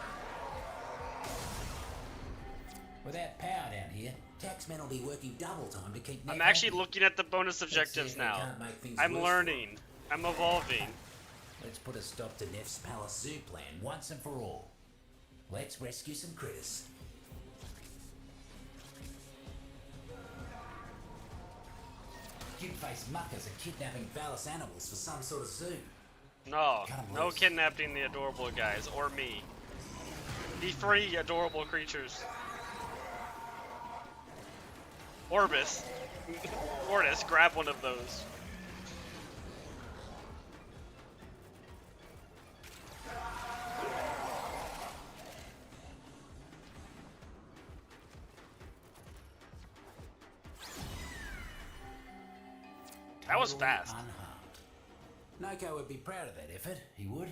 Without power down here, taxmen will be working double time to keep... I'm actually looking at the bonus objectives now. I'm learning. I'm evolving. Let's put a stop to Neff's Palace Zoo plan once and for all. Let's rescue some critters. Kid-faced muckers are kidnapping phallus animals for some sort of zoo. No, no kidnapping the adorable guys, or me. Be free, adorable creatures. Orbis. Ortis, grab one of those. That was fast. Unharmed. Noko would be proud of that effort, he would.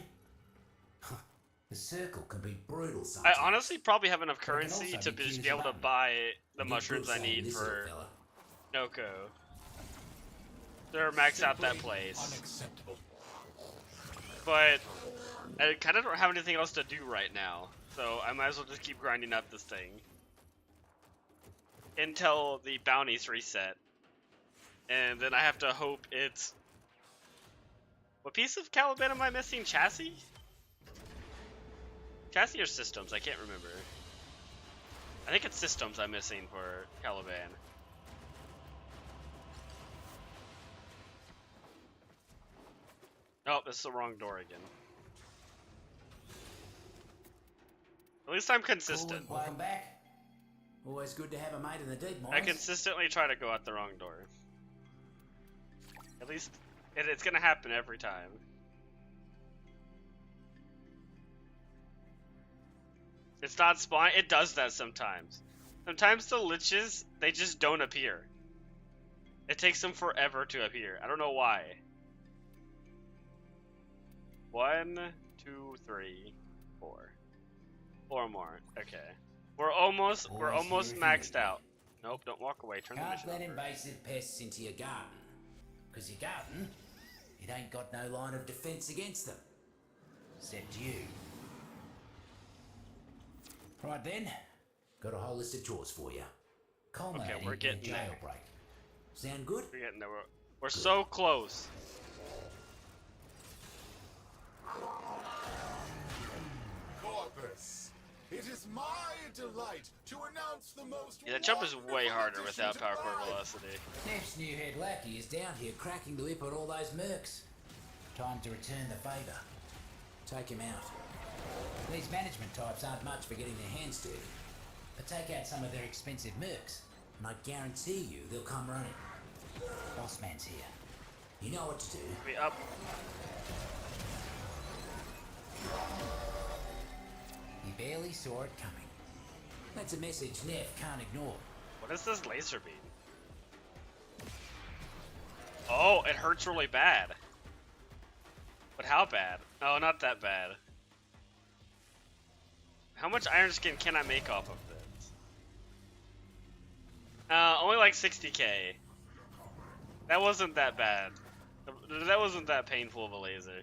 The circle can be brutal I sometimes. honestly probably have enough currency to be able to buy the mushrooms I need for Noko. They're max out that place. Unacceptable. But I kind of don't have anything else to do right now, so I might as well just keep grinding up this thing until the bounties reset, and then I have to hope it's... What piece of Caliban am I missing? Chassis? Chassis or systems? I can't remember. I think it's systems I'm missing for Caliban. Oh, this is the wrong door again. At least I'm consistent. Welcome back. Always good to have a mate in the deep mines. I consistently try to go out the wrong door. At least it's gonna happen every time. It's not spawning. It does that sometimes. Sometimes the liches, they just don't appear. It takes them forever to appear. I don't know why. 1, 2, 3, 4. 4 more. Okay. We're almost maxed out. Nope, don't walk away. Turn the mission Can't let over. invasive pests into your garden. Because your garden, it ain't got no line of defense against them. Except you. Right then, got a whole list of chores for you. Culminating Okay, we're in a getting jail break. Sound good? We're getting there. We're so close. Corpus, it is my delight to announce the most... Yeah, that jump is way harder without power core velocity. Neff's new head lackey is down here cracking the whip at all those mercs. Time to return the favour. Take him out. These management types aren't much for getting their hands dirty. But take out some of their expensive mercs, and I guarantee you they'll come running. Boss man's here. You know what to do. Be up. You barely saw it coming. That's a message Neff can't ignore. What is this laser beam? Oh, it hurts really bad. But how bad? Oh, not that bad. How much iron skin can I make off of this? Only like 60k. That wasn't that bad. That wasn't that painful of a laser.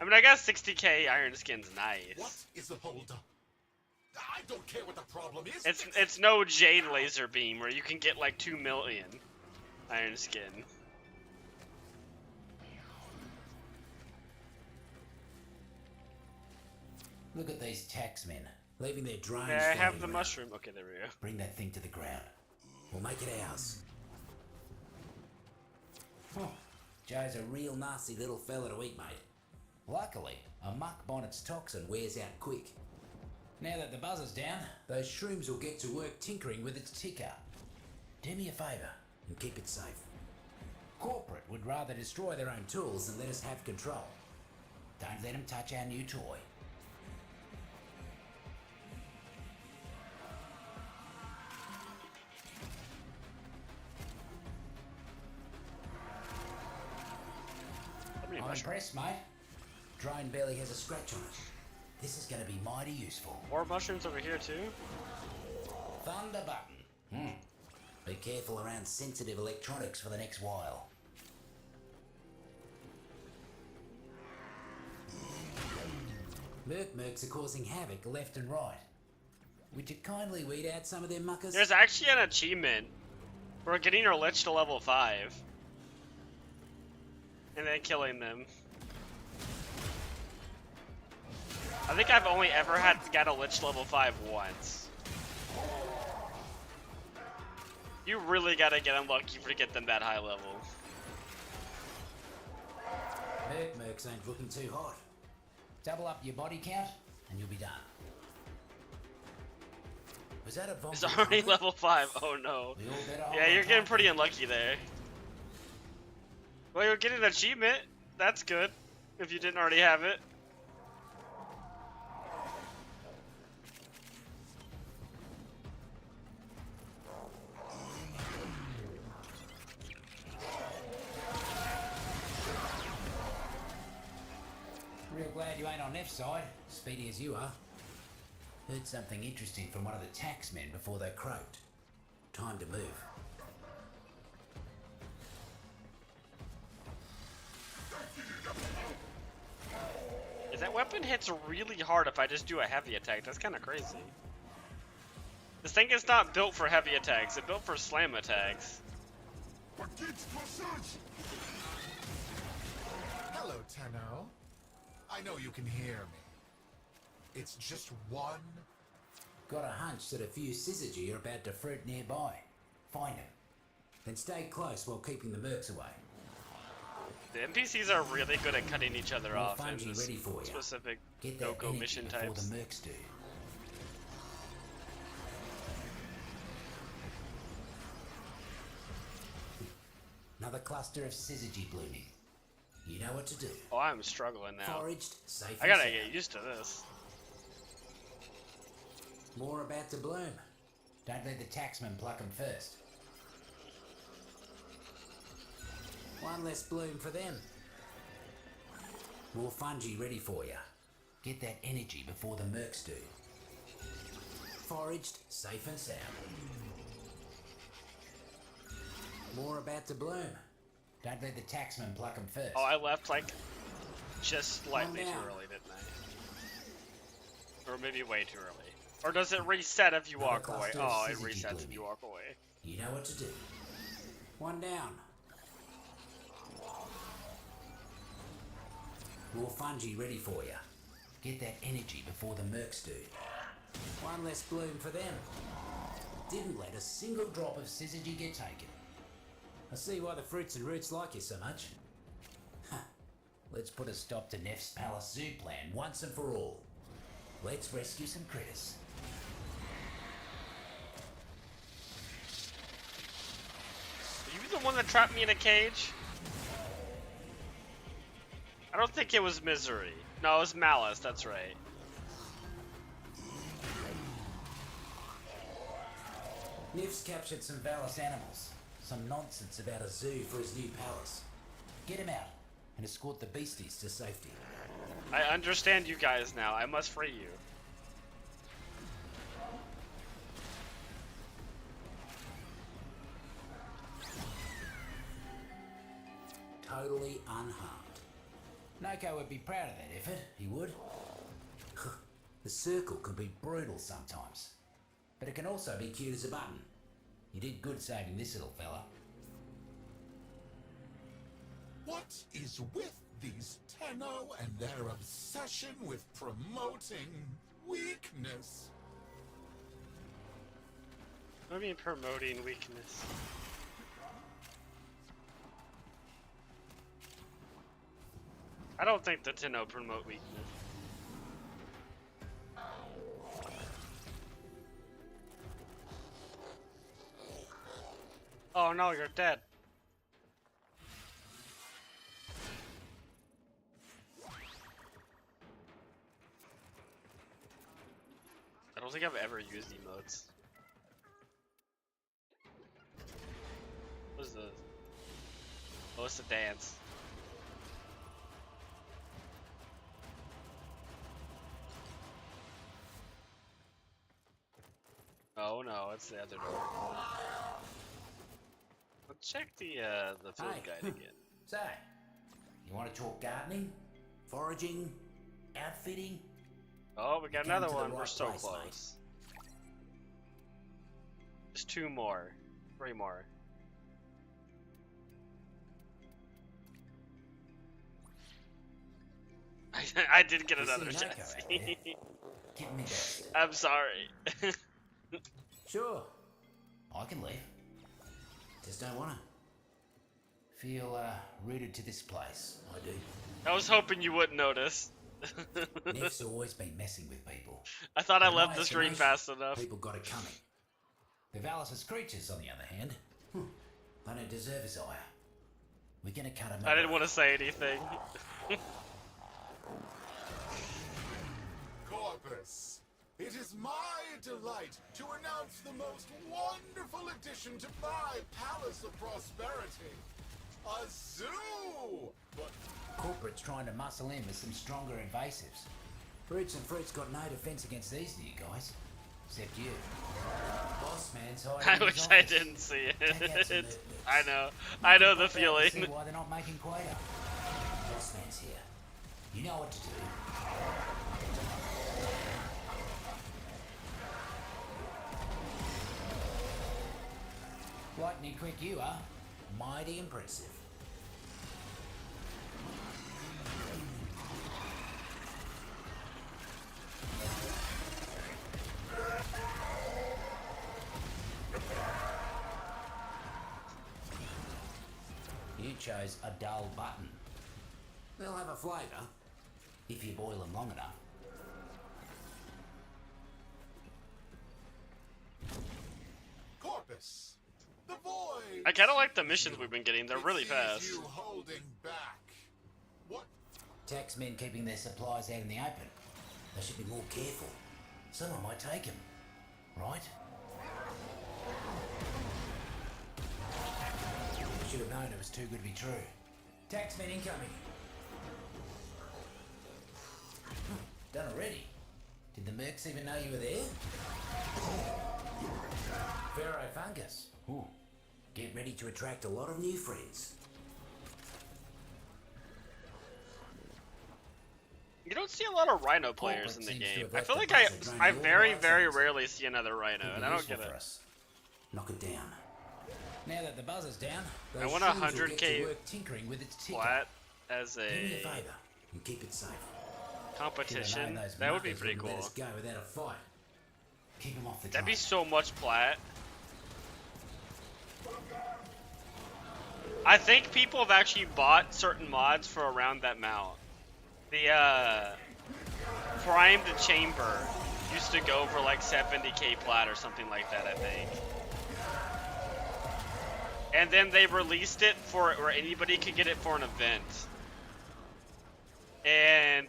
I mean, I guess 60k iron skin's nice. What is the holdup? I don't care what the problem is. It's no Jade laser beam where you can get like 2 million iron skin. Look at these taxmen, leaving their drones. Yeah, I have the floating around. mushroom. Okay, there we go. Bring that thing to the ground. We'll make it ours. Oh, Joe's a real nasty little fella to eat, mate. Luckily, a muck bonnet's toxin wears out quick. Now that the buzzer's down, those shrooms will get to work tinkering with its ticker. Do me a favour and keep it safe. Corporate would rather destroy their own tools than let us have control. Don't let them touch our new toy. I'm impressed, mate. Drone barely has a scratch on it. This is going to be mighty useful. More mushrooms over here too. Thunder button. Be careful around sensitive electronics for the next while. Mercs are causing havoc left and right. Would you kindly weed out some of them muckers? There's actually an achievement for getting your Lich to level 5. And then killing them. I think I've only ever had got a Lich level 5 once. You really gotta get unlucky to get them that high level. Mercs ain't looking too hot. Double up your body count, and you'll be done. Was that a bomb? It's already level 5. Oh no. Yeah, you're getting pretty unlucky there. Well, you're getting an achievement. That's good. If you didn't already have it. Real glad you ain't on Neff's side, speedy as you are. Heard something interesting from one of the taxmen before they croaked. Time to move. Yeah, that weapon hits really hard if I just do a heavy attack. That's kind of crazy. This thing is not built for heavy attacks. It's built for slam attacks. Hello, Tenno. I know you can hear me. It's just one. Got a hunch that a few syzygy are about to fruit nearby. Find them. Then stay close while keeping the mercs away. The NPCs are really good at cutting each other off in Fungi ready for you. specific Get that no-go energy mission before types. the mercs do. Another cluster of syzygy blooming. You know what to do. Oh, I'm struggling now. Foraged, safe I gotta and sound. get used to this. More about to bloom. Don't let the taxman pluck them first. One less bloom for them. More fungi ready for you. Get that energy before the mercs do. Foraged, safe and sound. More about to bloom. Don't let the taxman pluck them first. Oh, I left like just slightly too down. early, didn't I? Or maybe way too early. Or does it reset if you walk away? cluster of Oh, it syzygy resets if blooming. you walk away. You know what to do. One down. More fungi ready for you. Get that energy before the mercs do. One less bloom for them. Didn't let a single drop of syzygy get taken. I see why the fruits and roots like you so much. Let's put a stop to Neff's Palace Zoo plan once and for all. Let's rescue some critters. Are you the one that trapped me in a cage? I don't think it was Misery. No, it was Malice, that's right. Neff's captured some valorous animals. Some nonsense about a zoo for his new palace. Get him out and escort the beasties to safety. I understand you guys now. I must free you. Totally unharmed. Noko would be proud of that effort, he would. The circle can be brutal sometimes, but it can also be cute as a button. You did good saving this little fella. What is with these Tenno and their obsession with promoting weakness? What do you mean promoting weakness? I don't think the Tenno promote weakness. Oh no, you're dead. I don't think I've ever used emotes. What is this? Oh, it's a dance. Oh no, it's the other door. Let's check the field guide again. So, you want to talk gardening, foraging, outfitting? Oh, we got You come another to the one. We're right so place, close. Just 2 more. 3 more. I did get another chance. Give me that. I'm sorry. Sure, I can leave. Just don't wanna feel rooted to this place. I do. I was hoping you wouldn't notice. Neff's always been messing with people. I thought I In left my the screen estimation, fast enough. People got it coming. The Valis creatures, on the other hand, they don't deserve his ire. We're gonna cut him. I didn't want to say anything. Corpus, it is my delight to announce the most wonderful addition to my Palace of Prosperity. A zoo! But Corporate's trying to muscle in with some stronger invasives. Roots and Fruit's got no defense against these new guys. Except you. Boss man's hiding. I wish I didn't see it. I know the feeling. See why they're not making Quater. Boss man's here. You know what to do. Lightning quick you are. Mighty impressive. You chose a dull button. They'll have a flavour, if you boil them long enough. Corpus, the void. I kind of like the missions we've been getting. They're really fast. You holding back. What? Taxmen keeping their supplies out in the open. They should be more careful. Someone might take them, right? Should have known it was too good to be true. Taxmen incoming. Done already. Did the mercs even know you were there? Pharaoh fungus. Ooh. Get ready to attract a lot of new friends. You don't see a lot of Rhino players in the game. I feel like I very, very rarely see another Rhino, and I don't get it. Knock it down. Now that the buzzer's down, I want 100k tinkering with its ticker. flat as Do me a a favour and keep it safe. competition. That would be pretty cool. Let us go without a fight. Keep him off the That'd be train. so much plat. I think people have actually bought certain mods for around that mount. The primed chamber used to go for like 70k plat or something like that, I think. And then they released it for where anybody could get it for an event. And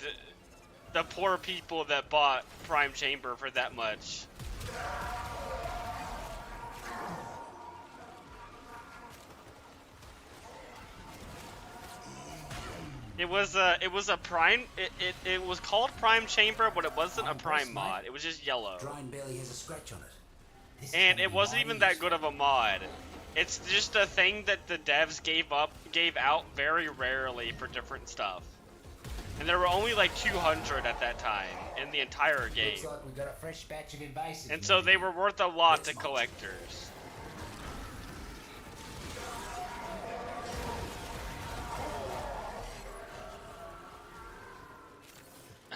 the poor people that bought Prime Chamber for that much. It was a prime. It was called Prime Chamber, but it wasn't a prime mod. It was just yellow. Drain barely has a scratch on it. And it wasn't even that good of a mod. It's just a thing that the devs gave out very rarely for different stuff. And there were only like 200 at that time in the entire game. Looks like we got a fresh batch of invasives. And so they were worth a lot to collectors.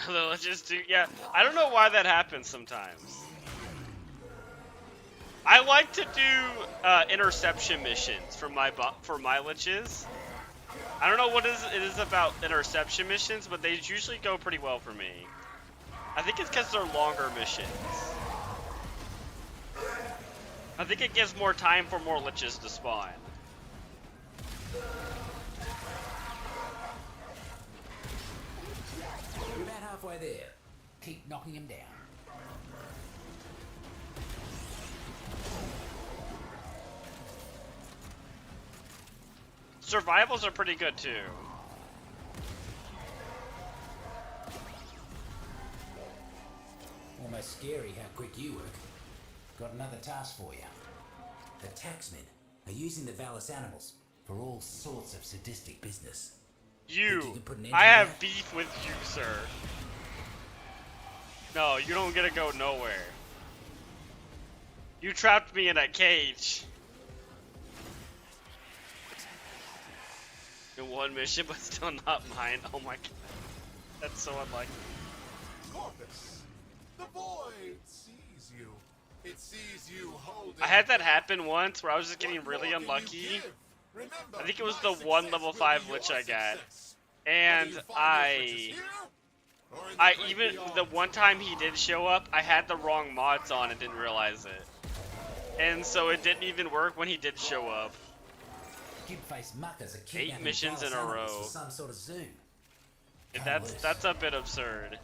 Let's just do, yeah. I don't know why that happens sometimes. I like to do interception missions for my liches. I don't know what it is about interception missions, but they usually go pretty well for me. I think it's because they're longer missions. I think it gives more time for more liches to spawn. We're about halfway there. Keep knocking him down. Survivals are pretty good too. Almost scary how quick you work. got another task for you. The taxmen are using the Valis animals for all sorts of sadistic business. I have beef with you, sir. No, you don't get to go nowhere. You trapped me in a cage. In one mission, but still not mine. Oh my god. That's so unlucky. Corpus, the void sees you. It sees you holding. I had that happen once where I was just getting really unlucky. I think it was the one level 5 Lich I got. And I even, the one time he did show up, I had the wrong mods on and didn't realize it. And so it didn't even work when he did show up. 8 missions in a row. Some sort of zoo. That's a bit absurd.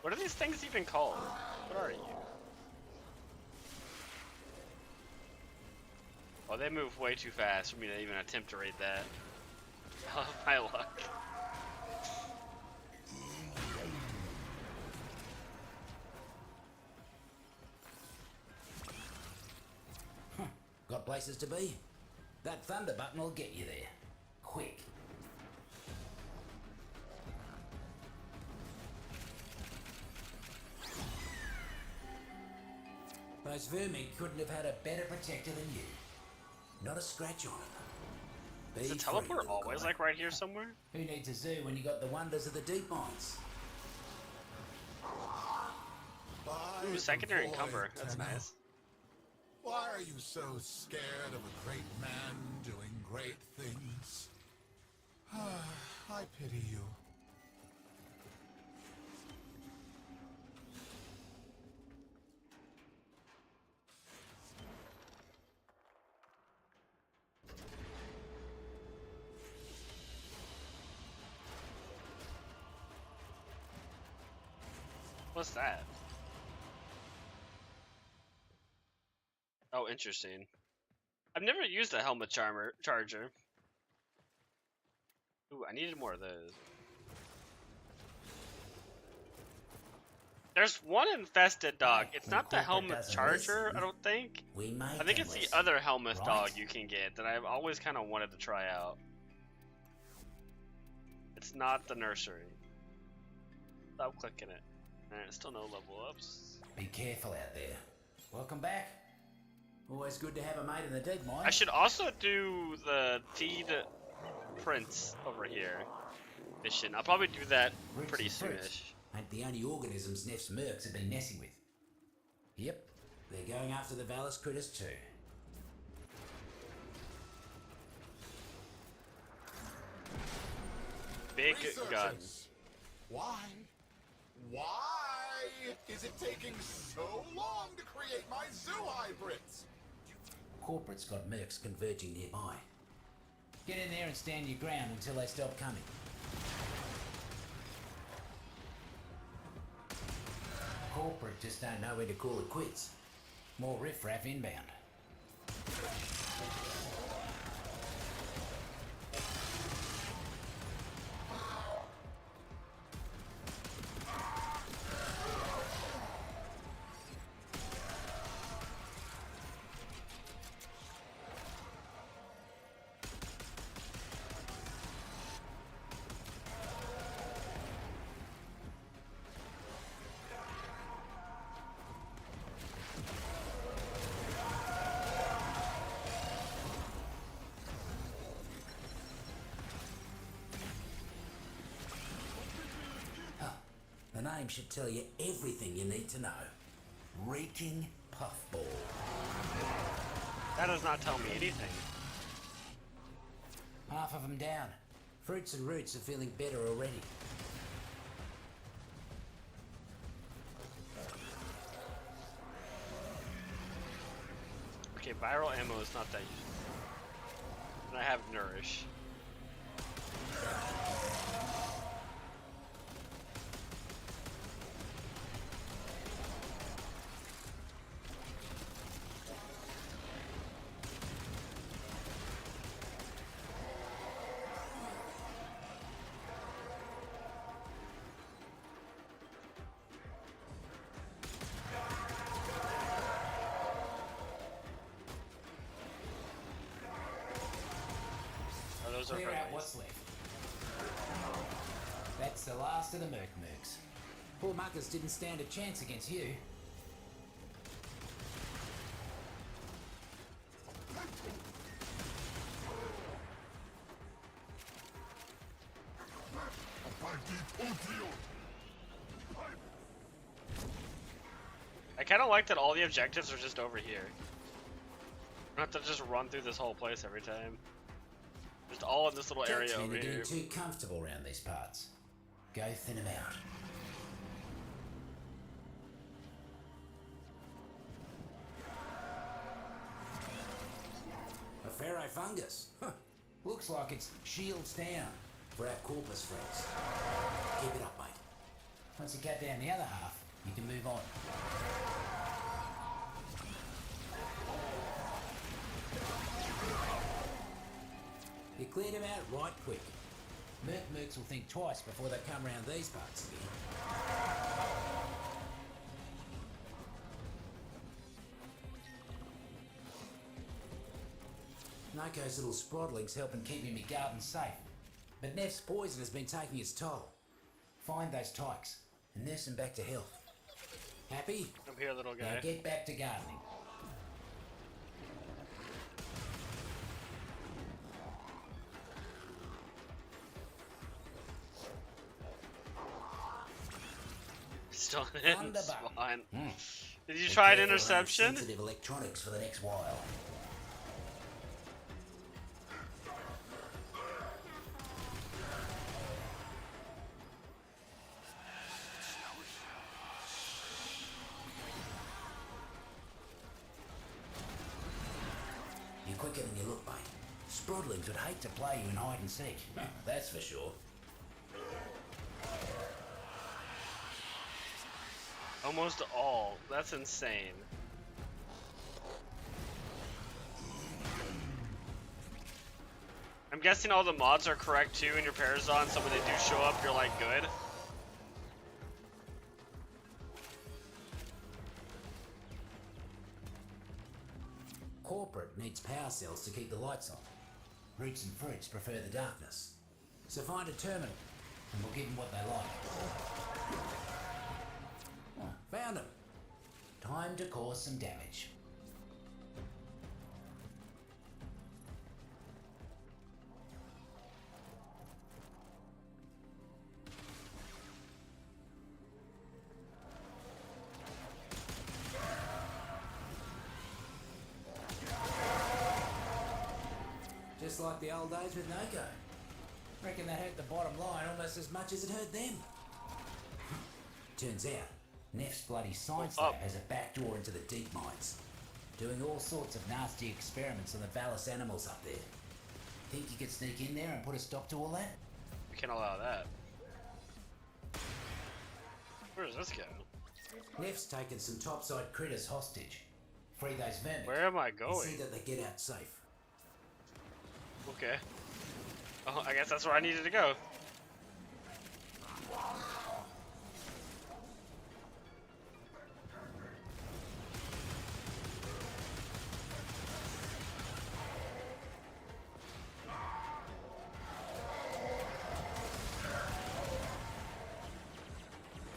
What are these things even called? What are you? Oh, they move way too fast for me to even attempt to raid that. Oh, my luck. Got places to be? That thunder button will get you there. Quick. Those vermin couldn't have had a better protector than you. Not a scratch on him. Is the teleport always like right here somewhere? Who needs a zoo when you got the wonders of the deep mines? Ooh, secondary encumber. That's nice. Why are you so scared of a great man doing great things? I pity you. What's that? Oh, interesting. I've never used a helmet charger. Ooh, I needed more of those. There's one infested dog. It's not the helmet charger, I don't think. I think it's the other helmet dog you can get that I've always kind of wanted to try out. It's not the nursery. Stop clicking it. Alright, still no level ups. Be careful out there. Welcome back. Always good to have a mate in the deep mine. I should also do the feed prince over here mission. I'll probably do that pretty soonish. Ain't the only organisms Neff's mercs have been messing with. Yep, they're going after the Valis critters too. Big gun. Why? Why is it taking so long to create my zoo hybrids? Corporate's got mercs converging nearby. Get in there and stand your ground until they stop coming. Corporate just don't know when to call it quits. More riffraff inbound. The name should tell you everything you need to know. Reeking Puffball. That does not tell me anything. Half of them down. Fruits and roots are feeling better already. Okay, viral ammo is not that useful. And I have Nourish. Those are Clear out friendlies. what's left. That's the last of the Mercs. Poor muckers didn't stand a chance against you. I kind of like that all the objectives are just over here. I don't have to just run through this whole place every time. Just all in this little area over They're here. getting too comfortable around these parts. Go thin them out. A Pharaoh fungus. Huh. Looks like it's shields down for our corpus friends. Keep it up, mate. Once you cut down the other half, you can move on. You cleared him out right quick. Mercs will think twice before they come around these parts again. Noko's little sprodling's helping keeping me garden safe. But Neff's poison has been taking its toll. Find those tykes and nurse them back to health. Happy? Come here, little guy. Now get back to gardening. Still in. Thunderbolt. Fine. Mm. Did you try an interception? Sensitive electronics for the next while. You're quicker than you look, mate. Sprodlings would hate to play you in hide and seek. That's for sure. Almost all. That's insane. I'm guessing all the mods are correct too in your Parazon, so when they do show up, you're like, good. Corporate needs power cells to keep the lights on. Roots and fruits prefer the darkness. So find a terminal, and we'll give them what they like. Oh, found them. Time to cause some damage. Just like the old days with Noko. Reckon that hurt the bottom line almost as much as it hurt them. Turns out, Neff's bloody science lab has a back door into the deep mines. Doing all sorts of nasty experiments on the Valis animals up there. Think you could sneak in there and put a stop to all that? We can't allow that. Where does this go? Neff's taken some topside critters hostage. Free those vermin. Where am I And going? see that they get out safe. Okay. Oh, I guess that's where I needed to go.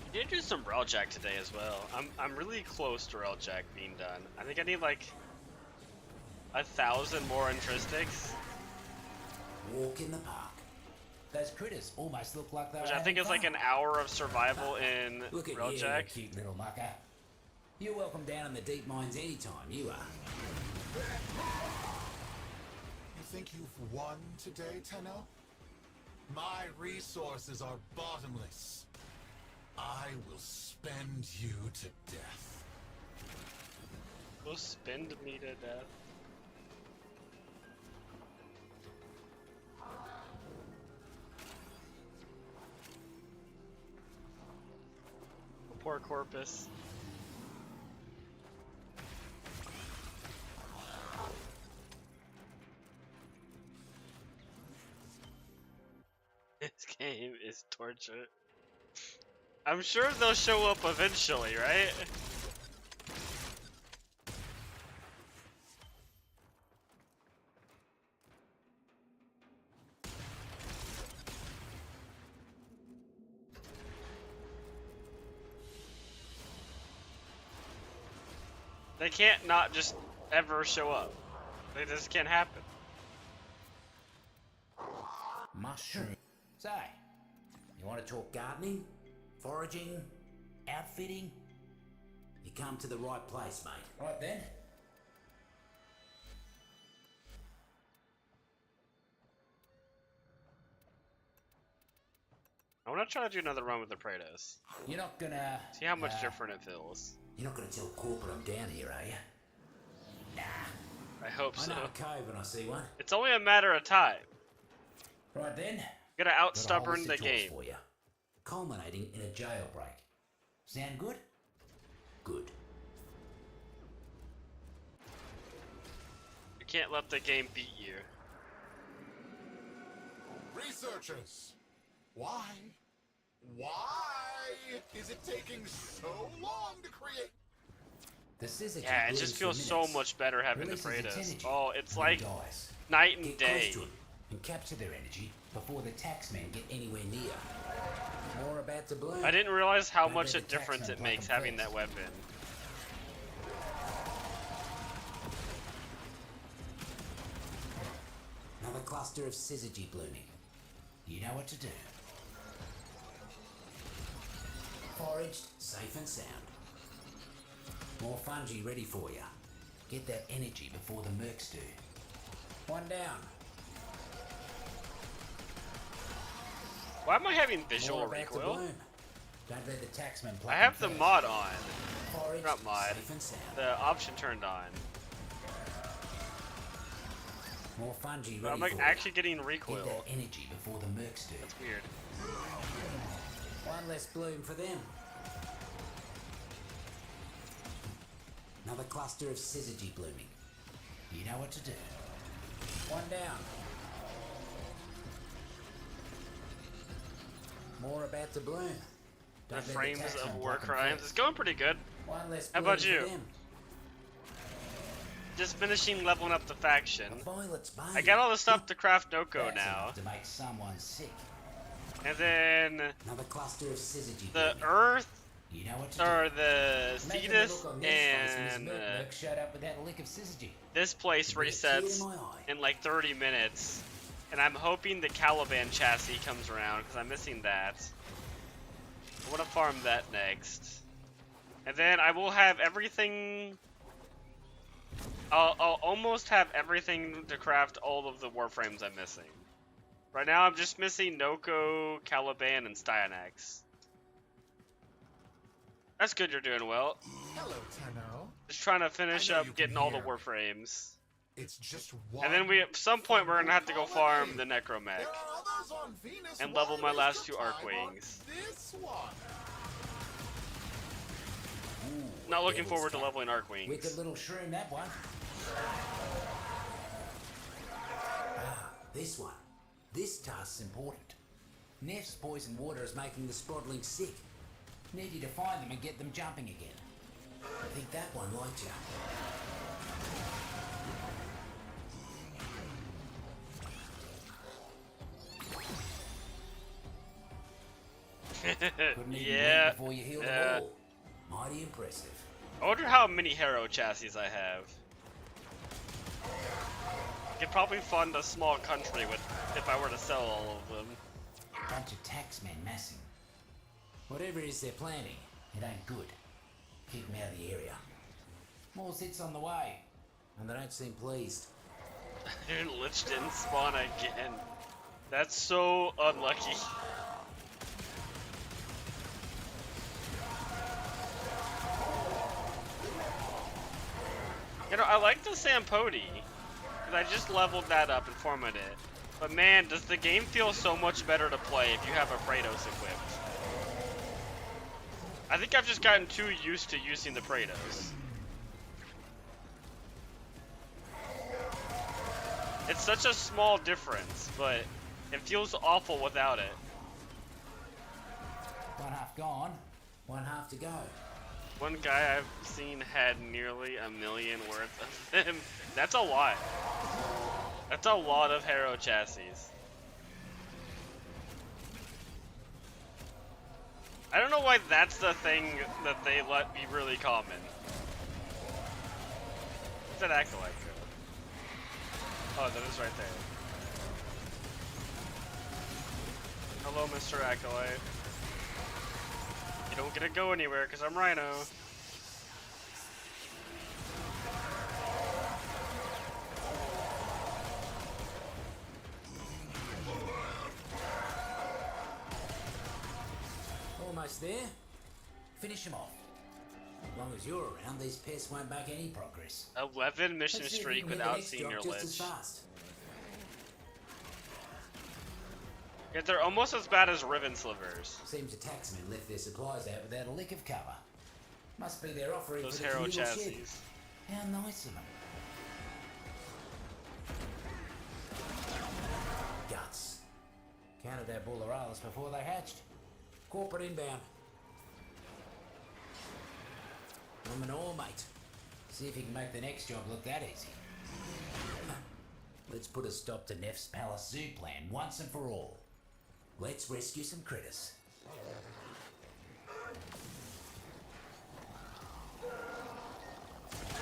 I did do some Railjack today as well. I'm really close to Railjack being done. I think I need like 1,000 more intristics. Walk in the park. Those critters almost look like they Which were I think is like having an hour of survival in Look at Railjack. you, cute little mucker. You're welcome down in the deep mines anytime, you are. You think you've won today, Tenno? My resources are bottomless. I will spend you to death. Will spend me to death. Poor Corpus. This game is torture. I'm sure they'll show up eventually, right? They can't not just ever show up. They just can't happen. Mushroom. So, you want to talk gardening, foraging, outfitting? You come to the right place, mate. Right then. I want to try to do another run with the Praetos. You're not gonna... See how much different it feels. You're not gonna tell corporate I'm down here, are you? Nah. I hope so. I know a cove when I see one. It's only a matter of time. Right then. Gotta out-stubborn the game. For you, culminating in a jailbreak. Sound good? Good. You can't let the game beat you. Researchers, why is it taking so long to create? Yeah, it just feels so much better having the Praetos. Oh, it's like night and day. And capture their energy before the taxmen get anywhere near. More about to bloom. I didn't realize how much a difference it makes having that weapon. Another cluster of syzygy blooming. You know what to do. Foraged, safe and sound. More fungi ready for you. Get that energy before the mercs do. One down. Why am I having visual recoil? Don't let the taxman I have the mod on. Not mod. The option turned on. More fungi ready I'm like actually getting recoil. Get that energy before the mercs do. That's weird. One less bloom for them. Another cluster of syzygy blooming. You know what to do. One down. More about to bloom. The frames of war crimes. It's going pretty good. One less How about bloom you? for them. Just finishing leveling up the faction. Violet's bane. I got all the stuff to craft Noko That's now. enough to make someone sick. And then Another cluster of syzygy the blooming. Earth, You know what to or do. the Imagine Cetus, the look on this face when and his merc showed up with that lick of syzygy. this place You put a tear in resets my eye. in like 30 minutes. And I'm hoping the Caliban chassis comes around, because I'm missing that. I want to farm that next. And then I will have everything... I'll almost have everything to craft all of the Warframes I'm missing. Right now I'm just missing Noko, Caliban, and Styanax. That's good, you're doing well. Hello, Tenno. Just trying to finish I know up you can getting all the hear. Warframes. It's just one. And then at some point we're gonna have to go farm the Necromech. There are others on Venus. And level Why my waste last your 2 time Arcwings. on This one. Not looking Devil's forward to Cap. leveling Arcwings. Wicked little shroom, that one. Ah, this one. This task's important. Neff's poison water is making the Sprodlings sick. Need you to find them and get them jumping again. I think that one liked you. Couldn't even Yeah. wait before you healed them all. Mighty impressive. I wonder how many Hero chassis I have. I could probably fund a small country with if I were to sell all of them. Bunch of taxmen massing. Whatever it is they're planning, it ain't good. Keep them out of the area. More hits on the way, and they don't seem pleased. Lich didn't spawn again. That's so unlucky. You know, I like the Sampodi, because I just leveled that up and formatted it. But man, does the game feel so much better to play if you have a Praetos equipped. I think I've just gotten too used to using the Praetos. It's such a small difference, but it feels awful without it. One half gone, one half to go. One guy I've seen had nearly 1 million worth of them. That's a lot. That's a lot of Hero chassis. I don't know why that's the thing that they let be really common. that acolyte go? Oh, that is right there. Hello, Mr. Acolyte. You don't get to go anywhere because I'm Rhino. Almost there. Finish him off. As long as you're around, these pests won't make any progress. 11 mission Let's see if streak we can without get the seeing next your job just lich. as fast. Yet they're almost as bad as Riven Slivers. Seems the taxmen left their supplies out without a lick of cover. Must be their offering Those for the Harrow communal shed. chassis. How nice of them. Guts. Counted our bullorales before they hatched. Corporate inbound. I'm an all mate. See if you can make the next job look that easy. Let's put a stop to Neff's Palace Zoo plan once and for all. Let's rescue some critters.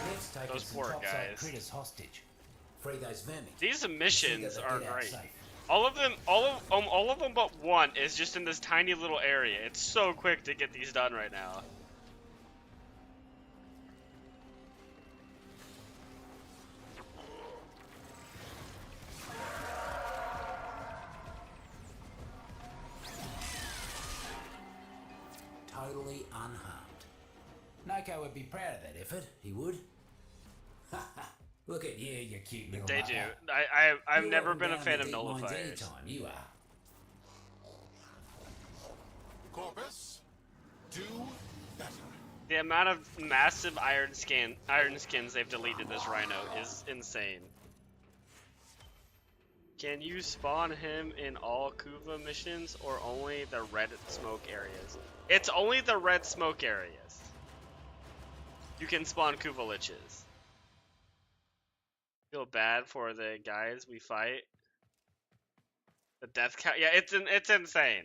Neff's taking Those some poor topside guys. critters hostage. Free those vermin. These missions See that they are get out great. safe. All of them but one is just in this tiny little area. It's so quick to get these done right now. Totally unharmed. Noko would be proud of that effort, he would. Look at you, you cute little They mucker. do. I've You're never welcome been a down fan to of deep mines nullifiers. anytime, you are. Corpus, do better. The amount of massive iron skins they've deleted this Rhino is insane. Can you spawn him in all Kuva missions or only the red smoke areas? It's only the red smoke areas. You can spawn Kuva liches. Feel bad for the guys we fight. The death count, yeah, it's insane.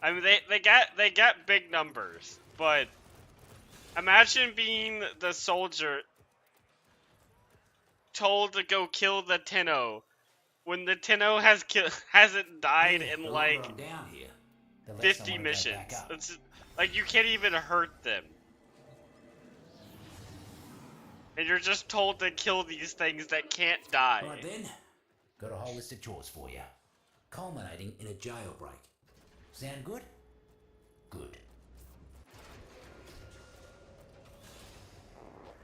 I mean, they get big numbers, but imagine being the soldier told to go kill the Tenno when the Tenno hasn't died in like Down here, the less 50 I wanna go missions. back up. It's like you can't even hurt them. And you're just told to kill these things that can't die. Right then, got a whole list of chores for you, culminating in a jailbreak. Sound good? Good.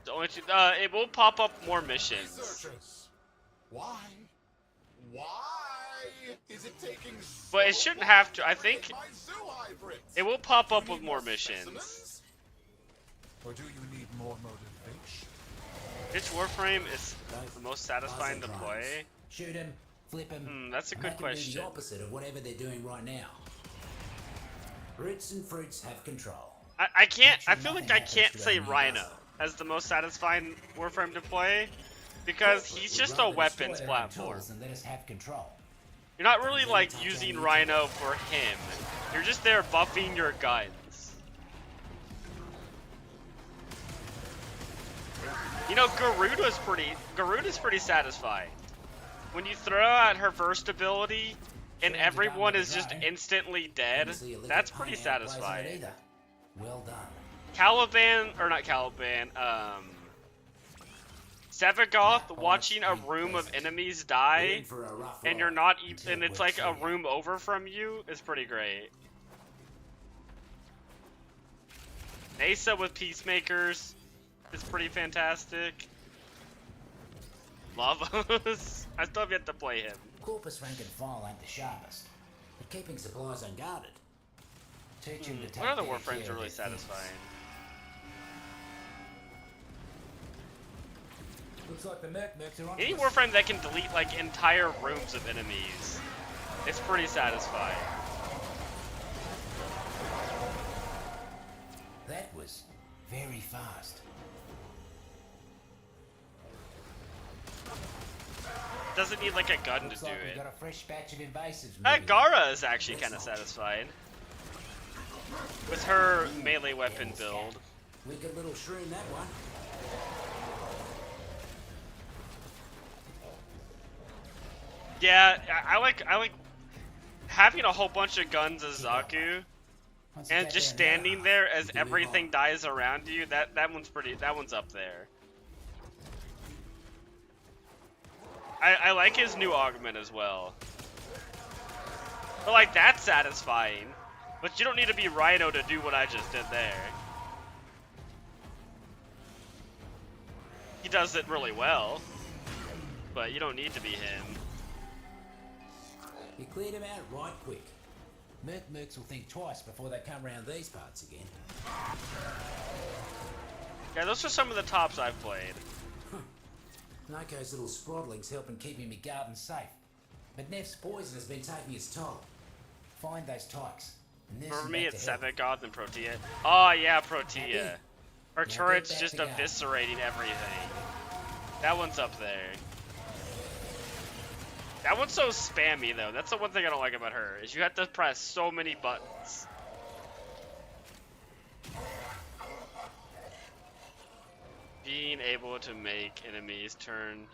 The only two, it will pop up more missions. Researchers, why? Why is it taking so But it shouldn't have to. I think to get my zoo hybrids? it will pop up You with need more missions. specimens? Or do you need more motivation? Which Warframe is the most satisfying to play? Shoot him, flip him. That's a good make 'em do question. the opposite of whatever they're doing right now. Roots and fruits have control. I can't. I Actually, feel like nothing I happens can't to say enemy Rhino muscle. as the most satisfying Warframe to play because he's We'd just a rather weapons destroy our own platform. tools and let us have control. You're not really like using Rhino for him. You're just there buffing your guns. You know, Garuda's pretty satisfying. When you throw out her first ability and everyone is just instantly dead, that's pretty satisfying. Well done. Caliban, or not Caliban, Sevagoth watching a room of enemies die, and you're not even, it's like a room over from you, is pretty great. Nasa with Peacemakers is pretty fantastic. Lavos, I still have yet to play him. Corpus rank and file ain't the sharpest, but keeping supplies unguarded. Teach him to take What other better Warframes care are really of their things. satisfying? Looks like the Mercs are on. Any Warframe that can delete like entire rooms of enemies, it's pretty satisfying. That was very fast. Doesn't need like a gun Looks to do like we've it. got a fresh batch of invasives. moving. Gara is actually kind of satisfying. With her melee weapon build. Wicked little shroom, that one. Yeah, I like having a whole bunch of guns as Zaku, and just standing there as everything dies around you. That one's up there. I like his new augment as well. But like that's satisfying. But you don't need to be Rhino to do what I just did there. He does it really well, but you don't need to be him. You cleared him out right quick. Mercs will think twice before they come round these parts again. Yeah, those are some of the tops I've played. Noko's little sproddling's helping keeping me garden safe. But Neff's poison has been taking its toll. Find those tykes. For me, it's Sevagoth and Protea. Oh yeah, Protea. Her turret's just eviscerating everything. That one's up there. That one's so spammy though. That's the one thing I don't like about her, is you have to press so many buttons. Being able to make enemies turn.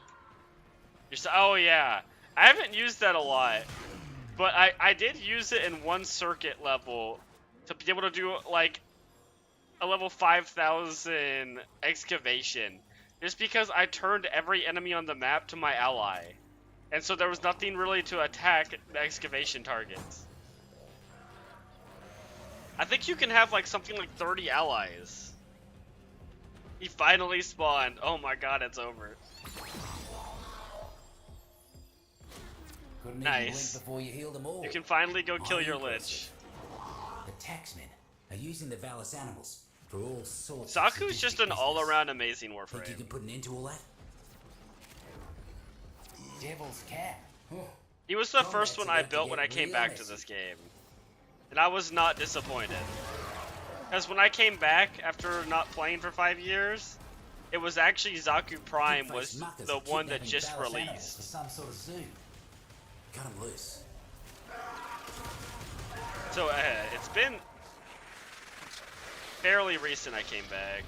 Oh yeah, I haven't used that a lot, but I did use it in one circuit level to be able to do like a level 5000 excavation, just because I turned every enemy on the map to my ally, and so there was nothing really to attack the excavation targets. I think you can have like something like 30 allies. He finally spawned. Oh my god, it's over. Couldn't nice. Even blink before you healed them all. You can finally go kill your Lich. The taxmen are using the Valis animals for all sorts. Zaku's just an all-around amazing Warframe. Think you can put an end to all that? Devil's Cap. He was the first one I built when I came back to this game, and I was not disappointed. Because when I came back after not playing for 5 years, it was actually Zaku Prime was the one that just released. For some sort of zoo. Cut him loose. So it's been fairly recent I came back.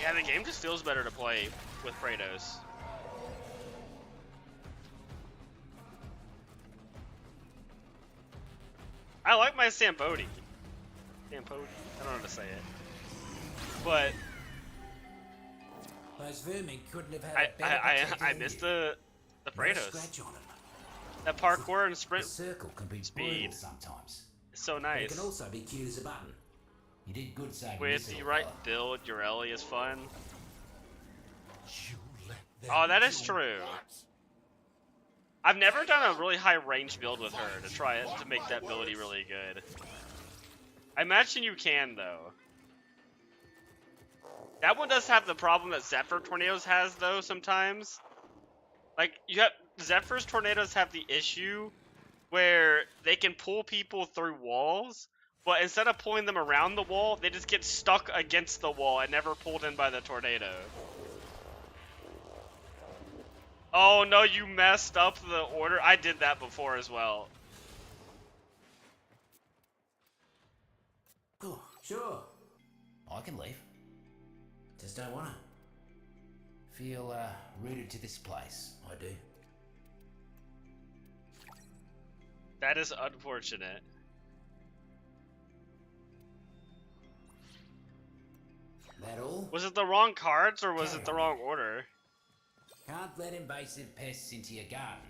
Yeah, the game just feels better to play with Kratos. I like my Sambodi. I don't know how to say it. But those vermin couldn't have had a better I missed the Kratos. That parkour and sprint circle can be speed sometimes. It's so nice. But it can also be cute as a button. You did good saying with the right build, your Ellie is fun. Oh, that is true. I've never done a really high range build with her to try it to make that ability really good. I imagine you can though. That one does have the problem that Zephyr Tornadoes has though sometimes. Like Zephyr's Tornadoes have the issue where they can pull people through walls, but instead of pulling them around the wall, they just get stuck against the wall and never pulled in by the tornado. Oh no, you messed up the order. I did that before as well. Oh, sure. I can leave. Just don't wanna. Feel rooted to this place. I do. That is unfortunate. That all? Was it the wrong cards or was it the wrong order? Can't let invasive pests into your garden.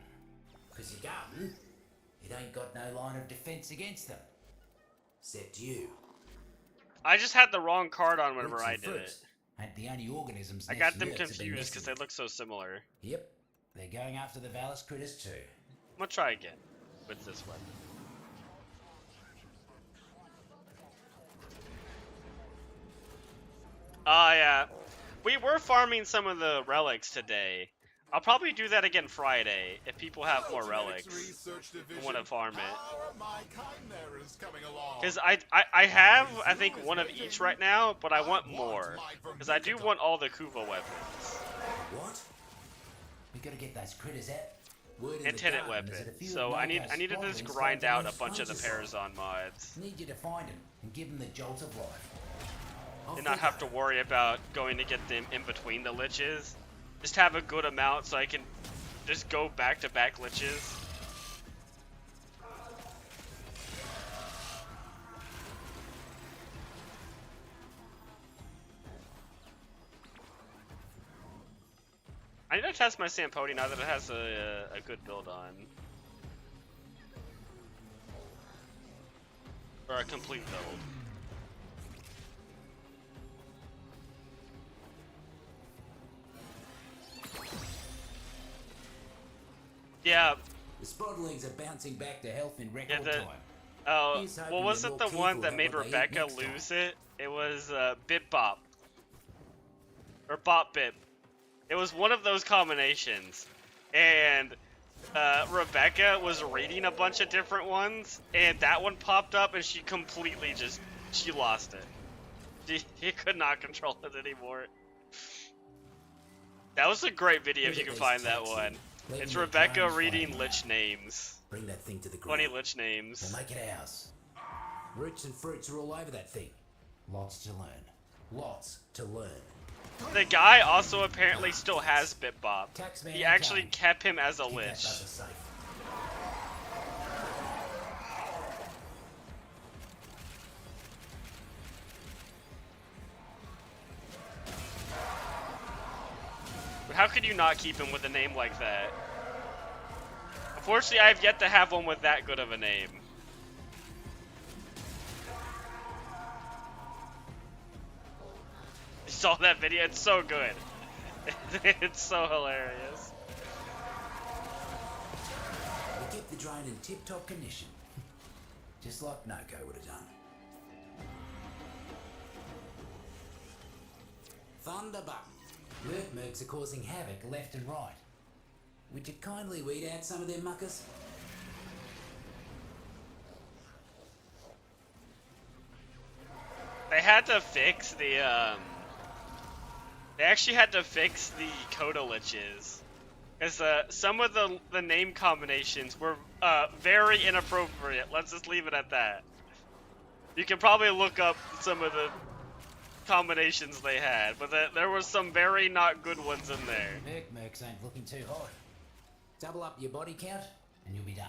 Because your garden, it ain't got no line of defense against them. Except you. I just had the wrong card on whenever I did it. Ain't the only organisms. I got them confused because they look so similar. Yep, they're going after the Valis critters too. I'm gonna try again with this one. Oh yeah, we were farming some of the relics today. I'll probably do that again Friday if people have more relics and want to farm it. Because I have, I think, one of each right now, but I want more. Because I do want all the Kuva weapons. What? We gotta get those critters out. And Tenet weapons. So I need to just grind out a bunch of the Parazon mods. Need you to find them and give them the jolt of life. And not have to worry about going to get them in between the liches. Just have a good amount so I can just go back to back liches. I need to test my Sampodi now that it has a good build on. Or a complete build. Yeah. The Sprodlings are bouncing back to health in record time. Oh, well, wasn't the one that made Rebecca lose it? It was Bip Bop. Or Bop Bip. It was one of those combinations. And Rebecca was reading a bunch of different ones, and that one popped up, and she completely she lost it. She could not control it anymore. That was a great video if you can find that one. It's Rebecca reading lich names. Bring that thing to the ground. Funny lich names. We'll make it ours. Roots and fruits are all over that thing. Lots to learn. Lots to learn. The guy also apparently still has Bip Bop. He actually kept him as a lich. But how could you not keep him with a name like that? Unfortunately, I have yet to have one with that good of a name. You saw that video? It's so good. It's so hilarious. We keep the drone in tip-top condition. Just like Noko would have done. Thunderbuck. Lurkmerks are causing havoc left and right. Would you kindly weed out some of them muckers? They had to fix the, They actually had to fix the Coda Liches. Because some of the name combinations were very inappropriate. Let's just leave it at that. You can probably look up some of the combinations they had, but there were some very not good ones in there. Mercs ain't looking too hot. Double up your body count, and you'll be done.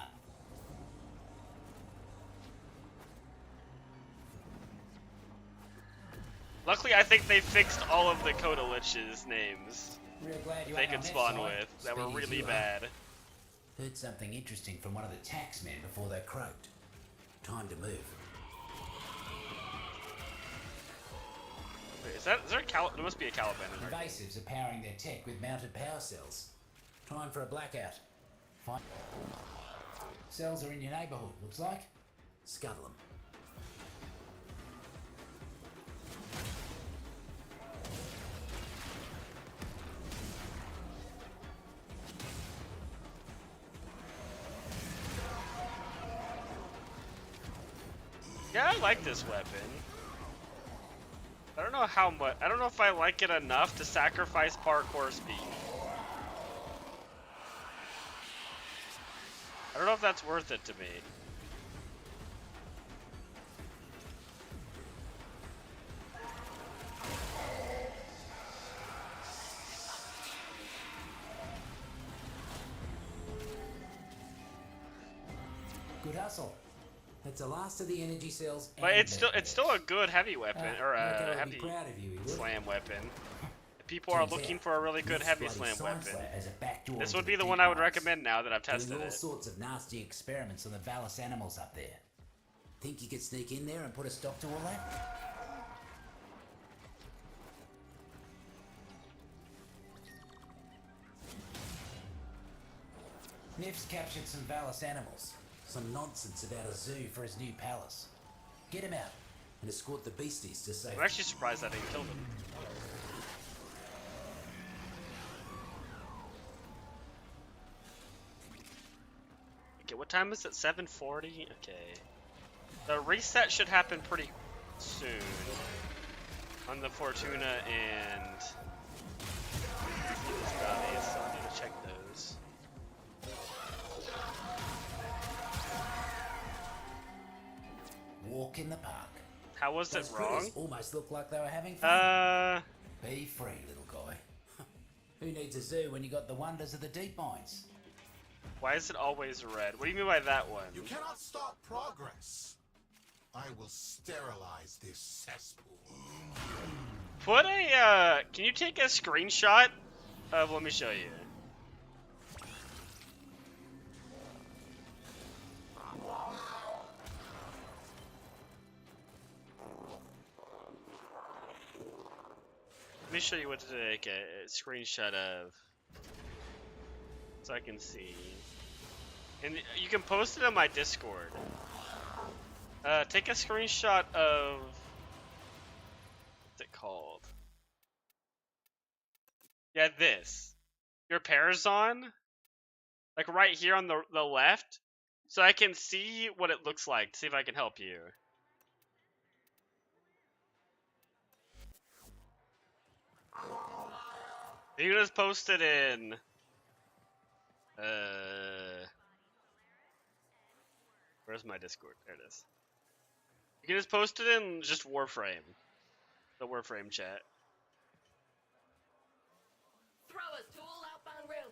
Luckily, I think they fixed all of the Coda Lich's names Real glad you they ain't could on spawn that side. with that were Speedy as really you are. bad. Heard something interesting from one of the taxmen before they croaked. Time to move. Wait, is there a there must be a Caliban in there. Invasives are powering their tech with mounted power cells. Time for a blackout. Fine. Cells are in your neighbourhood, looks like. Scuttle them. Yeah, I like this weapon. I don't know how much. I don't know if I like it enough to sacrifice parkour speed. I don't know if that's worth it to me. Good hustle. That's the last of the energy cells. But and it's still a good heavy weapon or Noko a would be heavy proud of you, he would. slam weapon. If people are Turns looking out, for a really good this heavy bloody slam science weapon, lab has a backdoor this into would be the deep one I would mines. recommend now that I've tested Doing all it. sorts of nasty experiments on the Valis animals up there. Think you could sneak in there and put a stop to all that? Nif's captured some Valis animals. Some nonsense about a zoo for his new palace. Get him out and escort the beasties to safety. I'm actually surprised I didn't kill them. Okay, what time is it? 7:40? Okay. The reset should happen pretty soon. On the Fortuna and... these bounties, so I need to check those. Walk in the park. How was it Those wrong? critters almost looked like they were having fun. Be free, little guy. Who needs a zoo when you got the wonders of the deep mines? Why is it always red? What do you mean by that one? You cannot stop progress. I will sterilize this cesspool. Put a, can you take a screenshot of, let me show you. Let me show you what to take a screenshot of, so I can see. And you can post it on my Discord. Take a screenshot of, what's it called? Yeah, this. Your Parazon, like right here on the left, so I can see what it looks like. To see if I can help you. You can just post it in. Where's my Discord? There it is. You can just post it in just Warframe, the Warframe chat.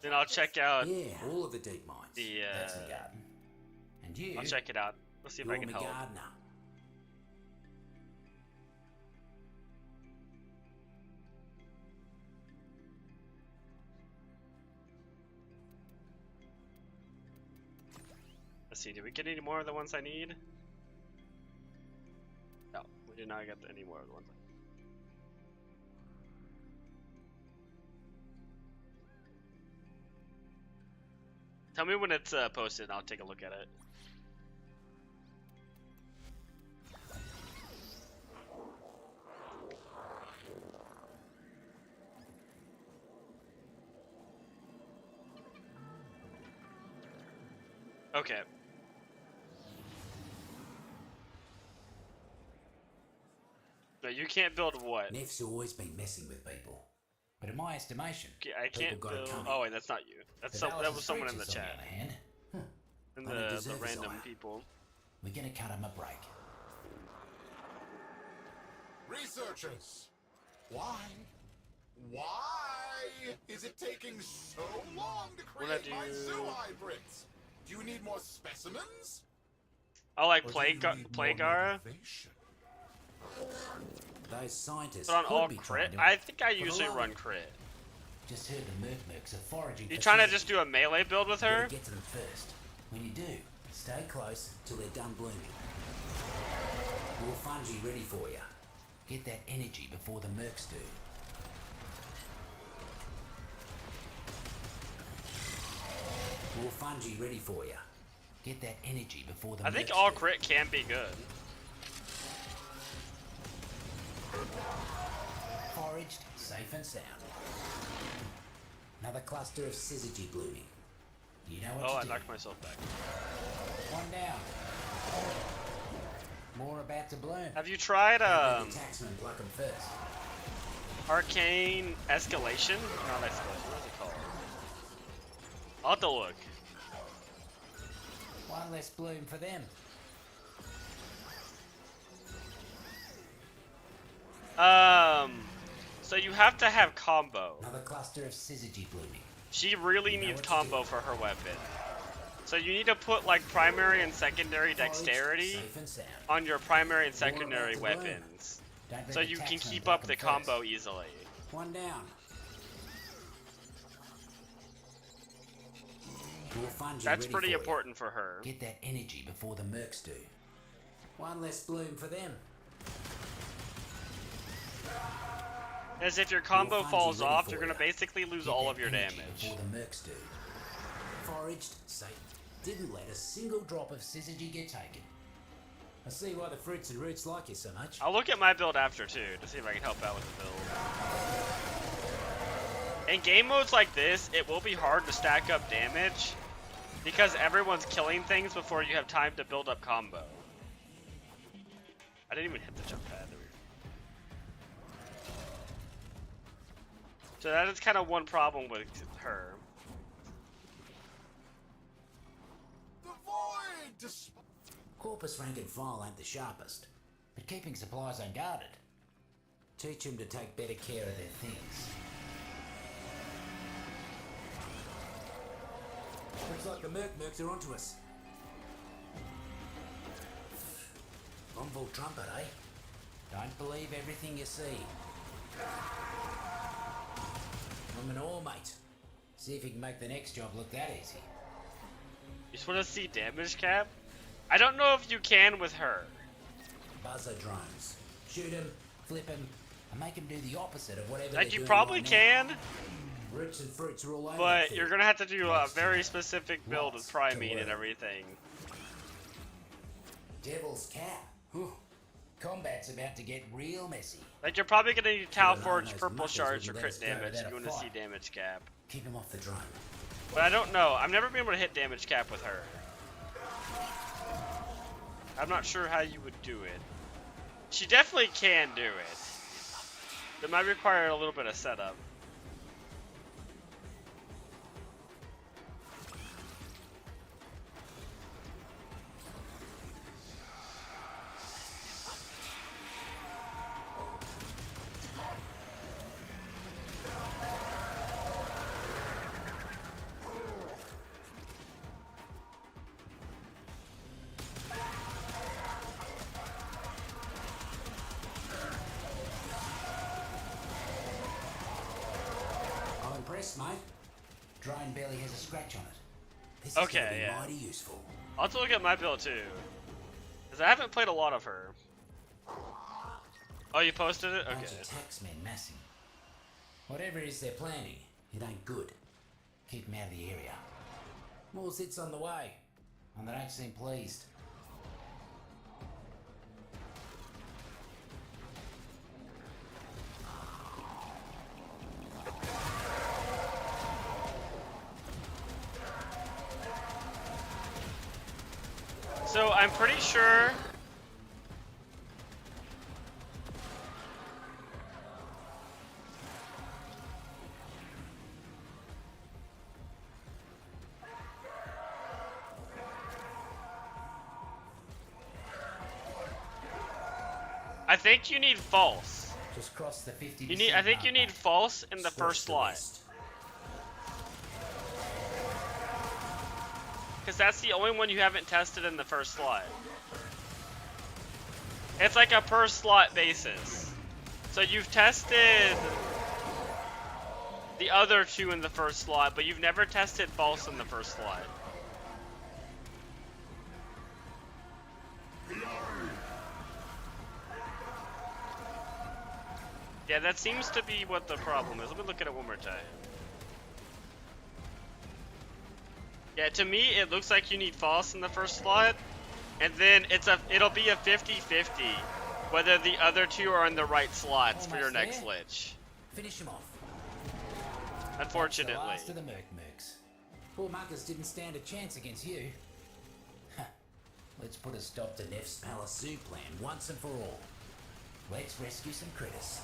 Then I'll check out. Yeah, all of the deep mines. That's the garden. And you? I'll check it out. Let's see if I can help. Gardener. Let's see. Did we get any more of the ones I need? No, we did not get any more of the ones. Tell me when it's posted, and I'll take a look at it. Okay. No, you can't build what? Neff's always been messing with people. But in my estimation, I can't build. Oh wait, that's not you. That's that was someone in the chat. And the random people. We're gonna cut him a break. Researchers, why is it taking so long to create my zoo hybrids? Do you need more specimens? Oh, like Plagueara? Those scientists But on all be crit? to I think I usually run crit. Just heard the Mercs are foraging. You trying to just do a melee build with her? Get to them first. When you do, stay close till they're done blooming. More fungi ready for you. Get that energy before the Mercs do. More fungi ready for you. Get that energy before the I think Mercs all do. crit can be good. Foraged, safe and sound. Another cluster of syzygy blooming. You know what Oh, to I do. knocked myself back. One down. More about to bloom. Have you tried The taxman pluck 'em first. Arcane Escalation? Not Escalation, what is it called? I'll have to look. One less bloom for them. So you have to have combo. Another cluster of syzygy blooming. She really needs combo for her weapon. So you need to put like primary and secondary dexterity on your primary and secondary weapons. So you can keep up the combo easily. One down. More fungi That's ready pretty for important for her. Get that energy before the Mercs do. One less bloom for them. As if your combo fungi falls ready off, for you're gonna ya. basically lose Get all that of your energy damage. Before the Mercs do. Foraged, safe. Didn't let a single drop of syzygy get taken. I see why the fruits and roots like you so much. I'll look at my build after too, to see if I can help out with the build. In game modes like this, it will be hard to stack up damage because everyone's killing things before you have time to build up combo. I didn't even hit the jump pad. So that is kind of one problem with her. The void! Corpus rank and file ain't the sharpest, but keeping supplies unguarded. Teach them to take better care of their things. Looks like the Mercs are onto us. Envoy trumpet, eh? Don't believe everything you see. I'm an all, mate. See if you can make the next job look that easy. You just want to see damage cap? I don't know if you can with her. Buzzer drones. Shoot him, flip him, and make him do the opposite of whatever Like, they're you doing probably right can, now. Roots and fruits are all over but the you're field. gonna have to do a very specific build with priming and everything. Devil's Cap. Whew. Combat's about to get real messy. Like, you're probably gonna need Tau Keep an eye on Forge, those Purple muckers Shards, or wouldn't let crit us go damage without if you a want to see fight. damage cap. Keep him off the drone. But I don't know. I've never been able to hit damage cap with her. I'm not sure how you would do it. She definitely can do it. It might require a little bit of setup. I'm impressed, mate. Drone belly has a scratch on it. This is Okay, gonna be yeah. mighty useful. I'll have to look at my build too. Because I haven't played a lot of her. Oh, you posted it? Okay. Bunch of taxmen massing. Whatever it is they're planning, it ain't good. Keep them out of the area. More sits on the way, and they don't seem pleased. So I'm pretty sure. I think you need false. Just cross the 50%. You need. I think you need false in the Scorch first the slot. west. Because that's the only one you haven't tested in the first slot. It's like a per slot basis. So you've tested the other two in the first slot, but you've never tested false in the first slot. Yeah, that seems to be what the problem is. Let me look at it one more time. Yeah, to me, it looks like you need false in the first slot, and then it'll be a 50-50 whether the other two are in the right slots for your next there. lich. Finish him off. Unfortunately. That's the last of the Mercs. Poor muckers didn't stand a chance against you. Let's put a stop to Neff's Palace plan once and for all. Let's rescue some critters.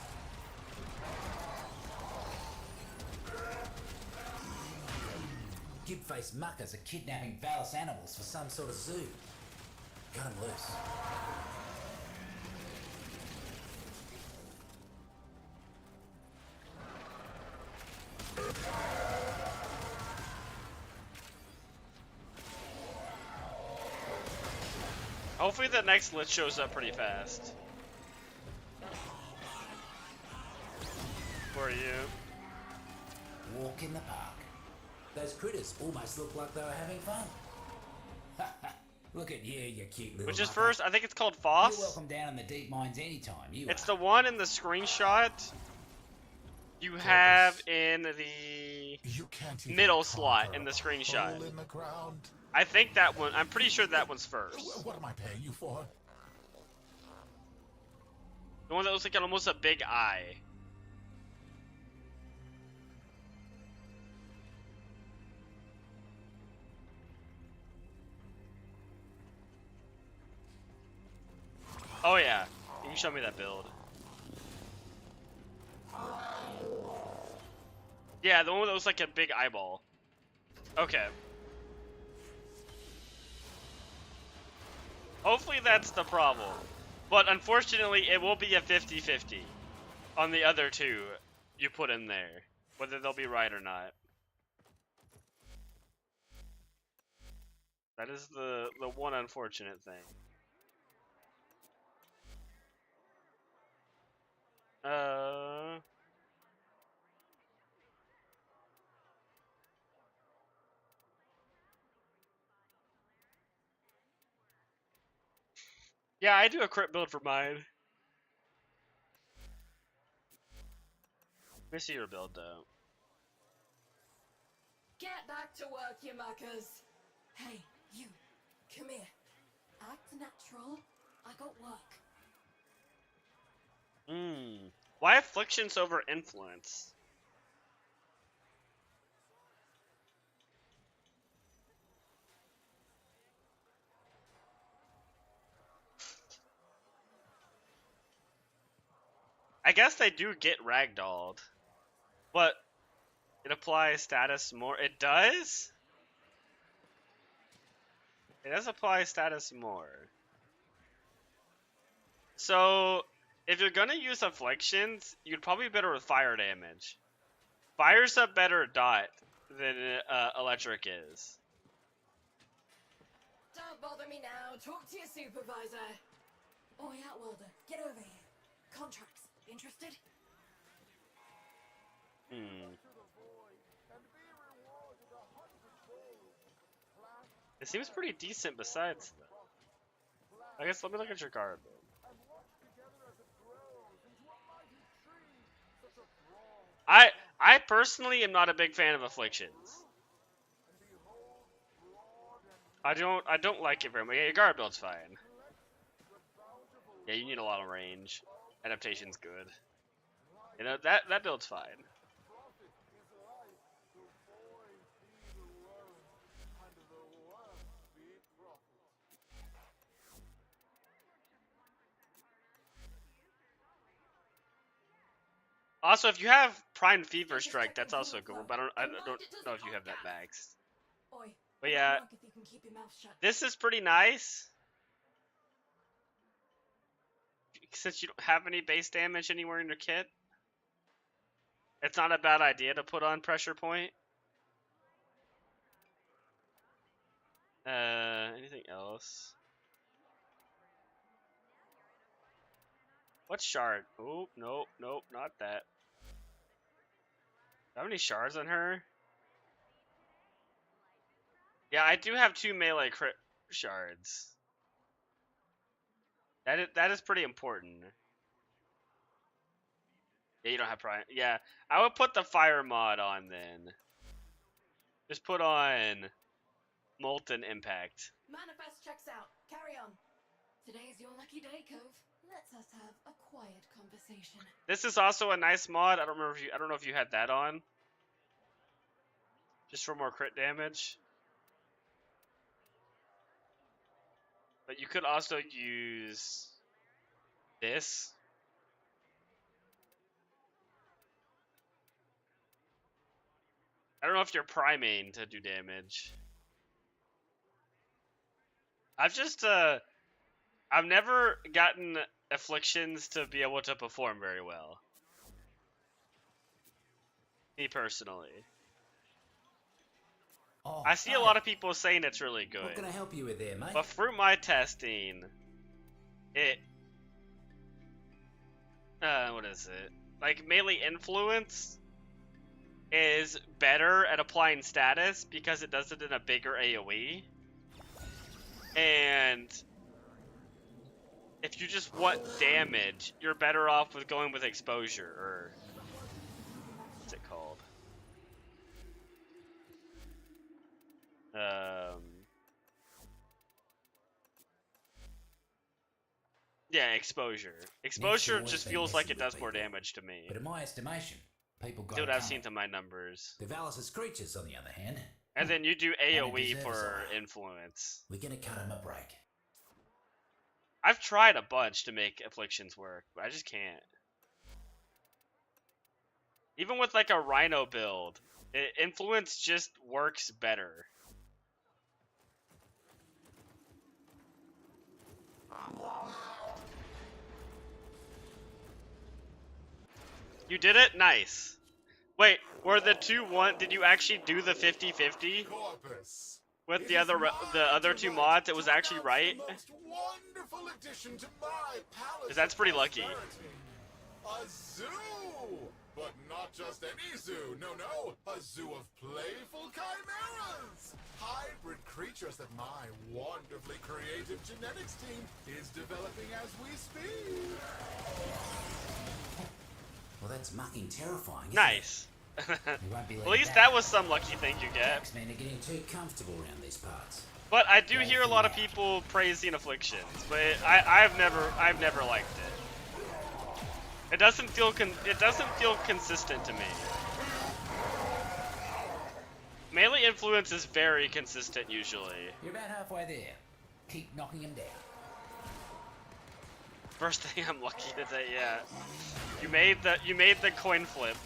Kid-faced muckers are kidnapping Valis animals for some sort of zoo. Cut them loose. Hopefully the next lich shows up pretty fast. For you. Walk in the park. Those critters almost look like they were having fun. Look at you, you cute little Which is mucker. first, I think it's called You're Foss. welcome down in the deep mines anytime. It's the one in the screenshot you have in the middle slot in the screenshot. Hole in the ground. I think that one, I'm pretty sure that one's first. What am I paying you for? The one that looks like almost a big eye. Oh yeah, you can show me that build. Yeah, the one that looks like a big eyeball. Okay. Hopefully that's the problem. But unfortunately, it will be a 50-50 on the other two you put in there, whether they'll be right or not. That is the one unfortunate thing. Yeah, I do a crit build for mine. Let me see your build though. Get back to work, you muckers. Hey, you. Come here. Act natural. I got work. Why afflictions over influence? I guess they do get ragdolled, but it applies status more. It does? It does apply status more. So, if you're gonna use afflictions, you'd probably be better with fire damage. Fire's a better dot than electric is. Don't bother me now. Talk to your supervisor. Oi, Outworlder, get over here. Contracts. Interested? It seems pretty decent besides that. I guess let me look at your card. I personally am not a big fan of afflictions. I don't like it very much. Yeah, your guard build's fine. Yeah, you need a lot of range. Adaptation's good. You know, that build's fine. Also, if you have Prime Fever Strike, that's also good. But I don't know if you have that maxed. But yeah, this is pretty nice. Since you don't have any base damage anywhere in your kit, it's not a bad idea to put on Pressure Point. Anything else? What shard? Oh, nope, not that. How many shards on her? Yeah, I do have 2 melee crit shards. That is pretty important. Yeah, you don't have prime. Yeah, I would put the fire mod on then. Just put on Molten Impact. Manifest checks out. Carry on. Today's your lucky day, Cove. Let's us have a quiet conversation. This is also a nice mod. I don't know if you had that on. Just for more crit damage. But you could also use this. I don't know if you're priming to do damage. I've never gotten afflictions to be able to perform very well. Me personally. Oh, I see a lot of people saying it's really good. What can I help you with there, mate? But through my testing, what is it? Like, melee influence is better at applying status because it does it in a bigger AoE. And if you just want damage, you're better off with going with exposure, or what's it called? Yeah, exposure. Exposure just feels like it does more damage to me. But in my estimation, people got Dude, I've seen to my numbers. The Valis' creatures, on the other hand. And then you do AoE deserves for a- influence. We're gonna cut him a break. I've tried a bunch to make afflictions work, but I just can't. Even with like a Rhino build, influence just works better. You did it? Nice. Wait, were the two one? Did you actually do the 50-50 with the other two mods? It was actually right. Wonderful addition to my palace. Cause that's pretty lucky. A zoo, but not just any zoo. No, a zoo of playful chimeras, hybrid creatures that my wonderfully creative genetics team is developing as we speak. Well, that's mucking terrifying. Nice. At least that was some lucky thing you get. X-Men are getting too comfortable around these parts. But I do hear a lot of people praising Afflictions, but I've never liked it. It doesn't feel consistent to me. Melee influence is very consistent usually. You're about halfway there. Keep knocking them down. First thing I'm lucky today, yeah. You made the coin flip.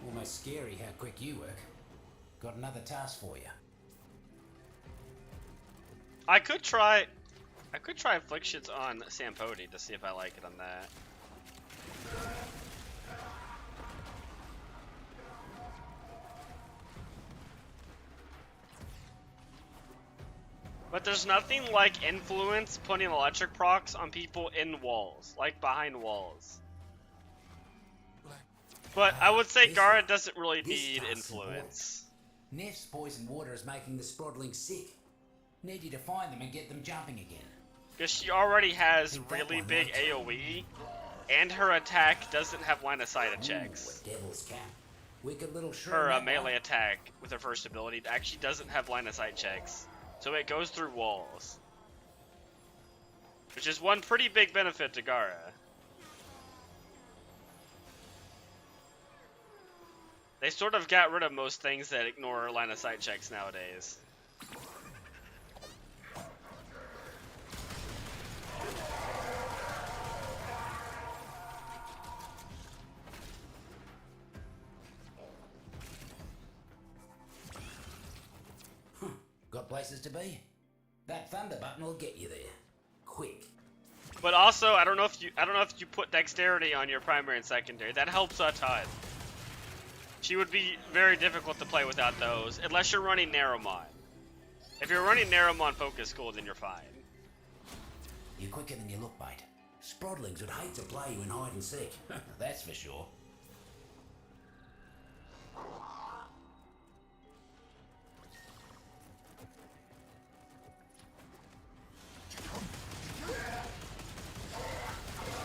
Almost scary how quick you work. Got another task for you. I could try Afflictions on Sampodi to see if I like it on that. But there's nothing like influence putting electric procs on people in walls, like behind walls. But I would say Gara doesn't really need influence. Neff's poison water is making the Sprodlings sick. Need you to find them and get them jumping again. Because she already has really big AoE, and her attack doesn't have line of sight checks. Devil's cap. Wicked little Her melee attack with her first ability actually doesn't have line of sight checks. So it goes through walls. Which is one pretty big benefit to Gara. They sort of got rid of most things that ignore line of sight checks nowadays. Got places to be? That thunder button will get you there. Quick. But also, I don't know if you put dexterity on your primary and secondary. That helps a ton. She would be very difficult to play without those, unless you're running Narrowmon. If you're running Narrowmon Focus School, then you're fine. You're quicker than you look, mate. Sprodlings would hate to play you in hide and seek. That's for sure.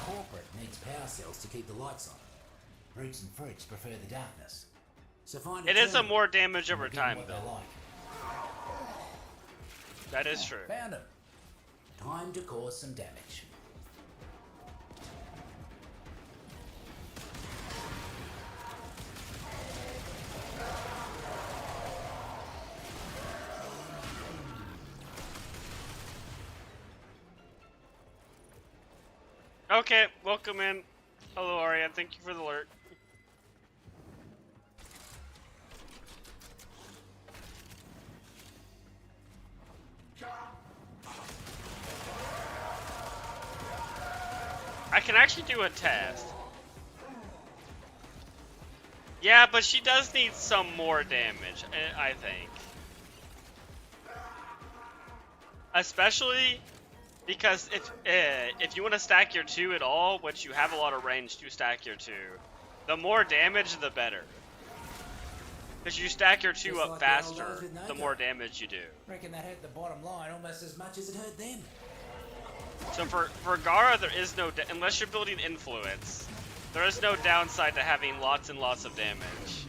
Corporate needs power cells to keep the lights on. Roots and fruits prefer the darkness. So find it is a more damage over time, though. That is true. Found him. Time to cause some damage. Okay, welcome in. Hello, Arya. Thank you for the alert. I can actually do a test. Yeah, but she does need some more damage, I think. Especially because if you want to stack your 2 at all, which you have a lot of range to stack your 2, the more damage, the better. Because you stack your 2 up faster, the more damage you do. Reckon that hurt the bottom line almost as much as it hurt them. So for Gara, there is no, unless you're building influence, there is no downside to having lots and lots of damage.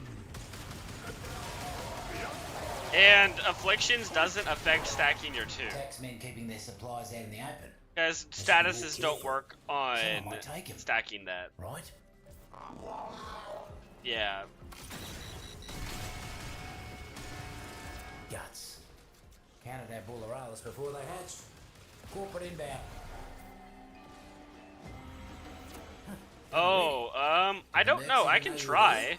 And Afflictions doesn't affect stacking your 2. Taxmen keeping their supplies out in the open. Because statuses don't work on stacking that. Right? Yeah. Guts. Counted our Bulleralis before they hatched. Corporate inbound. Oh, I don't know. I can try.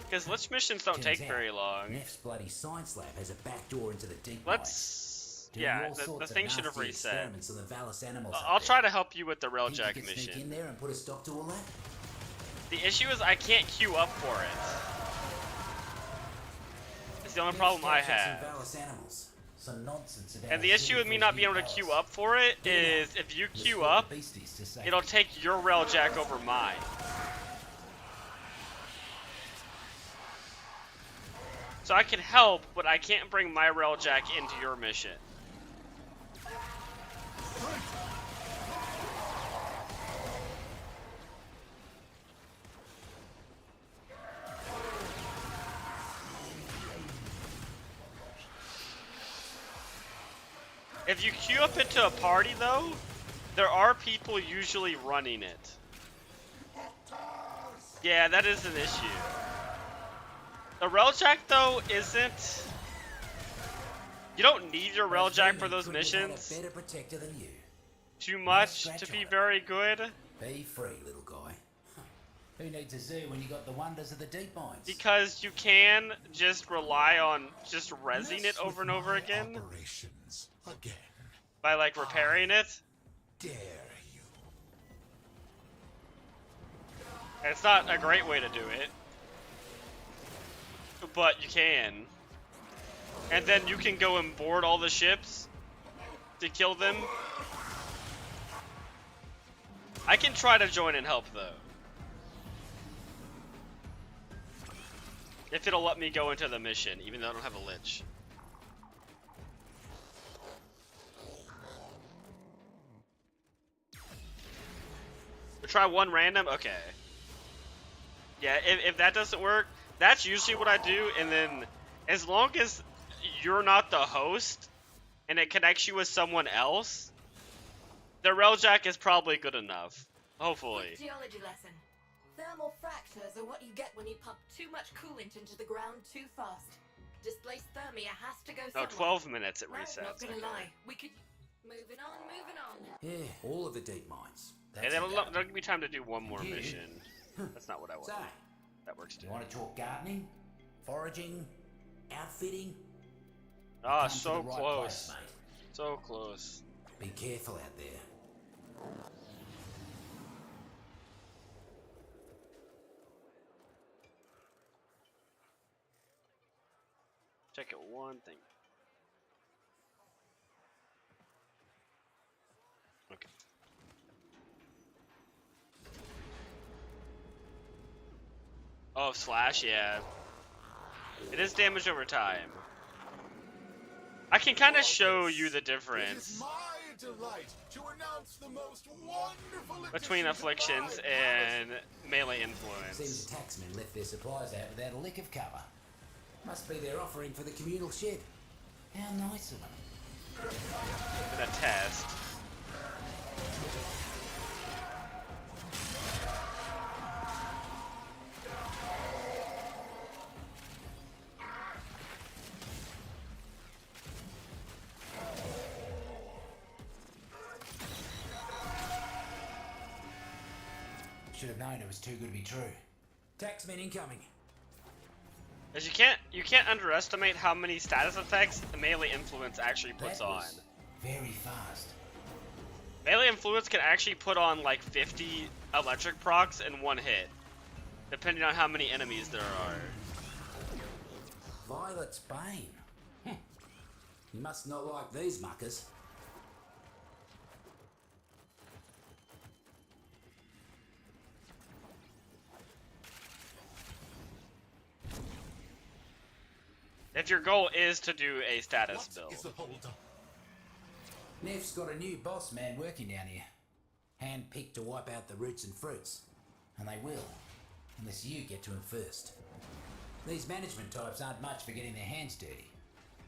Because Lich missions don't take very long. Neff's bloody science lab has a back door into the deep. Let's Doing Yeah, all the sorts of thing should have nasty reset. experiments on the Valis animals. I'll try to help you with the Think you railjack could sneak mission. in there and put a stop to all that? The issue is I can't queue up for it. It's the only problem I have. Valis animals. Some nonsense about And the issue with me not being able to queue up for it is if you queue up, it'll take your railjack over mine. So I can help, but I can't bring my railjack into your mission. If you queue up into a party though, there are people usually running it. Yeah, that is an issue. The railjack though isn't... You don't need your railjack for those missions Better protector than you. too much to be very good. Be free, little guy. Who needs a zoo when you got the wonders of the deep mines? Because you can just rely on just rezzing it over and over again. By like repairing it. Dare you? It's not a great way to do it. But you can. And then you can go and board all the ships to kill them. I can try to join and help though. If it'll let me go into the mission, even though I don't have a lich. We'll try one random? Okay. Yeah, if that doesn't work, that's usually what I do, and then as long as you're not the host and it connects you with someone else, the railjack is probably good enough. Hopefully. Quick geology lesson. Thermal fractures are what you get when you pump too much coolant into the ground too fast. Displaced thermia has to go somewhere. 12 minutes it Not resets. gonna Okay. lie. We could... Moving on. Yeah, all of the deep mines. Yeah, that'll give me time to do one more mission. That's not what I want. So, That works too. you want to talk gardening, foraging, outfitting? Ah, Come to so the right close. place, mate. So close. Be careful out there. Check it one thing. Okay. Oh, slash, yeah. It is damage over time. I can kind of show you the It is difference my delight to announce the most wonderful between afflictions and melee influence. Seems the taxmen left their supplies out without a lick of cover. Must be their offering for the communal shed. How nice of them. For the test. Should have known it was too good to be true. Taxmen incoming. As you can't underestimate how many status effects the melee influence actually puts That on. was very fast. Melee influence can actually put on like 50 electric procs in one hit, depending on how many enemies there are. Violet's Bane. You must not like these muckers. If your goal is to do a status build. Neff's got a new boss man working down here. Hand-picked to wipe out the roots and fruits. And they will, unless you get to him first. These management types aren't much for getting their hands dirty.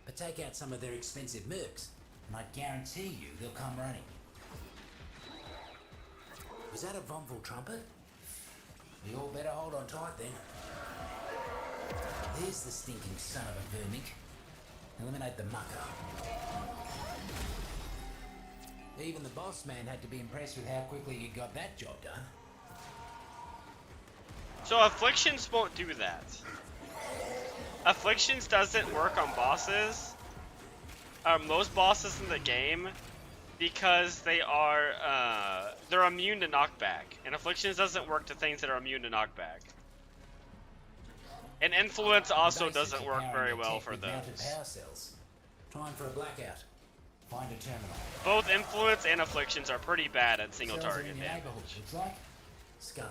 But take out some of their expensive mercs, and I guarantee you they'll come running. Was that a Vonville trumpet? We all better hold on tight then. There's the stinking son of a vermic. Eliminate the mucker. Even the boss man had to be impressed with how quickly you got that job done. So afflictions won't do that. Afflictions doesn't work on bosses most bosses in the game, because they're immune to knockback, and afflictions doesn't work to things that are immune to knockback. And influence also doesn't work very well for those. Power cells. Time for a blackout. Find a terminal. Both influence and afflictions are pretty bad at single Cells target in your damage. neighborhood, looks like. Skull.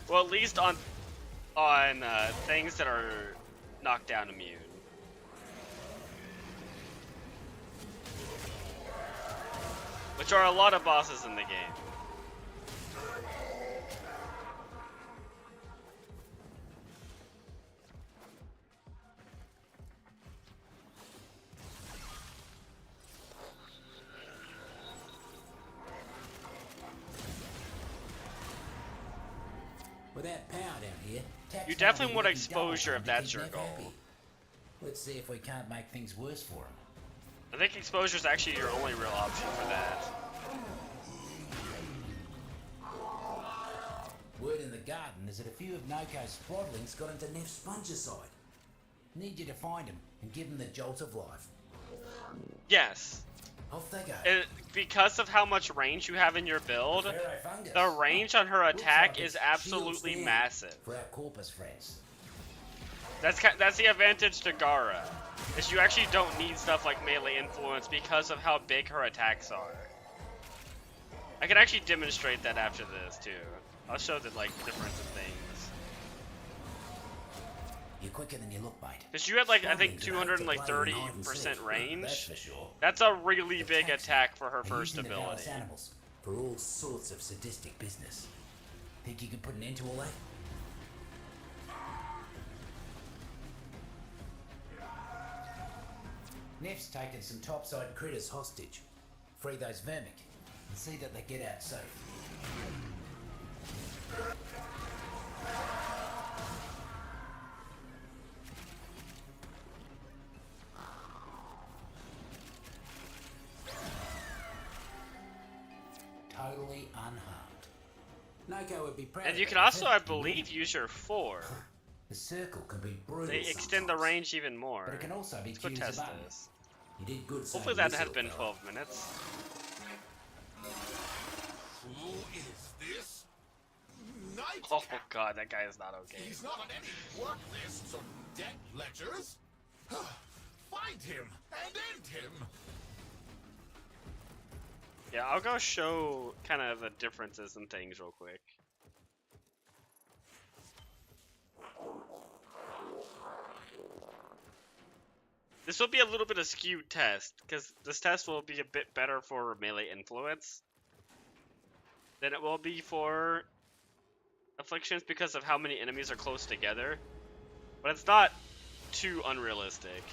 Well, at least on things that are knockdown immune. Which are a lot of bosses in the game. Without power down here, You definitely want exposure if that's your goal. Happy. Let's see if we can't make things worse for him. I think exposure is actually your only real option for that. Word in the garden is that a few of Noko's sprotlings got into Neff's fungicide. Need you to find him and give him the jolt of life. Yes. Off they go. Because of how much range you have in your build, the range on her attack is absolutely massive. For our corpus friends. That's the advantage to Gara, is you actually don't need stuff like melee influence because of how big her attacks are. I can actually demonstrate that after this too. I'll show the difference in things. You're quicker than you look, mate. Cause you had I think 230% range. That's for sure. That's a really big attack for her first ability. Animals for all sorts of sadistic business. Think you can put an end to all that? Neff's taken some topside critters hostage. Free those vermic and see that they get out safe. Totally unharmed. Noko would be proud. And you can also, I believe, use your 4. The circle can be brutal. They extend the range even more. But it can also be Let's go test this. You did good. Hopefully that has been 12 minutes. Who is this? Night. Oh god, that guy is not okay. He's not on any work lists or debt ledgers. Find him and end him. Yeah, I'll go show kind of the differences in things real quick. This will be a little bit of skewed test, because this test will be a bit better for melee influence than it will be for afflictions because of how many enemies are close together. But it's not too unrealistic.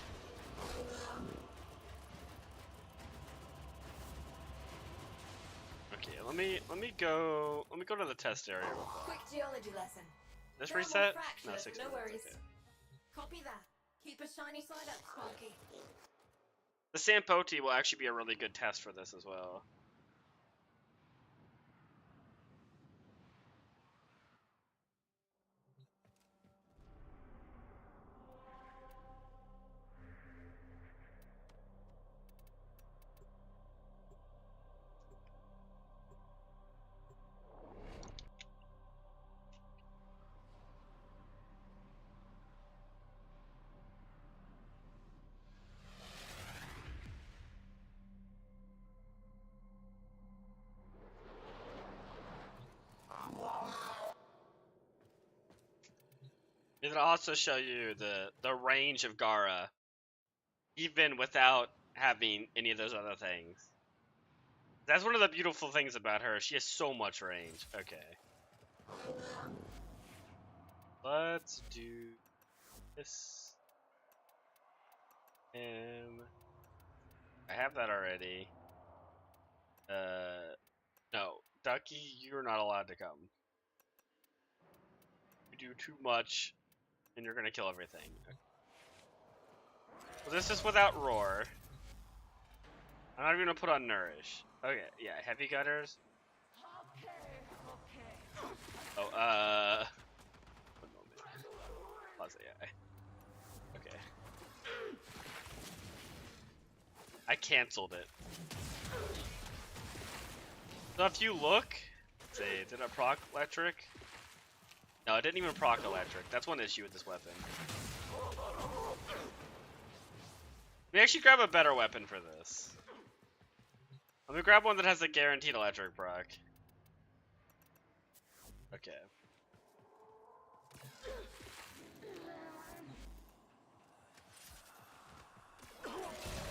Okay, let me go to the test area real quick. Quick geology lesson. This There are reset? more fractures, No, 6 no minutes, worries. okay. Copy that. Keep a shiny side up, Sparky. The Sampoti will actually be a really good test for this as well. It'll also show you the range of Gara, even without having any of those other things. That's one of the beautiful things about her. She has so much range. Okay. Let's do this. I have that already. No. Ducky, you're not allowed to come. You do too much, and you're gonna kill everything. Well, this is without Roar. I'm not even gonna put on Nourish. Okay, yeah, Heavy Gutters. Oh, one moment. Pause AI. Okay. I canceled it. So if you look, let's see, did it proc electric? No, it didn't even proc electric. That's one issue with this weapon. Let me actually grab a better weapon for this. Let me grab one that has a guaranteed electric proc. Okay.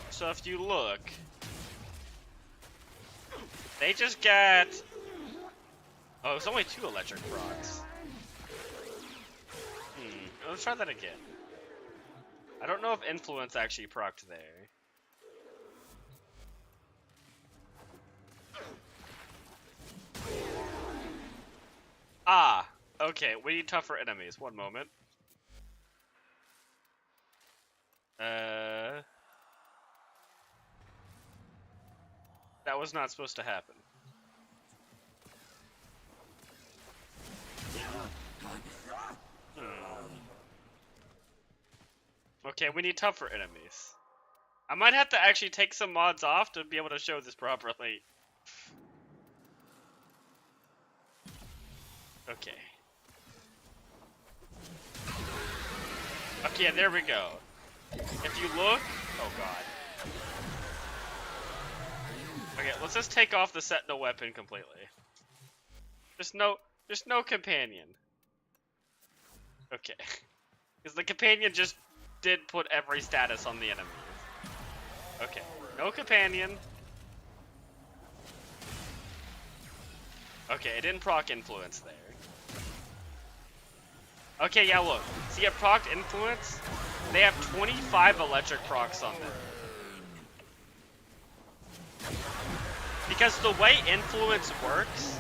So if you look, they just get... Oh, it's only 2 electric procs. Let's try that again. I don't know if influence actually procced there. Ah, okay, we need tougher enemies. One moment. That was not supposed to happen. Okay, we need tougher enemies. I might have to actually take some mods off to be able to show this properly. Okay. Okay, there we go. If you look... Oh god. Okay, let's just take off the sentinel weapon completely. There's no companion. Okay. Because the companion just did put every status on the enemy. Okay, no companion. Okay, it didn't proc influence there. Okay, yeah, look. See, it proc influence? They have 25 electric procs on them. Because the way influence works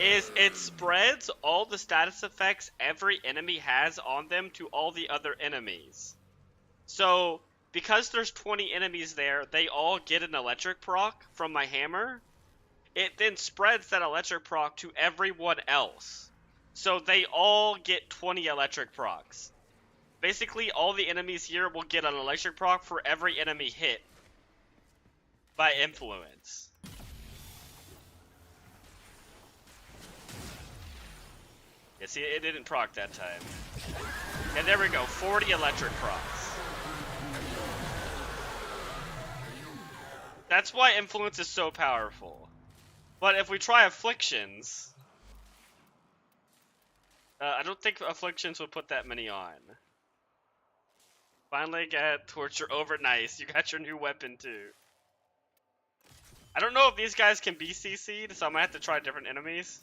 is it spreads all the status effects every enemy has on them to all the other enemies. So, because there's 20 enemies there, they all get an electric proc from my hammer. It then spreads that electric proc to everyone else. So they all get 20 electric procs. Basically, all the enemies here will get an electric proc for every enemy hit by influence. Yeah, see, it didn't proc that time. And there we go, 40 electric procs. That's why influence is so powerful. But if we try afflictions, I don't think afflictions would put that many on. Finally got torture over. Nice, you got your new weapon too. I don't know if these guys can be CC'd, so I might have to try different enemies.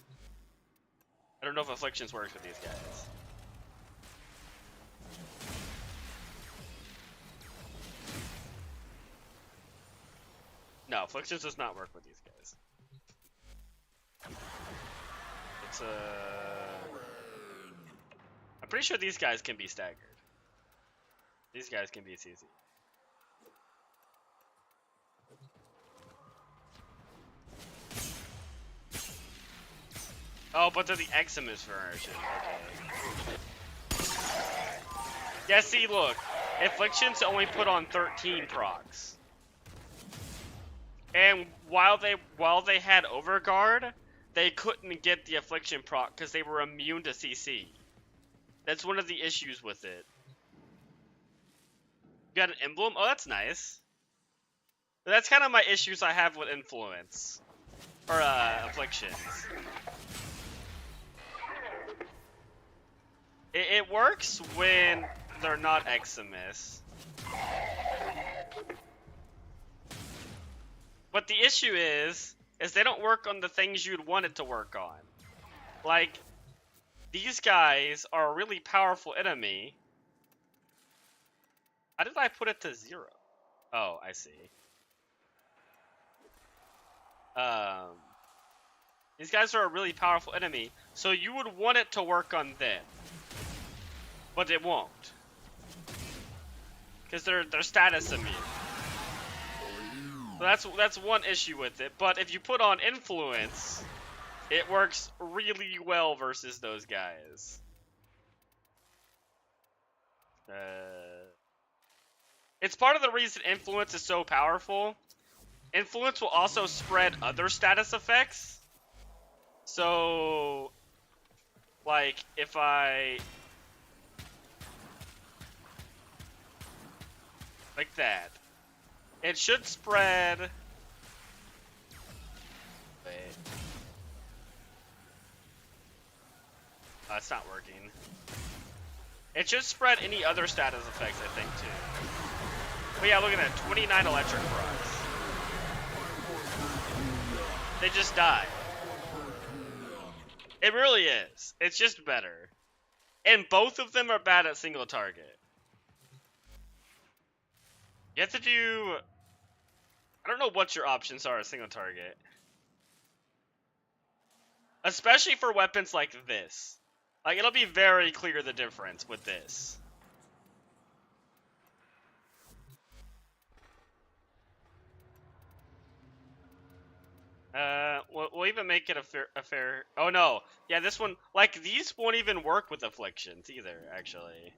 I don't know if afflictions works with these guys. No, afflictions does not work with these guys. It's I'm pretty sure these guys can be staggered. These guys can be CC. Oh, but they're the Eximus version. Okay. Yeah, see, look. Afflictions only put on 13 procs. And while they had Overguard, they couldn't get the Affliction proc because they were immune to CC. That's one of the issues with it. You got an emblem? Oh, that's nice. But that's kind of my issues I have with Influence. Or, Afflictions. It works when they're not Eximus. But the issue is they don't work on the things you'd want it to work on. Like, these guys are a really powerful enemy. How did I put it to 0? Oh, I see. These guys are a really powerful enemy, so you would want it to work on them. But it won't. Because they're status immune. So that's one issue with it, but if you put on influence, it works really well versus those guys. It's part of the reason influence is so powerful. Influence will also spread other status effects. So, like, if I... like that. It should spread... wait. It's not working. It should spread any other status effects, I think, too. But yeah, look at that. 29 electric procs. They just die. It really is. It's just better. And both of them are bad at single target. You have to do... I don't know what your options are at single target. Especially for weapons like this. Like, it'll be very clear the difference with this. We'll even make it a fair... oh, no. Yeah, this one... like, these won't even work with afflictions either, actually.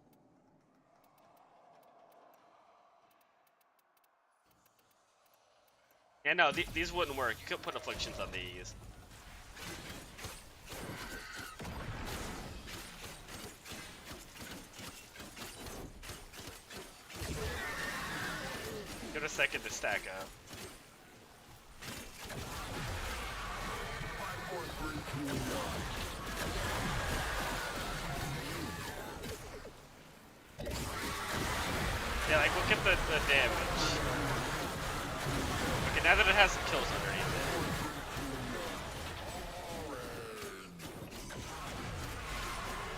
Yeah, no, these wouldn't work. You could put afflictions on these. Give it a second to stack up. Yeah, like, look at the damage. Okay, now that it has some kills underneath it.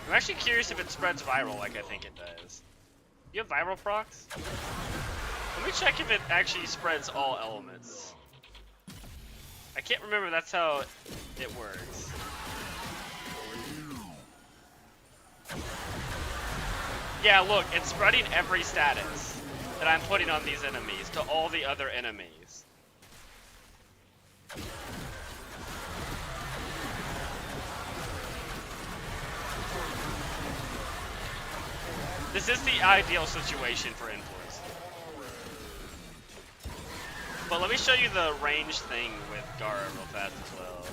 I'm actually curious if it spreads viral like I think it does. You have viral procs? Let me check if it actually spreads all elements. I can't remember if that's how it works. Yeah, look, it's spreading every status that I'm putting on these enemies to all the other enemies. This is the ideal situation for influence. But let me show you the range thing with Gara real fast as well.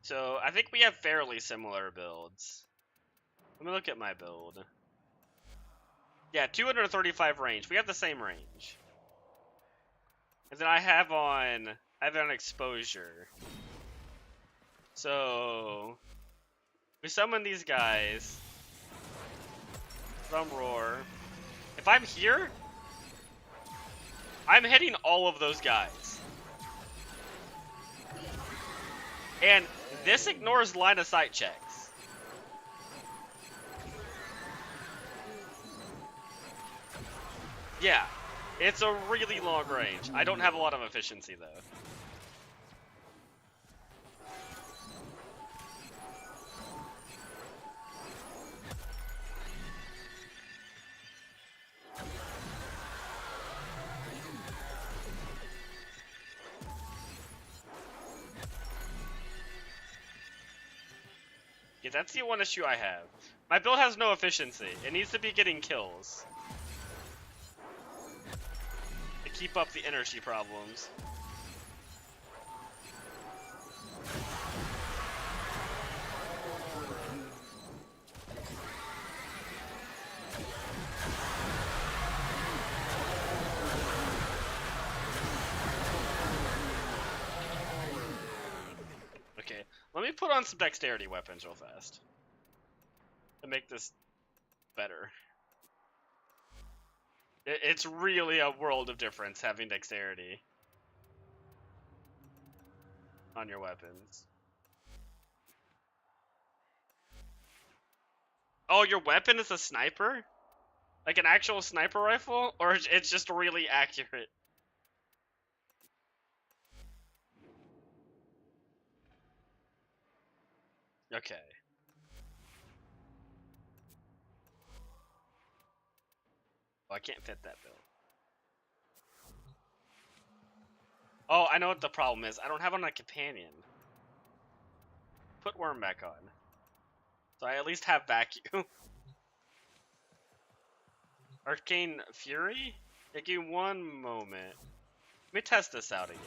So, I think we have fairly similar builds. Let me look at my build. Yeah, 235 range. We have the same range. And then I have on exposure. So, we summon these guys from Roar. If I'm here, I'm hitting all of those guys. And this ignores line of sight checks. Yeah, it's a really long range. I don't have a lot of efficiency though. Yeah, that's the one issue I have. My build has no efficiency. It needs to be getting kills to keep up the energy problems. Okay, let me put on some dexterity weapons real fast to make this better. It's really a world of difference having dexterity on your weapons. Oh, your weapon is a sniper? Like an actual sniper rifle? Or it's just really accurate? Okay. Oh, I can't fit that build. Oh, I know what the problem is. I don't have on a companion. Put Worm back on. So I at least have vacuum. Arcane Fury? Give me one moment. Let me test this out again.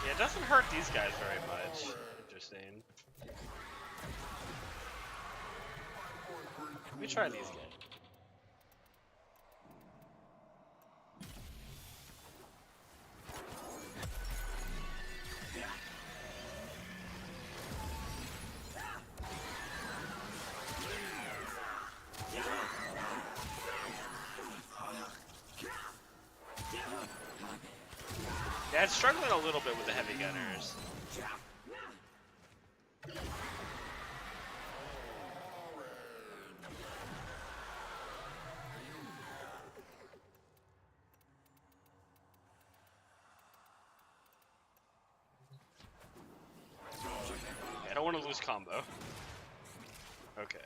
It doesn't hurt these guys very much. Interesting. Let me try these guys. Yeah, it's struggling a little bit with the heavy gunners. Yeah, I don't want to lose combo. Okay.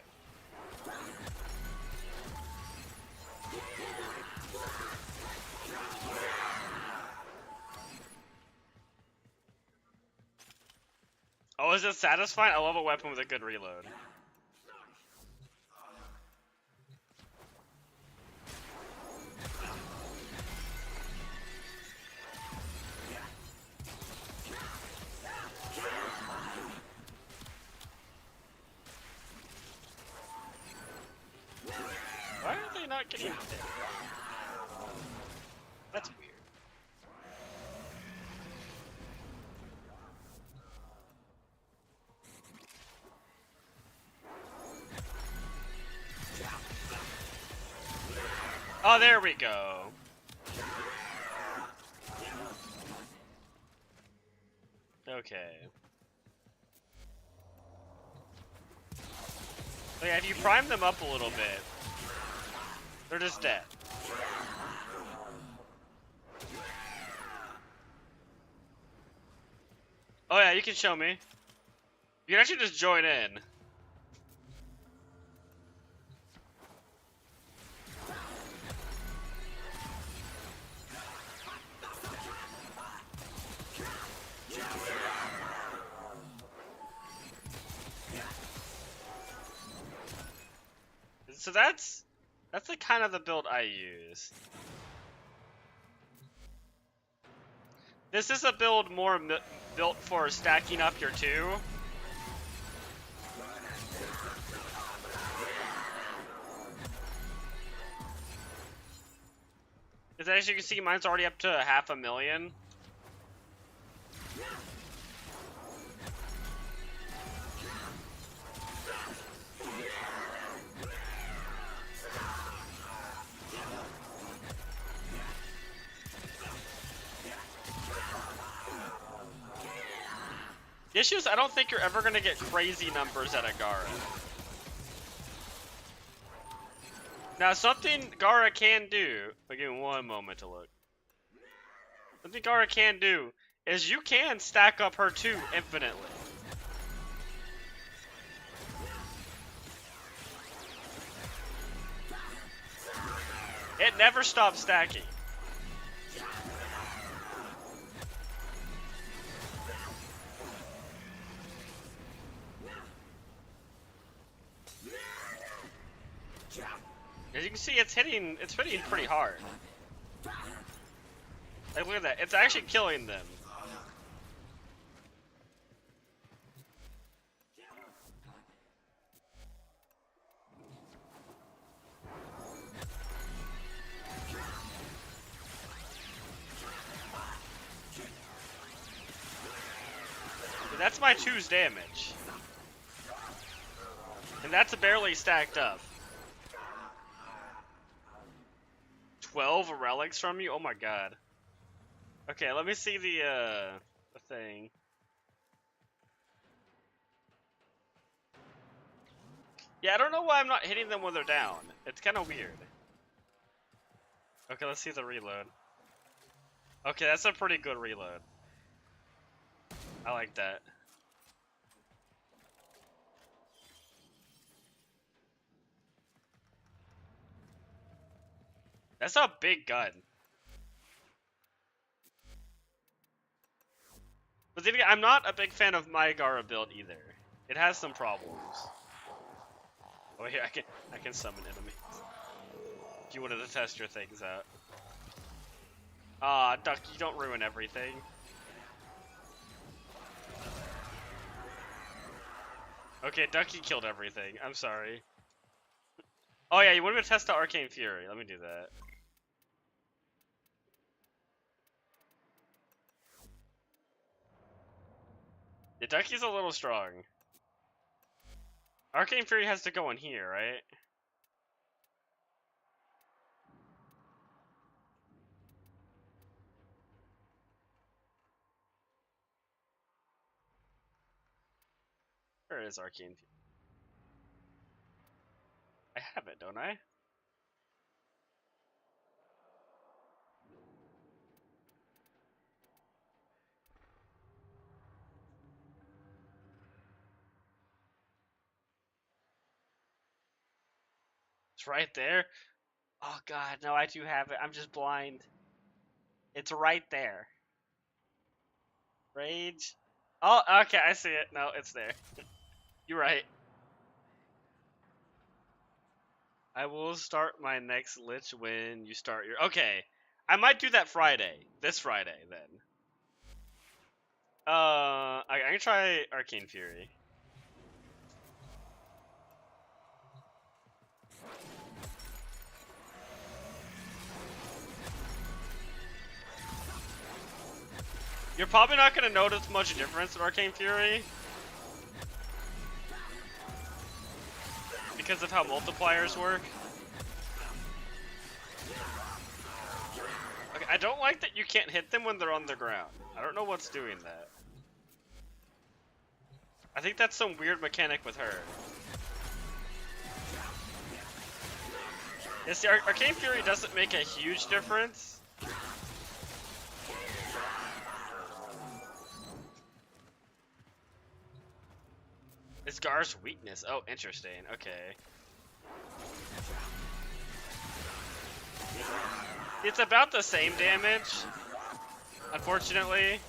Oh, is it satisfying? I love a weapon with a good reload. Why are they not getting hit? That's weird. Oh, there we go. Okay. So yeah, if you prime them up a little bit, they're just dead. Oh yeah, you can show me. You can actually just join in. So that's the kind of the build I use. This is a build more built for stacking up your two. Because as you can see, mine's already up to 500,000. The issue is I don't think you're ever going to get crazy numbers at a Gara. Now, something Gara can do, I'll give me one moment to look. Something Gara can do is you can stack up her 2 infinitely. It never stops stacking. As you can see, it's hitting pretty hard. Like, look at that. It's actually killing them. But that's my 2's damage. And that's barely stacked up. 12 relics from you? Oh my god. Okay, let me see the thing. Yeah, I don't know why I'm not hitting them when they're down. It's kind of weird. Okay, let's see the reload. Okay, that's a pretty good reload. I like that. That's a big gun. But then again, I'm not a big fan of my Gara build either. It has some problems. Oh here, I can summon enemies. If you wanted to test your things out. Ah, Duck, you don't ruin everything. Okay, Ducky killed everything. I'm sorry. Oh yeah, you want me to test out Arcane Fury? Let me do that. Yeah, Ducky's a little strong. Arcane Fury has to go in here, right? Where is Arcane Fury? I have it, don't I? It's right there. Oh god, no, I do have it. I'm just blind. It's right there. Rage. Oh, okay, I see it. No, it's there. You're right. I will start my next Lich when you start your... Okay, I might do that Friday. This Friday, then. I can try Arcane Fury. You're probably not going to notice much difference in Arcane Fury. Because of how multipliers work. Okay, I don't like that you can't hit them when they're on the ground. I don't know what's doing that. I think that's some weird mechanic with her. Yeah, see, Arcane Fury doesn't make a huge difference. It's Gar's weakness. Oh, interesting. Okay. It's about the same damage, unfortunately.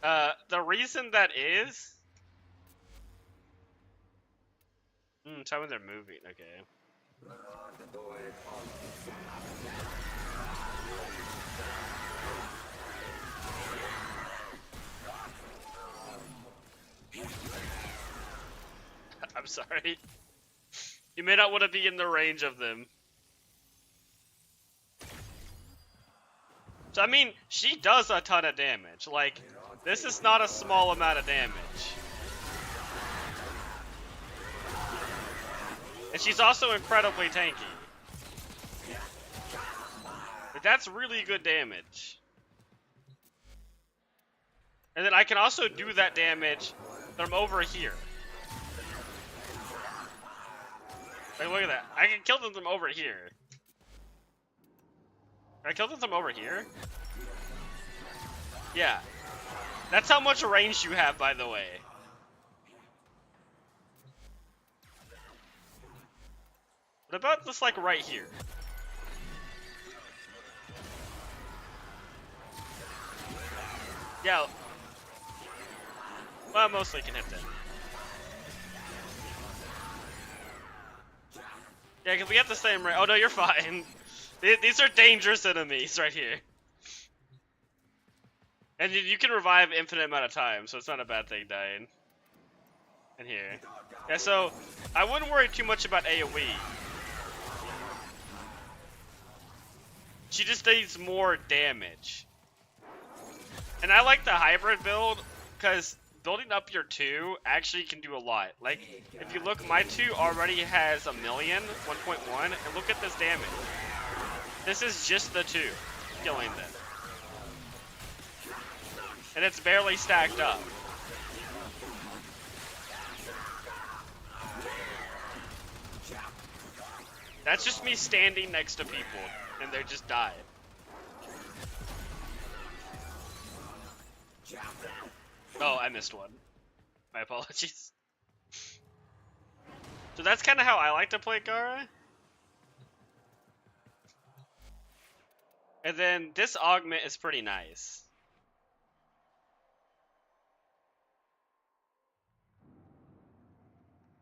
The reason that is... try when they're moving. Okay. I'm sorry. You may not want to be in the range of them. So, I mean, she does a ton of damage. Like, this is not a small amount of damage. And she's also incredibly tanky. But that's really good damage. And then I can also do that damage from over here. Like, look at that. I can kill them from over here. Can I kill them from over here? Yeah. That's how much range you have, by the way. What about this, like, right here? Yeah. Well, I mostly can hit them. Yeah, because we have the same range. Oh, no, you're fine. These are dangerous enemies right here. And you can revive infinite amount of time, so it's not a bad thing dying. In here. Yeah, so I wouldn't worry too much about AoE. She just needs more damage. And I like the hybrid build, because building up your 2 actually can do a lot. Like, if you look, my 2 already has 1 million, 1.1, and look at this damage. This is just the 2 killing them. And it's barely stacked up. That's just me standing next to people, and they just die. Oh, I missed one. My apologies. So that's kind of how I like to play Gara. And then this augment is pretty nice.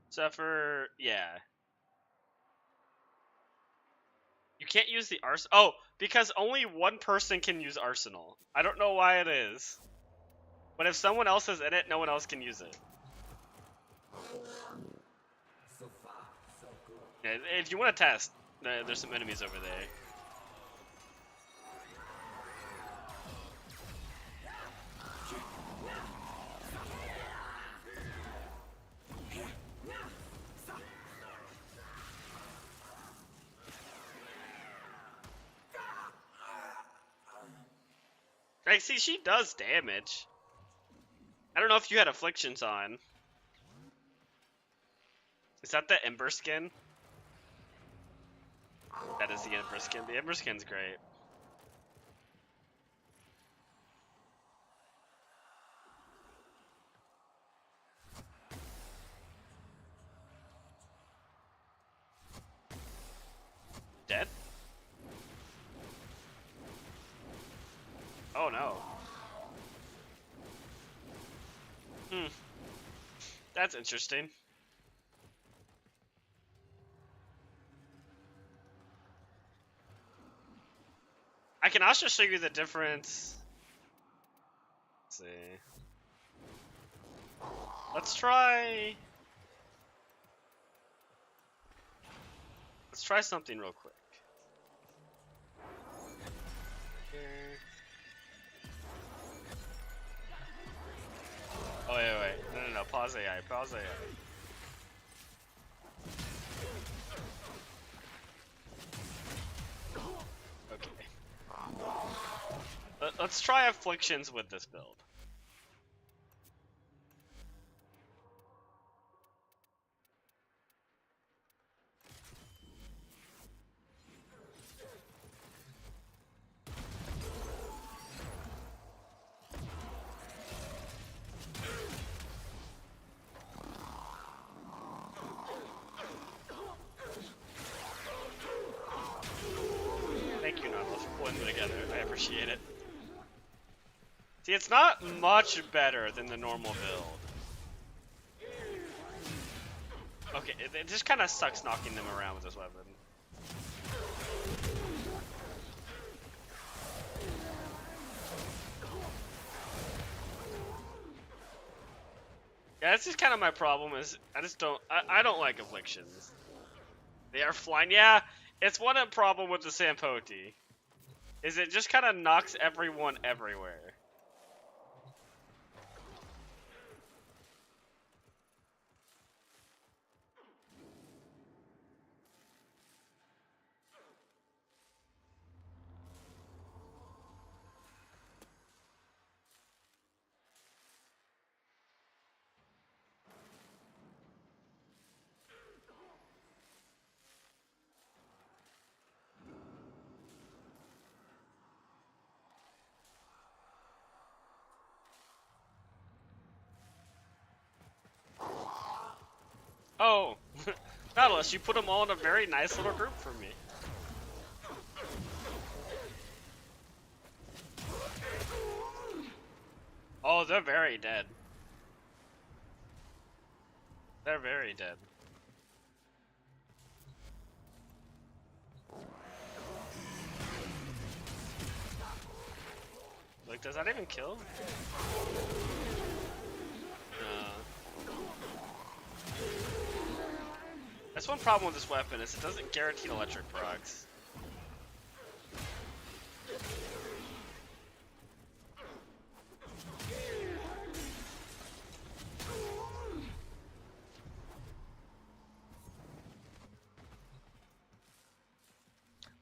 Suffer, yeah. You can't use the arsenal. Oh, because only one person can use arsenal. I don't know why it is. But if someone else is in it, no one else can use it. Yeah, if you want to test, there's some enemies over there. Like, see, she does damage. I don't know if you had afflictions on. Is that the Ember skin? That is the Ember skin. The Ember skin's great. Dead? Oh no. That's interesting. I can also show you the difference. Let's see. Let's try something real quick. Here. Oh, wait. No. Pause AI. Pause AI. Okay. Let's try afflictions with this build. Thank you, Nautilus, for pulling them together. I appreciate it. See, it's not much better than the normal build. Okay, it just kind of sucks knocking them around with this weapon. Yeah, that's just kind of my problem. Is I don't like afflictions. They are flying. Yeah, it's one problem with the Sampoti. Is it just kind of knocks everyone everywhere. Oh, Nautilus, you put them all in a very nice little group for me. Oh, they're very dead. They're very dead. Like, does that even kill? That's one problem with this weapon, is it doesn't guarantee electric procs.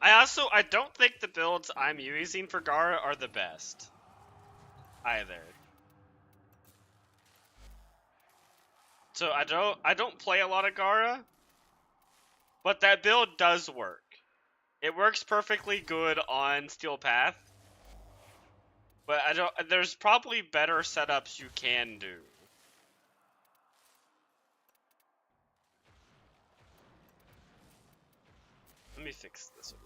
I don't think the builds I'm using for Gara are the best either. So I don't play a lot of Gara, but that build does work. It works perfectly good on Steel Path. But there's probably better setups you can do. Let me fix this over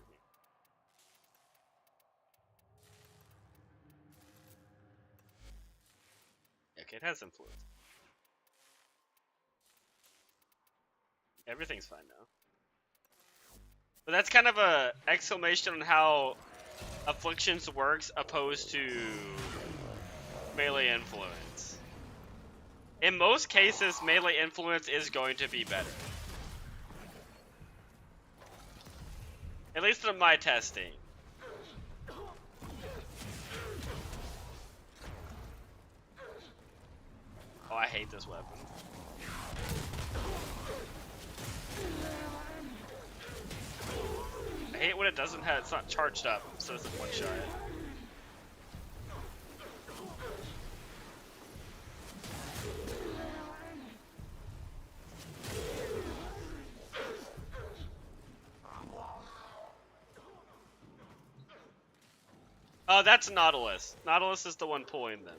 here. Okay, it has influence. Everything's fine now. But that's kind of a exclamation on how Afflictions works opposed to melee influence. In most cases, melee influence is going to be better. At least in my testing. Oh, I hate this weapon. I hate when it doesn't have, it's not charged up, so it's a one shot. Oh, that's Nautilus. Nautilus is the one pulling them.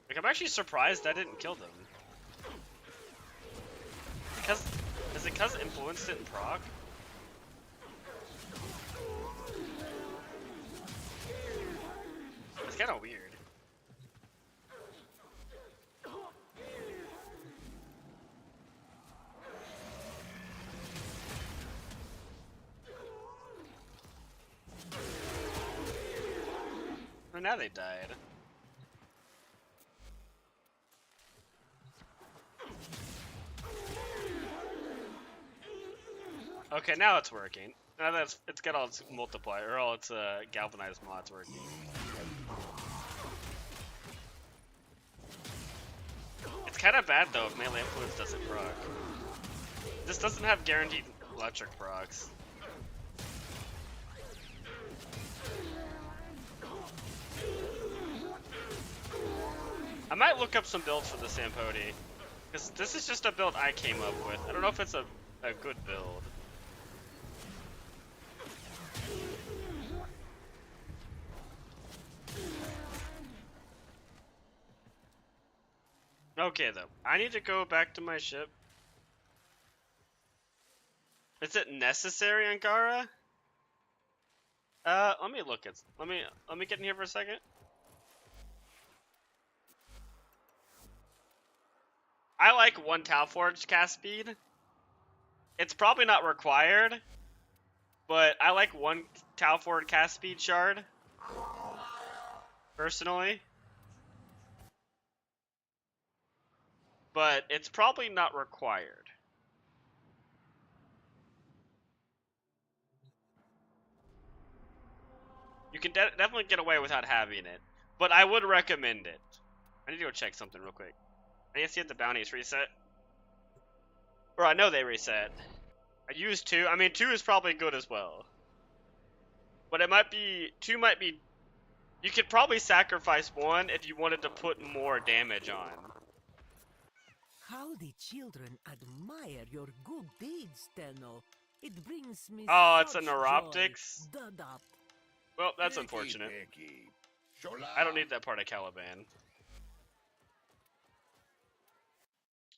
Like, I'm actually surprised that didn't kill them. Is it because Influence didn't proc? It's kind of weird. Well, now they died. Okay, now it's working. Now that it's got all its multiplier, or all its galvanized mods working. It's kind of bad though if melee influence doesn't proc. This doesn't have guaranteed electric procs. I might look up some builds for the Sampodi, because this is just a build I came up with. I don't know if it's a good build. Okay though, I need to go back to my ship. Is it necessary on Gara? Let me look at. Let me get in here for a second. I like 1 Talforge cast speed. It's probably not required, but I like 1 Talforge cast speed shard. Personally. But it's probably not required. You can definitely get away without having it, but I would recommend it. I need to go check something real quick. I need to see if the bounties reset. Or I know they reset. I used 2. I mean, 2 is probably good as well. But it might be... 2 might be... You could probably sacrifice 1 if you wanted to put more damage on. How the children admire your good deeds, Tenno. It brings me Oh, it's a such Neuroptics? joy. Dada. Well, that's unfortunate. I don't need that part of Caliban.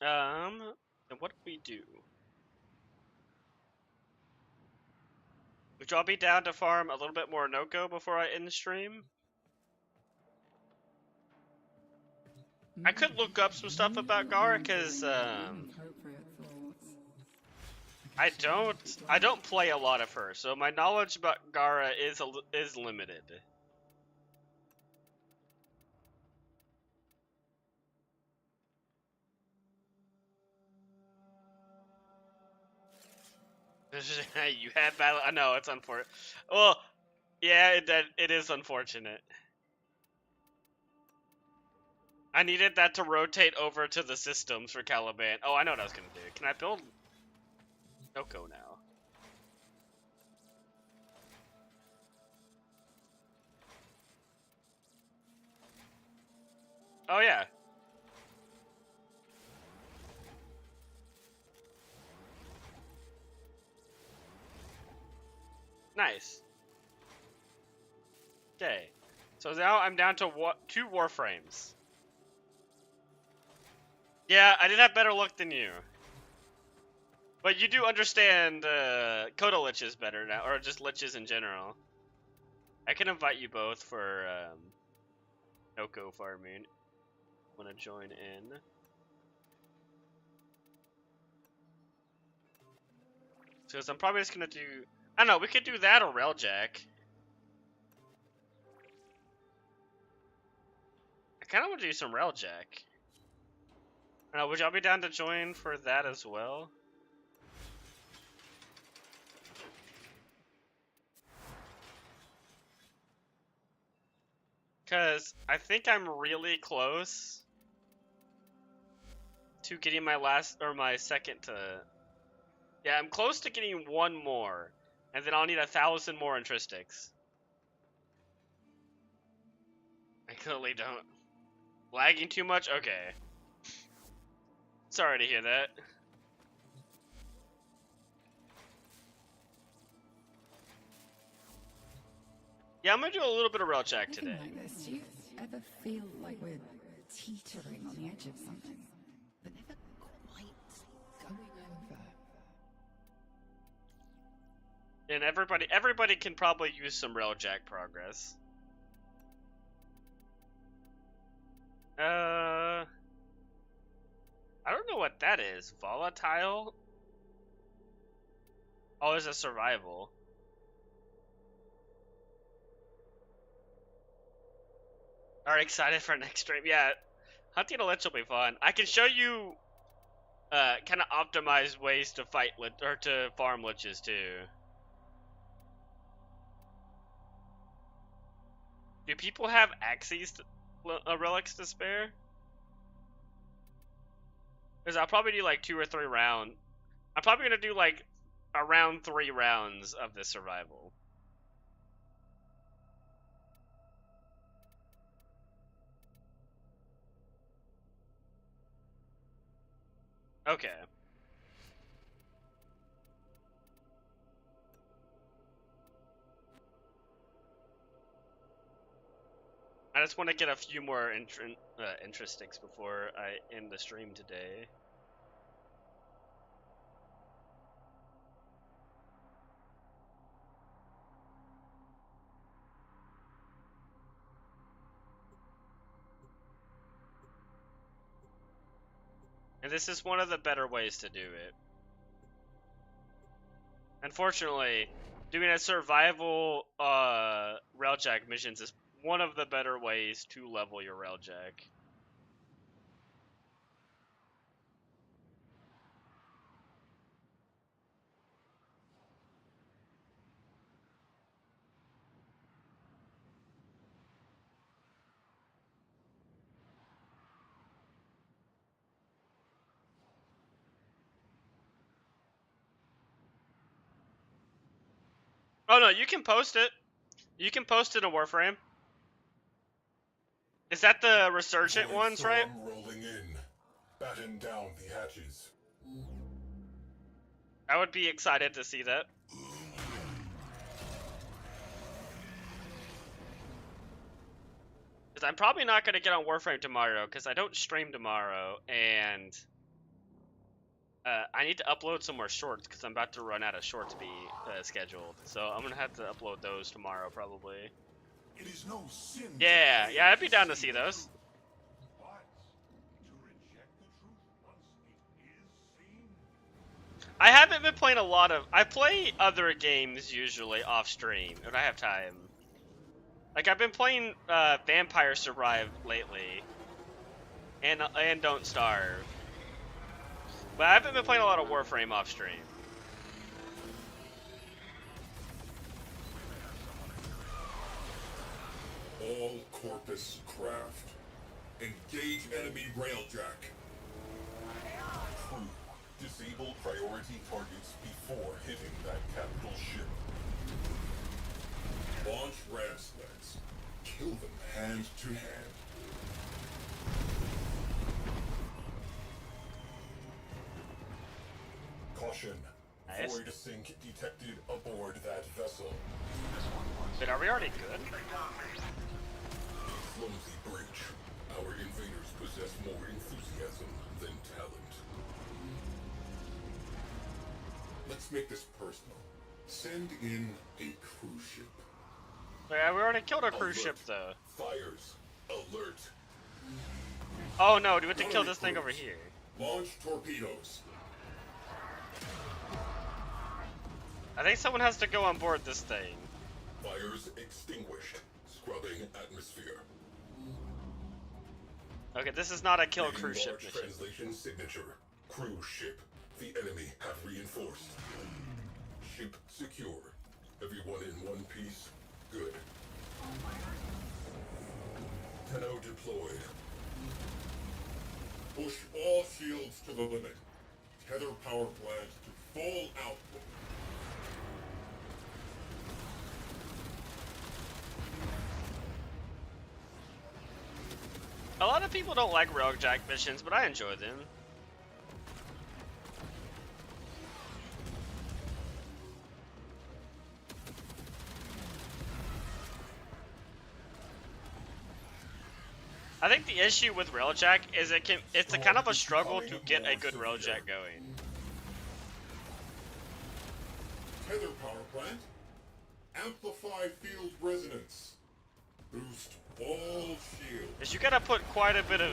And what do we do? Would y'all be down to farm a little bit more Noko before I end the stream? I could look up some stuff about Gara, cause I don't play a lot of her, so my knowledge about Gara is limited. You had battle. I know it's unfortunate. Well, yeah, it is unfortunate. I needed that to rotate over to the systems for Caliban. Oh, I know what I was gonna do. Can I build Oko now? Oh yeah. Nice. Okay. So now I'm down to 2 Warframes. Yeah, I did have better luck than you. But you do understand Kodo liches better now, or just liches in general. I can invite you both for Oko farming. Want to join in? Because I'm probably just gonna do. I don't know. We could do that or Railjack. I kind of want to do some Railjack. I don't know, would y'all be down to join for that as well? Because I think I'm really close to getting my last, or my second to... Yeah, I'm close to getting 1 more. And then I'll need 1,000 more Intristics. I clearly don't. Lagging too much? Okay. Sorry to hear that. Yeah, I'm gonna do a little bit of Railjack today. Like this, do you ever feel like we're teetering on the edge of something, but never quite going over? And everybody can probably use some Railjack progress. I don't know what that is. Volatile? Oh, it's a survival. Are excited for next stream? Yeah, hunting a lich will be fun. I can show you kind of optimized ways to fight or to farm liches too. Do people have axes, relics to spare? Because I'll probably do like 2 or 3 rounds. I'm probably gonna do like around 3 rounds of this survival. Okay. I just want to get a few more Intristics before I end the stream today. And this is one of the better ways to do it. Unfortunately, doing a survival Railjack missions is one of the better ways to level your Railjack. Oh no, you can post it. You can post it in Warframe. Is that the resurgent ones, right? Rolling in. Batten down the hatches. I would be excited to see that. Because I'm probably not going to get on Warframe tomorrow, because I don't stream tomorrow, and I need to upload some more shorts, because I'm about to run out of shorts to be scheduled. So I'm going to have to upload those tomorrow, probably. It is no sin. Yeah, I'd be down to see those. I haven't been playing a lot of... I play other games usually off stream when I have time. Like I've been playing Vampire Survive lately, and Don't Starve. But I haven't been playing a lot of Warframe off stream. All corpus craft. Engage enemy railjack. Crew, disable priority targets before hitting that capital ship. Launch ram sleds. Kill them hand to hand. Caution. Nice. Void sink detected aboard that vessel. But are we already good? Clumsy breach. Our invaders possess more enthusiasm than talent. Let's make this personal. Send in a cruise ship. Yeah, we already killed a cruise ship though. Fires. Alert. Oh no, do we have to kill this thing over here? Launch torpedoes. I think someone has to go on board this thing. Fires extinguished. Scrubbing atmosphere. Okay, this is not a kill Reading cruise ship large mission. Translation signature. Cruise ship. The enemy have reinforced. Ship secure. Everyone in one piece. Good. Tenno deployed. Push all shields to the limit. Tether power plant to full output. A lot of people don't like railjack missions, but I enjoy them. I think the issue with railjack is it's a kind of a struggle to get a good railjack going. Tether power plant. Amplify field resonance. Boost all shields. Is you gotta put quite a bit of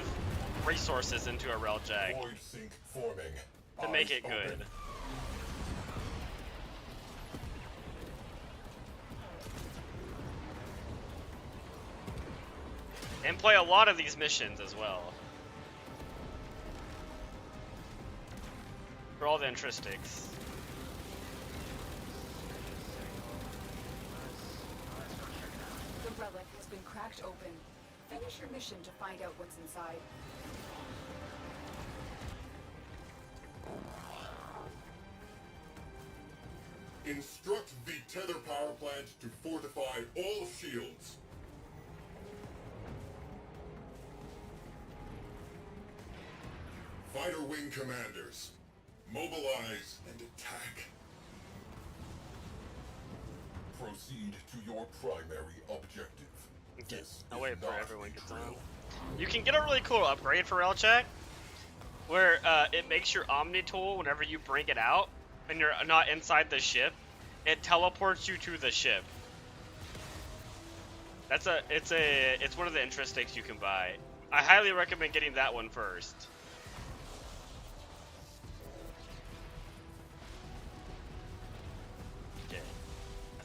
resources into a railjack Void sink forming. to make Eyes it good. open. And play a lot of these missions as well. For all the intristics. The relic has been cracked open. Finish your mission to find out what's inside. Instruct the tether power plant to fortify all shields. Fighter wing commanders, mobilize and attack. Proceed to your primary objective. Okay, I'll wait for everyone gets on. You can get a really cool upgrade for railjack, where it makes your Omni tool, whenever you bring it out, and you're not inside the ship, it teleports you to the ship. It's one of the intristics you can buy. I highly recommend getting that one first.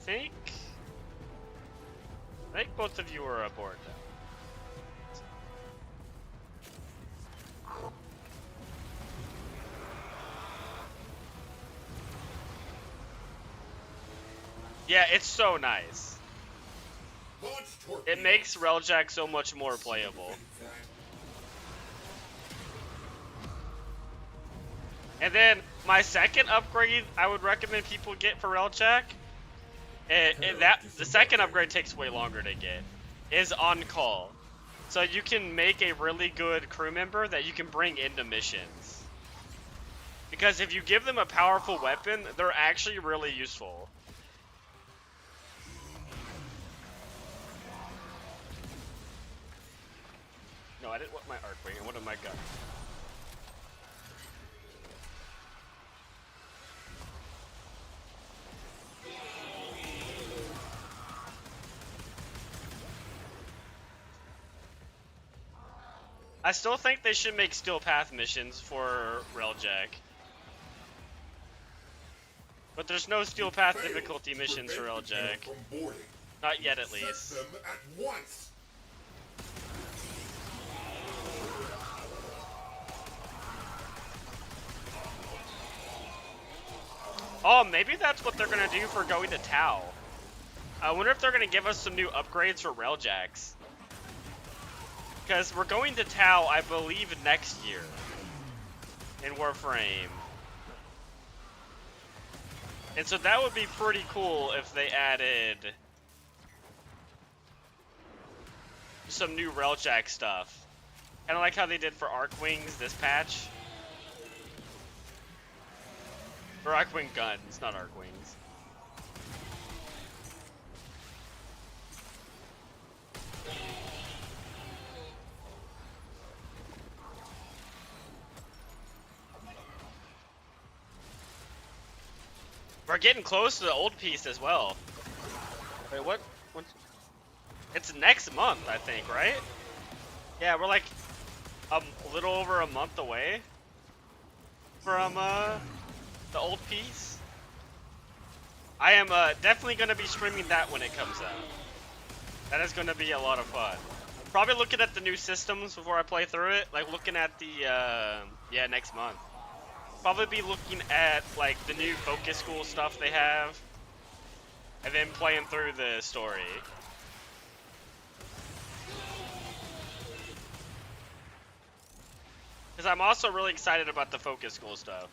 Okay, I think both of you are aboard now. Yeah, it's so nice. It makes railjack so much more playable. And then my second upgrade I would recommend people get for railjack, the second upgrade takes way longer to get, is on call. So you can make a really good crew member that you can bring into missions. Because if you give them a powerful weapon, they're actually really useful. No, I didn't want my arc wing, I wanted my gun. I still think they should make Steel Path missions for railjack. But there's no Steel Path difficulty missions for railjack. Not yet, at least. Set them at once. Oh, maybe that's what they're gonna do for going to Tau. I wonder if they're gonna give us some new upgrades for railjacks. Because we're going to Tau, I believe, next year in Warframe. And so that would be pretty cool if they added some new Railjack stuff. Kind of like how they did for Arcwings this patch. Or Arcwing guns, not Arcwings. We're getting close to the old piece as well. Wait, what? It's next month, I think, right? Yeah, we're like a little over a month away from the old piece. I am definitely going to be streaming that when it comes out. That is going to be a lot of fun. Probably looking at the new systems before I play through it. Like looking at the, yeah, next month. Probably be looking at like the new focus school stuff they have. And then playing through the story. Because I'm also really excited about the focus school stuff.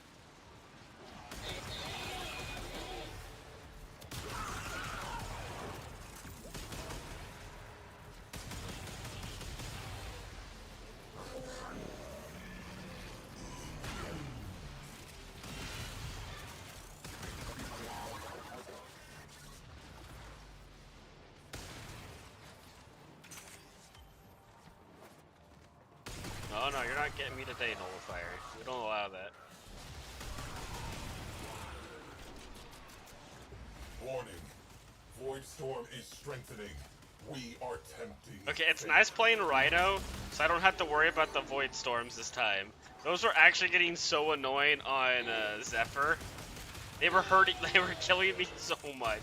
Oh no, you're not getting me today, Nullifier. We don't allow that. Warning. Void Storm is strengthening. We are tempting. Okay, it's nice playing Rhino, so I don't have to worry about the Void Storms this time. Those were actually getting so annoying on Zephyr. They were hurting, they were killing me so much.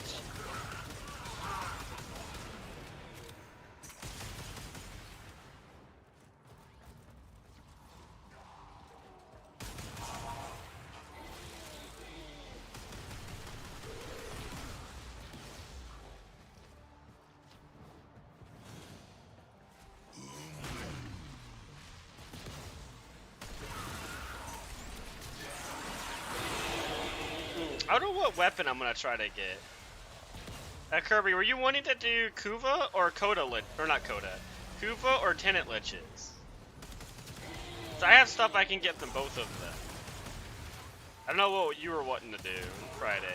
I don't know what weapon I'm gonna try to get. Kirby, were you wanting to do Kuva or Coda Lich? Or not Coda. Kuva or Tenant Liches? So I have stuff I can get from both of them. I don't know what you were wanting to do Friday.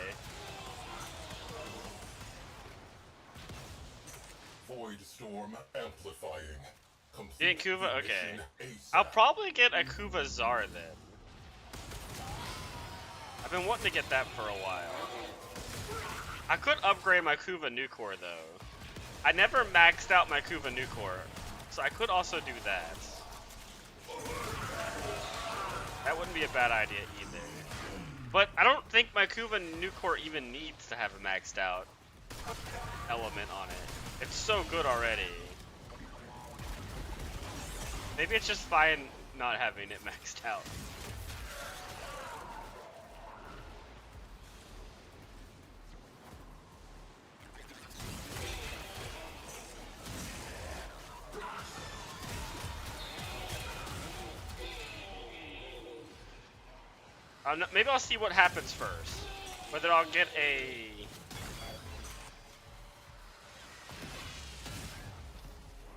Void Storm amplifying. You get Kuva? Okay. I'll probably get a Kuva Zar then. I've been wanting to get that for a while. I could upgrade my Kuva Nucor though. I never maxed out my Kuva Nucor, so I could also do that. That wouldn't be a bad idea either. But I don't think my Kuva Nucor even needs to have a maxed out element on it. It's so good already. Maybe it's just fine not having it maxed out. Maybe I'll see what happens first. Whether I'll get a...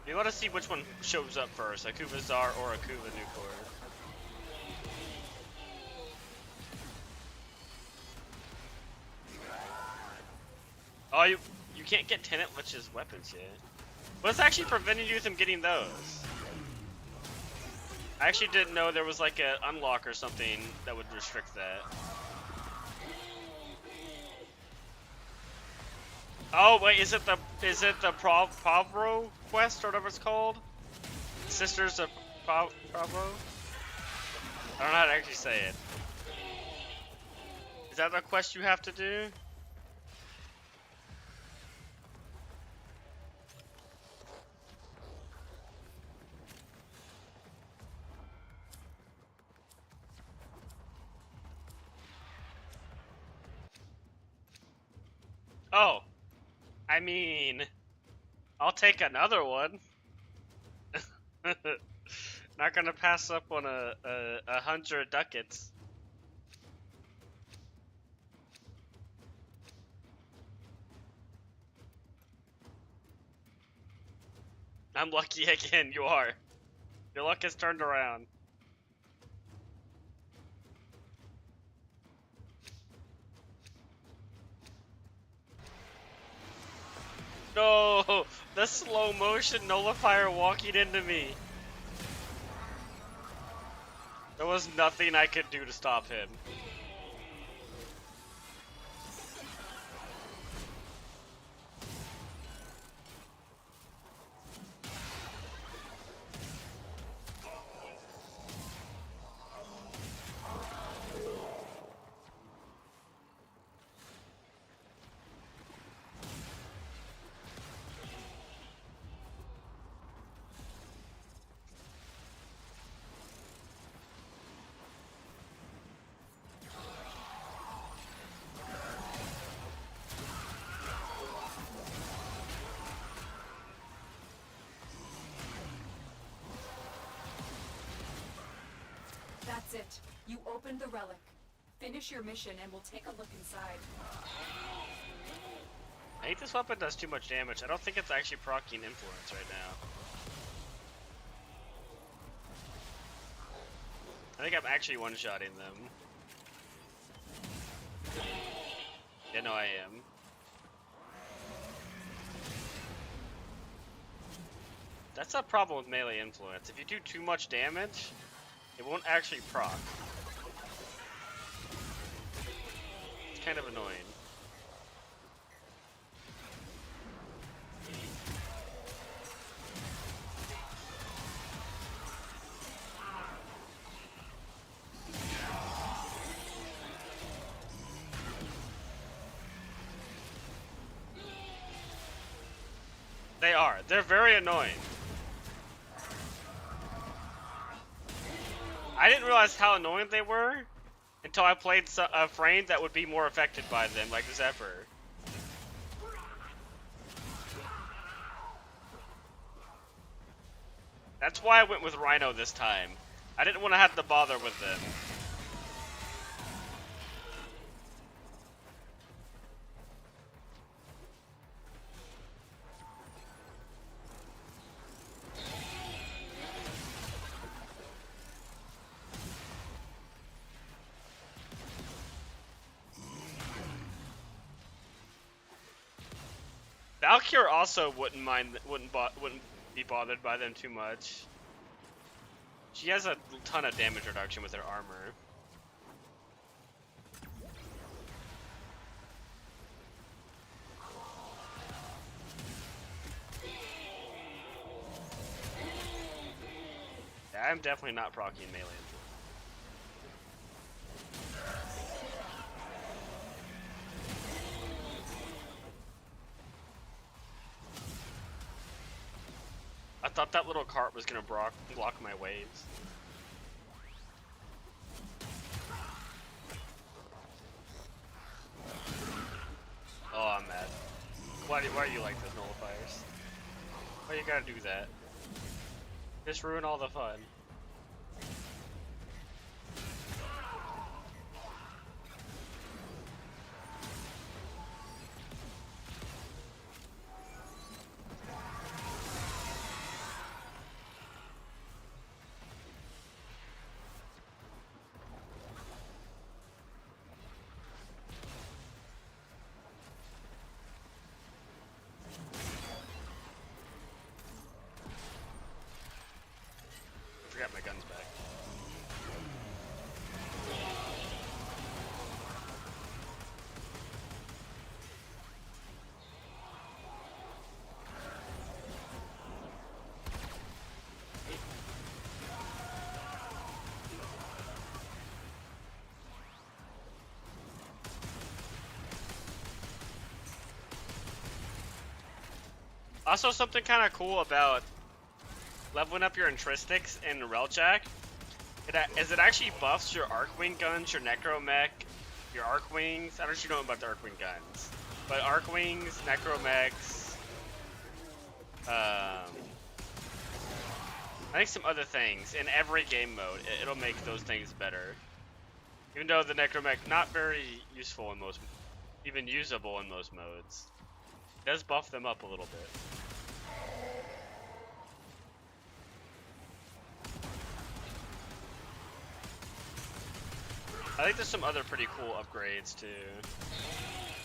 You want to see which one shows up first, a Kuva Zar or a Kuva Nucor. Oh, you can't get Tenant Lich's weapons yet. What's actually preventing you from getting those? I actually didn't know there was like an unlock or something that would restrict that. Oh wait, is it the Pavro quest or whatever it's called? Sisters of Pavro? I don't know how to actually say it. Is that the quest you have to do? Oh, I mean, I'll take another one. Not gonna pass up on a 100 ducats. I'm lucky again, you are. Your luck has turned around. No! The slow motion nullifier walking into me. There was nothing I could do to stop him. That's it. You opened the relic. Finish your mission and we'll take a look inside. I think this weapon does too much damage. I don't think it's actually proccing influence right now. I think I'm actually one-shotting them. Yeah, no, I am. That's a problem with melee influence. If you do too much damage, it won't actually proc. It's kind of annoying. They are. They're very annoying. I didn't realize how annoying they were until I played a frame that would be more affected by them, like Zephyr. That's why I went with Rhino this time. I didn't want to have to bother with them. Valkyr also wouldn't be bothered by them too much. She has a ton of damage reduction with her armor. Yeah, I'm definitely not proccing melee influence. I thought that little cart was gonna block my waves. Oh, I'm mad. Why are you like those nullifiers? Why you gotta do that? Just ruin all the fun. Got my guns back. Also, something kind of cool about leveling up your Intristics in Relchak is it actually buffs your Arcwing guns, your Necromech, your Arcwings. I don't know if you know about the Arcwing guns, but Arcwings, Necromechs, I think some other things in every game mode, it'll make those things better. Even though the Necromech not very useful in most, even usable in most modes, it does buff them up a little bit. I think there's some other pretty cool upgrades too.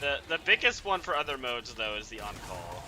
The biggest one for other modes though is the on-call.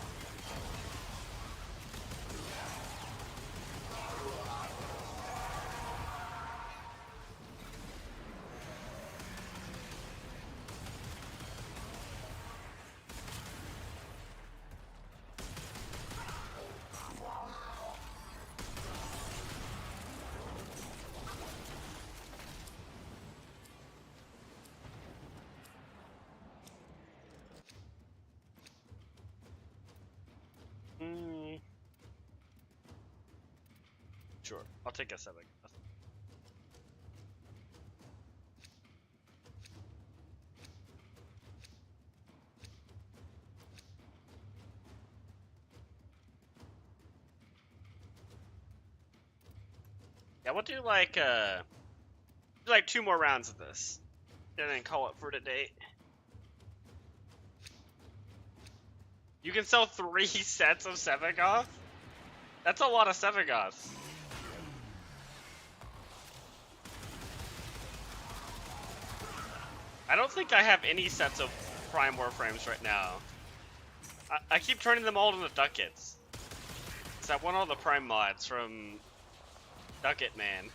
Sure, I'll take a 7. Yeah, we'll do like 2 more rounds of this, and then call it for today. You can sell 3 sets of Sevagoth? That's a lot of Sevagoths. I don't think I have any sets of Prime Warframes right now. I keep turning them all into Ducats. Cause I want all the Prime mods from Ducat Man.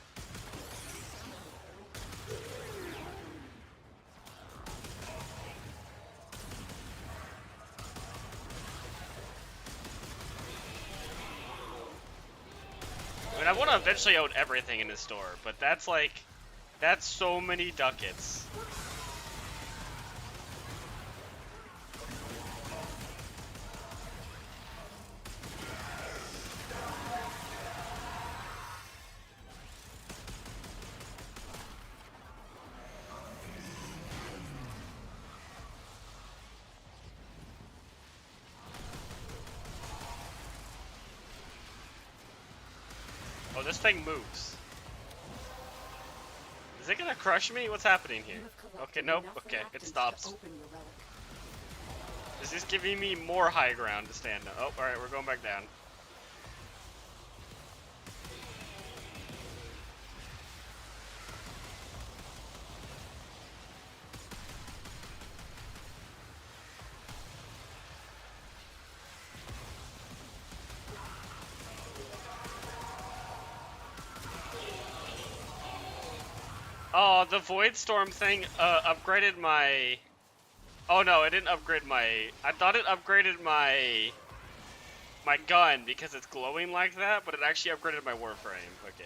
I mean, I want to eventually own everything in the store, but that's so many Ducats. Oh, this thing moves. Is it gonna crush me? What's happening here? Okay, nope. Okay, it stops. Is this giving me more high ground to stand on? Oh, alright, we're going back down. Oh, the Void Storm thing upgraded my... Oh no, it didn't upgrade my... I thought it upgraded my gun because it's glowing like that, but it actually upgraded my Warframe. Okay.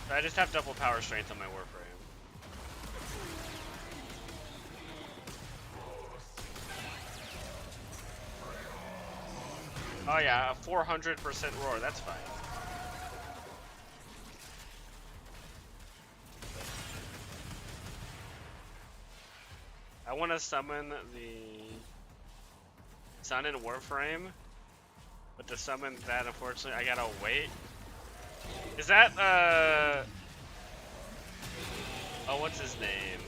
So I just have double power strength on my Warframe. Oh yeah, a 400% roar, that's fine. I want to summon the Sun in Warframe, but to summon that, unfortunately, I gotta wait. Is that, oh, what's his name?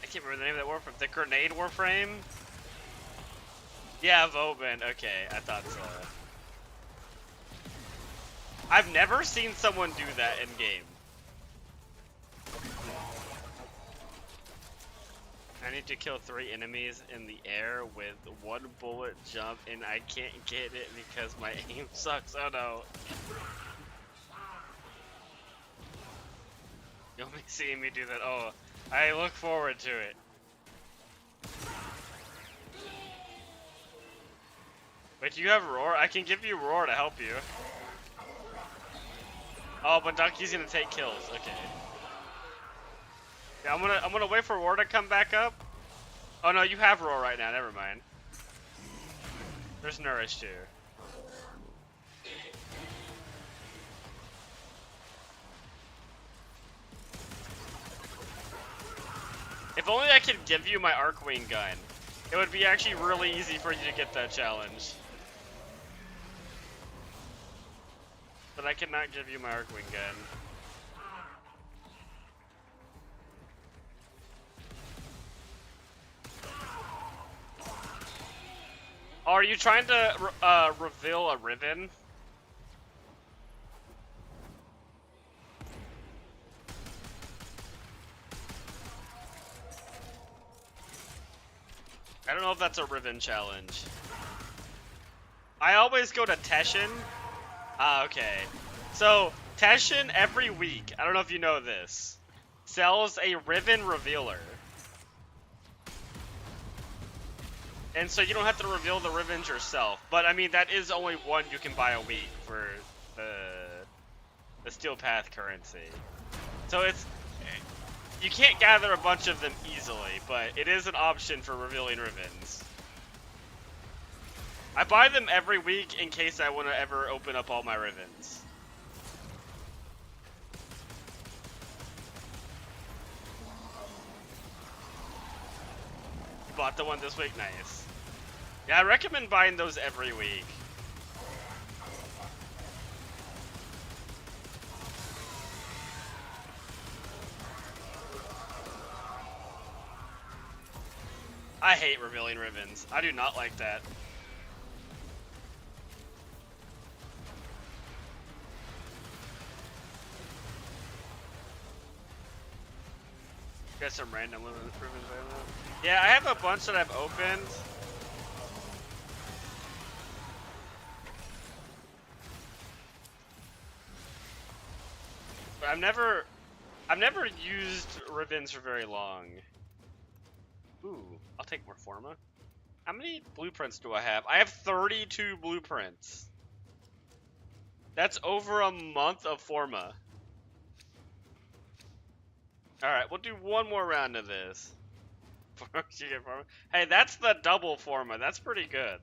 I can't remember the name of that Warframe. The Grenade Warframe? Yeah, Vobin. Okay, I thought so. I've never seen someone do that in game. I need to kill 3 enemies in the air with 1 bullet jump, and I can't get it because my aim sucks. Oh no. You'll be seeing me do that. Oh, I look forward to it. Wait, do you have Roar? I can give you Roar to help you. Oh, but Ducky's gonna take kills. Okay. Yeah, I'm gonna wait for Roar to come back up. Oh no, you have Roar right now. Never mind. There's Nourish too. If only I could give you my Arcwing gun. It would be actually really easy for you to get that challenge. But I cannot give you my Arcwing gun. Oh, are you trying to reveal a Riven? I don't know if that's a Riven challenge. I always go to Teshin. Ah, okay. So, Teshin every week, I don't know if you know this, sells a Riven revealer. And so you don't have to reveal the Rivens yourself. But I mean, that is only one you can buy a week for the Steel Path currency. So it's, you can't gather a bunch of them easily, but it is an option for revealing Rivens. I buy them every week in case I want to ever open up all my Rivens. You bought the one this week? Nice. Yeah, I recommend buying those every week. I hate revealing Rivens. I do not like that. Got some random Rivens right now. Yeah, I have a bunch that I've opened. But I've never used Rivens for very long. Ooh, I'll take more Forma. How many blueprints do I have? I have 32 blueprints. That's over a month of Forma. Alright, we'll do one more round of this. Hey, that's the double Forma. That's pretty good.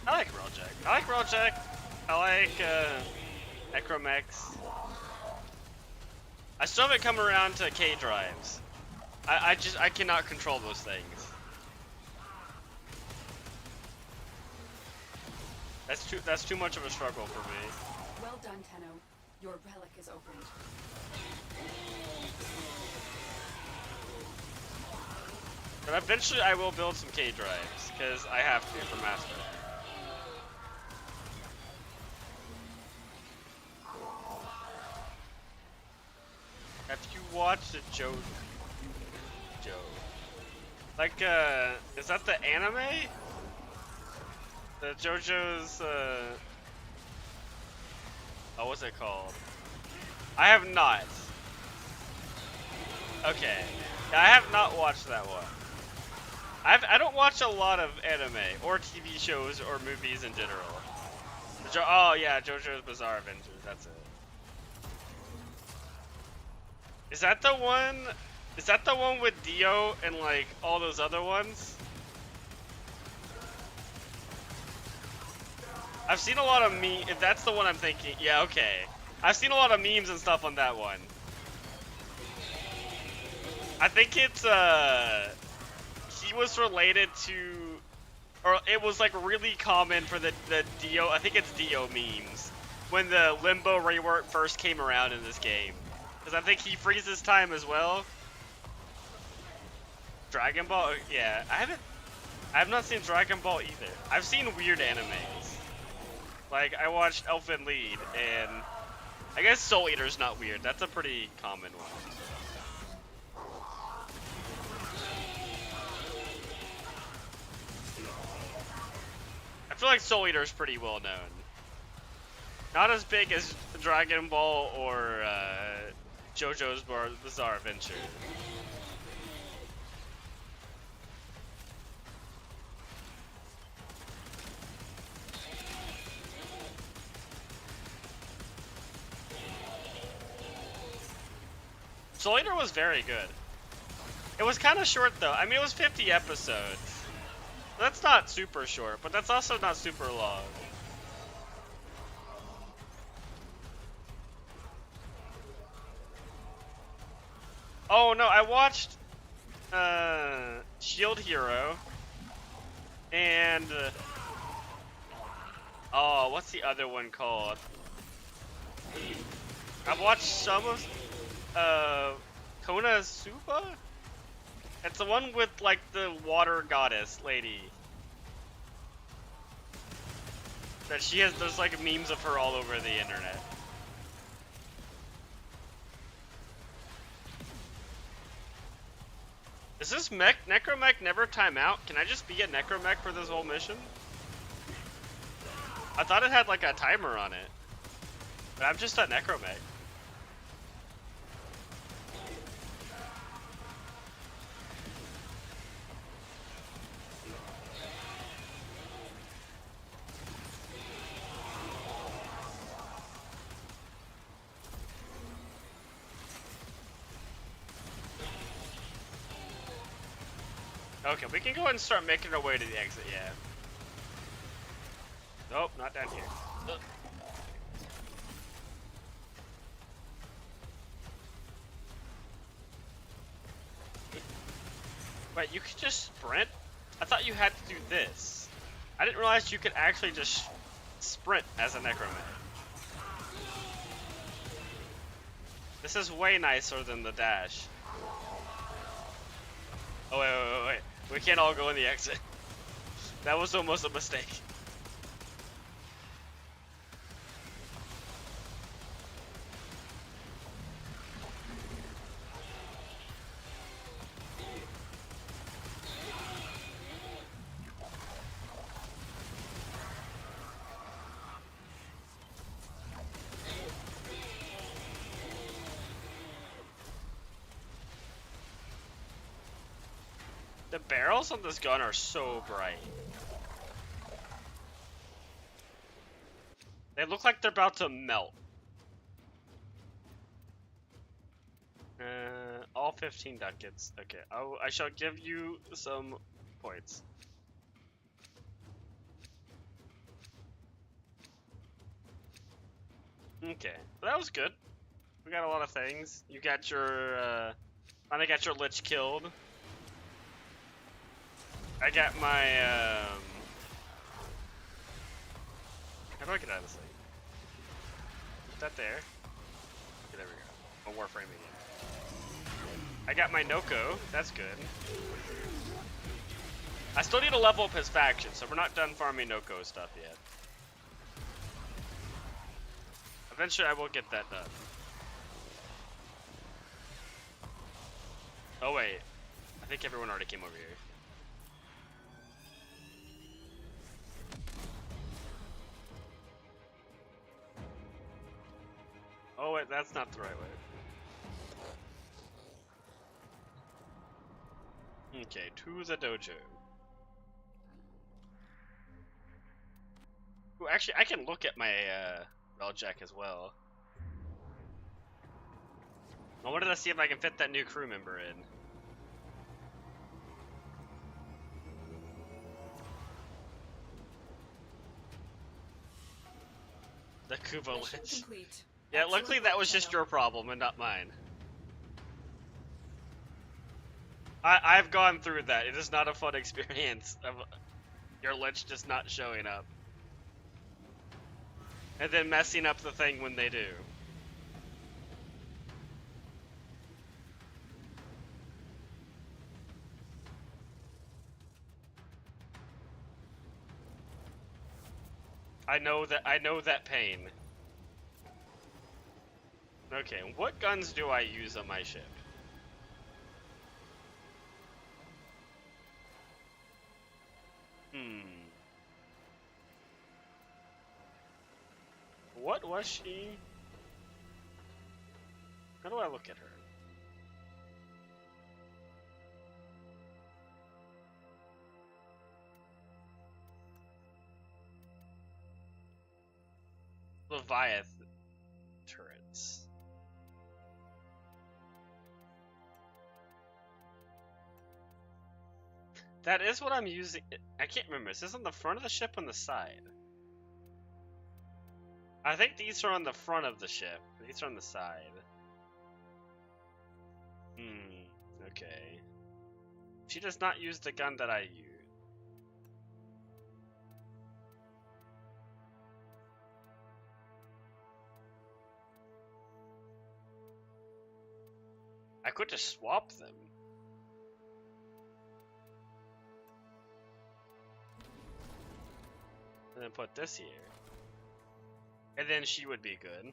I like Railjack. I like Railjack. I like Necromex. I still haven't come around to K drives. I cannot control those things. That's too much of a struggle for me. Well done, Tenno. Your relic is opened. But eventually I will build some K drives, because I have to for Master. Have you watched the Joe? Like, is that the anime? The JoJo's, oh, what's it called? I have not. Okay. Yeah, I have not watched that one. I don't watch a lot of anime, or TV shows, or movies in general. Oh yeah, JoJo's Bizarre Adventure, that's it. Is that the one? Is that the one with Dio and like all those other ones? I've seen a lot of if that's the one I'm thinking, yeah, okay. I've seen a lot of memes and stuff on that one. I think it's he was related to, or it was like really common for the Dio, I think it's Dio memes, when the Limbo rework first came around in this game. Because I think he freezes time as well. Dragon Ball? Yeah, I have not seen Dragon Ball either. I've seen weird animes. Like, I watched Elfen Lied, and I guess Soul Eater's not weird. That's a pretty common one. feel like Soul Eater is pretty well known. Not as big as Dragon Ball or JoJo's Bizarre Adventure. Soul Eater was very good. It was kind of short though. I mean, it was 50 episodes. That's not super short, but that's also not super long. Oh no, I watched Shield Hero and oh, what's the other one called? I've watched some of Konosuba? It's the one with like the water goddess lady. That she has, there's like memes of her all over the internet. Is this Necromech never time out? Can I just be a Necromech for this whole mission? I thought it had like a timer on it. But I'm just a Necromech. Okay, we can go ahead and start making our way to the exit, yeah. Nope, not down here. Ugh. Wait, you could just sprint? I thought you had to do this. I didn't realize you could actually just sprint as a Necromech. This is way nicer than the dash. Oh, wait. We can't all go in the exit. That was almost a mistake. The barrels on this gun are so bright. They look like they're about to melt. All 15 ducats. Okay, I shall give you some points. Okay, well, that was good. We got a lot of things. You got your, finally got your Lich killed. I got my, how do I get out of this thing? Put that there. Okay, there we go. A Warframe again. I got my Noko. That's good. I still need to level up his faction, so we're not done farming Noko stuff yet. Eventually I will get that done. Oh wait. I think everyone already came over here. Oh wait, that's not the right way. Okay, to the dojo. Ooh, actually, I can look at my Railjack as well. I wanted to see if I can fit that new crew member in. The Kubo Lich. Yeah, luckily that was just your problem and not mine. I've gone through that. It is not a fun experience of your Lich just not showing up. And then messing up the thing when they do. I know that pain. Okay, what guns do I use on my ship? was she? How do I look at her? Leviathan turrets. That is what I'm using. I can't remember. Is this on the front of the ship or on the side? I think these are on the front of the ship. These are on the side. Okay. She does not use the gun that I use. I could just swap them. And then put this here. And then she would be good.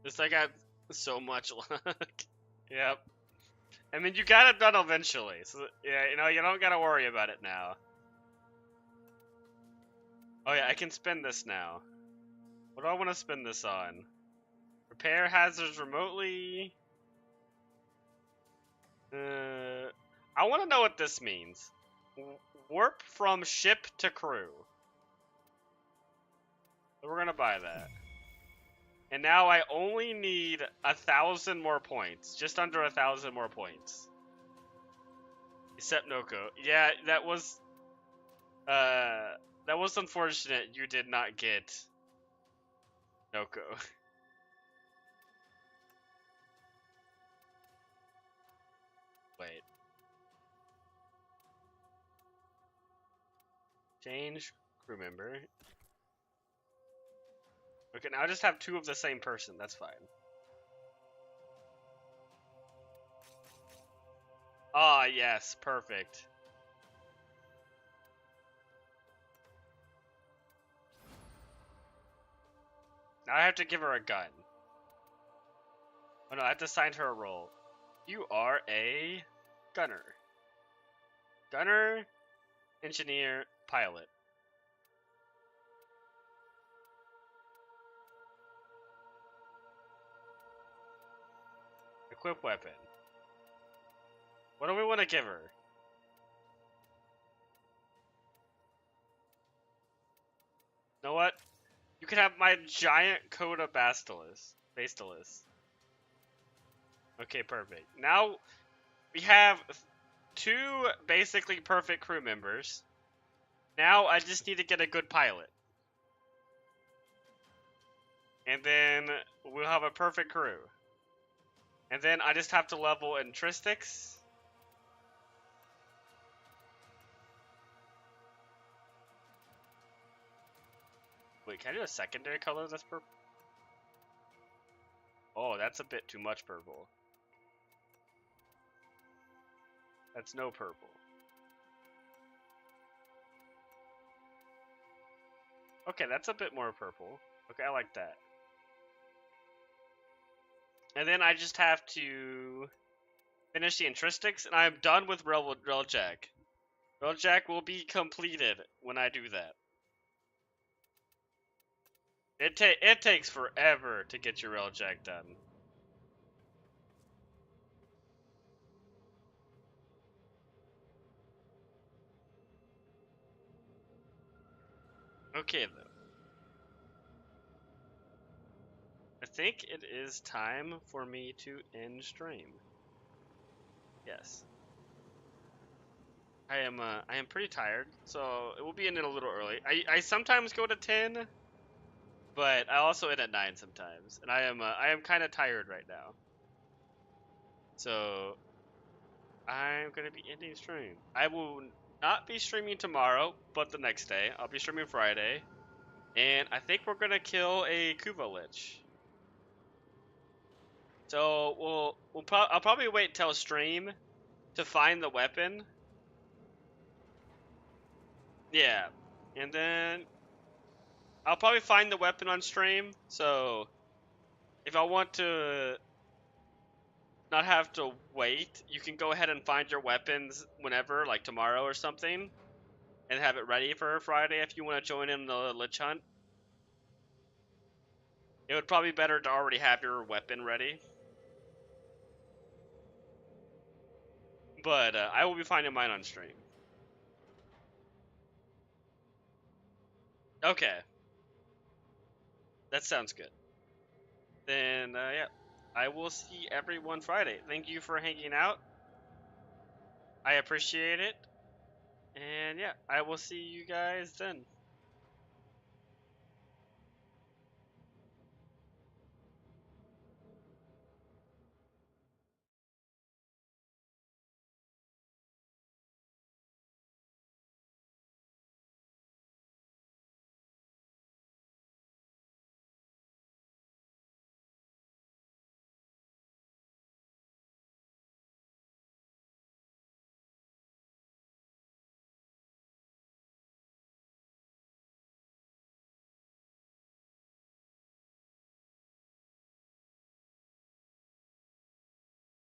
Just I got so much luck. Yep. I mean, you got it done eventually. So, yeah, you know, you don't gotta worry about it now. Oh yeah, I can spin this now. What do I want to spin this on? Repair hazards remotely. I want to know what this means. Warp from ship to crew. So we're gonna buy that. And now I only need 1,000 more points. Just under 1,000 more points. Except Noko. Yeah, that was unfortunate you did not get Noko. Wait. Change crew member. Okay, now I just have 2 of the same person. That's fine. Ah, yes, perfect. Now I have to give her a gun. Oh no, I have to assign her a role. You are a gunner. Gunner, engineer, pilot. Equip weapon. What do we want to give her? You know what? You can have my giant Coda Basilisk. Okay, perfect. Now we have 2 basically perfect crew members. Now I just need to get a good pilot. And then we'll have a perfect crew. And then I just have to level Intristics. Wait, can I do a secondary color that's purple? Oh, that's a bit too much purple. That's no purple. Okay, that's a bit more purple. Okay, I like that. And then I just have to finish the Intristics, and I'm done with Railjack. Railjack will be completed when I do that. It takes forever to get your Railjack done. Okay, though. I think it is time for me to end stream. Yes. I am pretty tired, so it will be ending a little early. I sometimes go to 10, but I also end at 9 sometimes, and I am kind of tired right now. So I'm gonna be ending stream. I will not be streaming tomorrow, but the next day. I'll be streaming Friday, and I think we're gonna kill a Kuva Lich. So I'll probably wait till stream to find the weapon. Yeah, and then I'll probably find the weapon on stream. So if I want to not have to wait, you can go ahead and find your weapons whenever, like tomorrow or something, and have it ready for Friday if you want to join in the Lich Hunt. It would probably be better to already have your weapon ready. But I will be finding mine on stream. Okay. That sounds good. Then, yeah. I will see everyone Friday. Thank you for hanging out. I appreciate it. And yeah, I will see you guys then.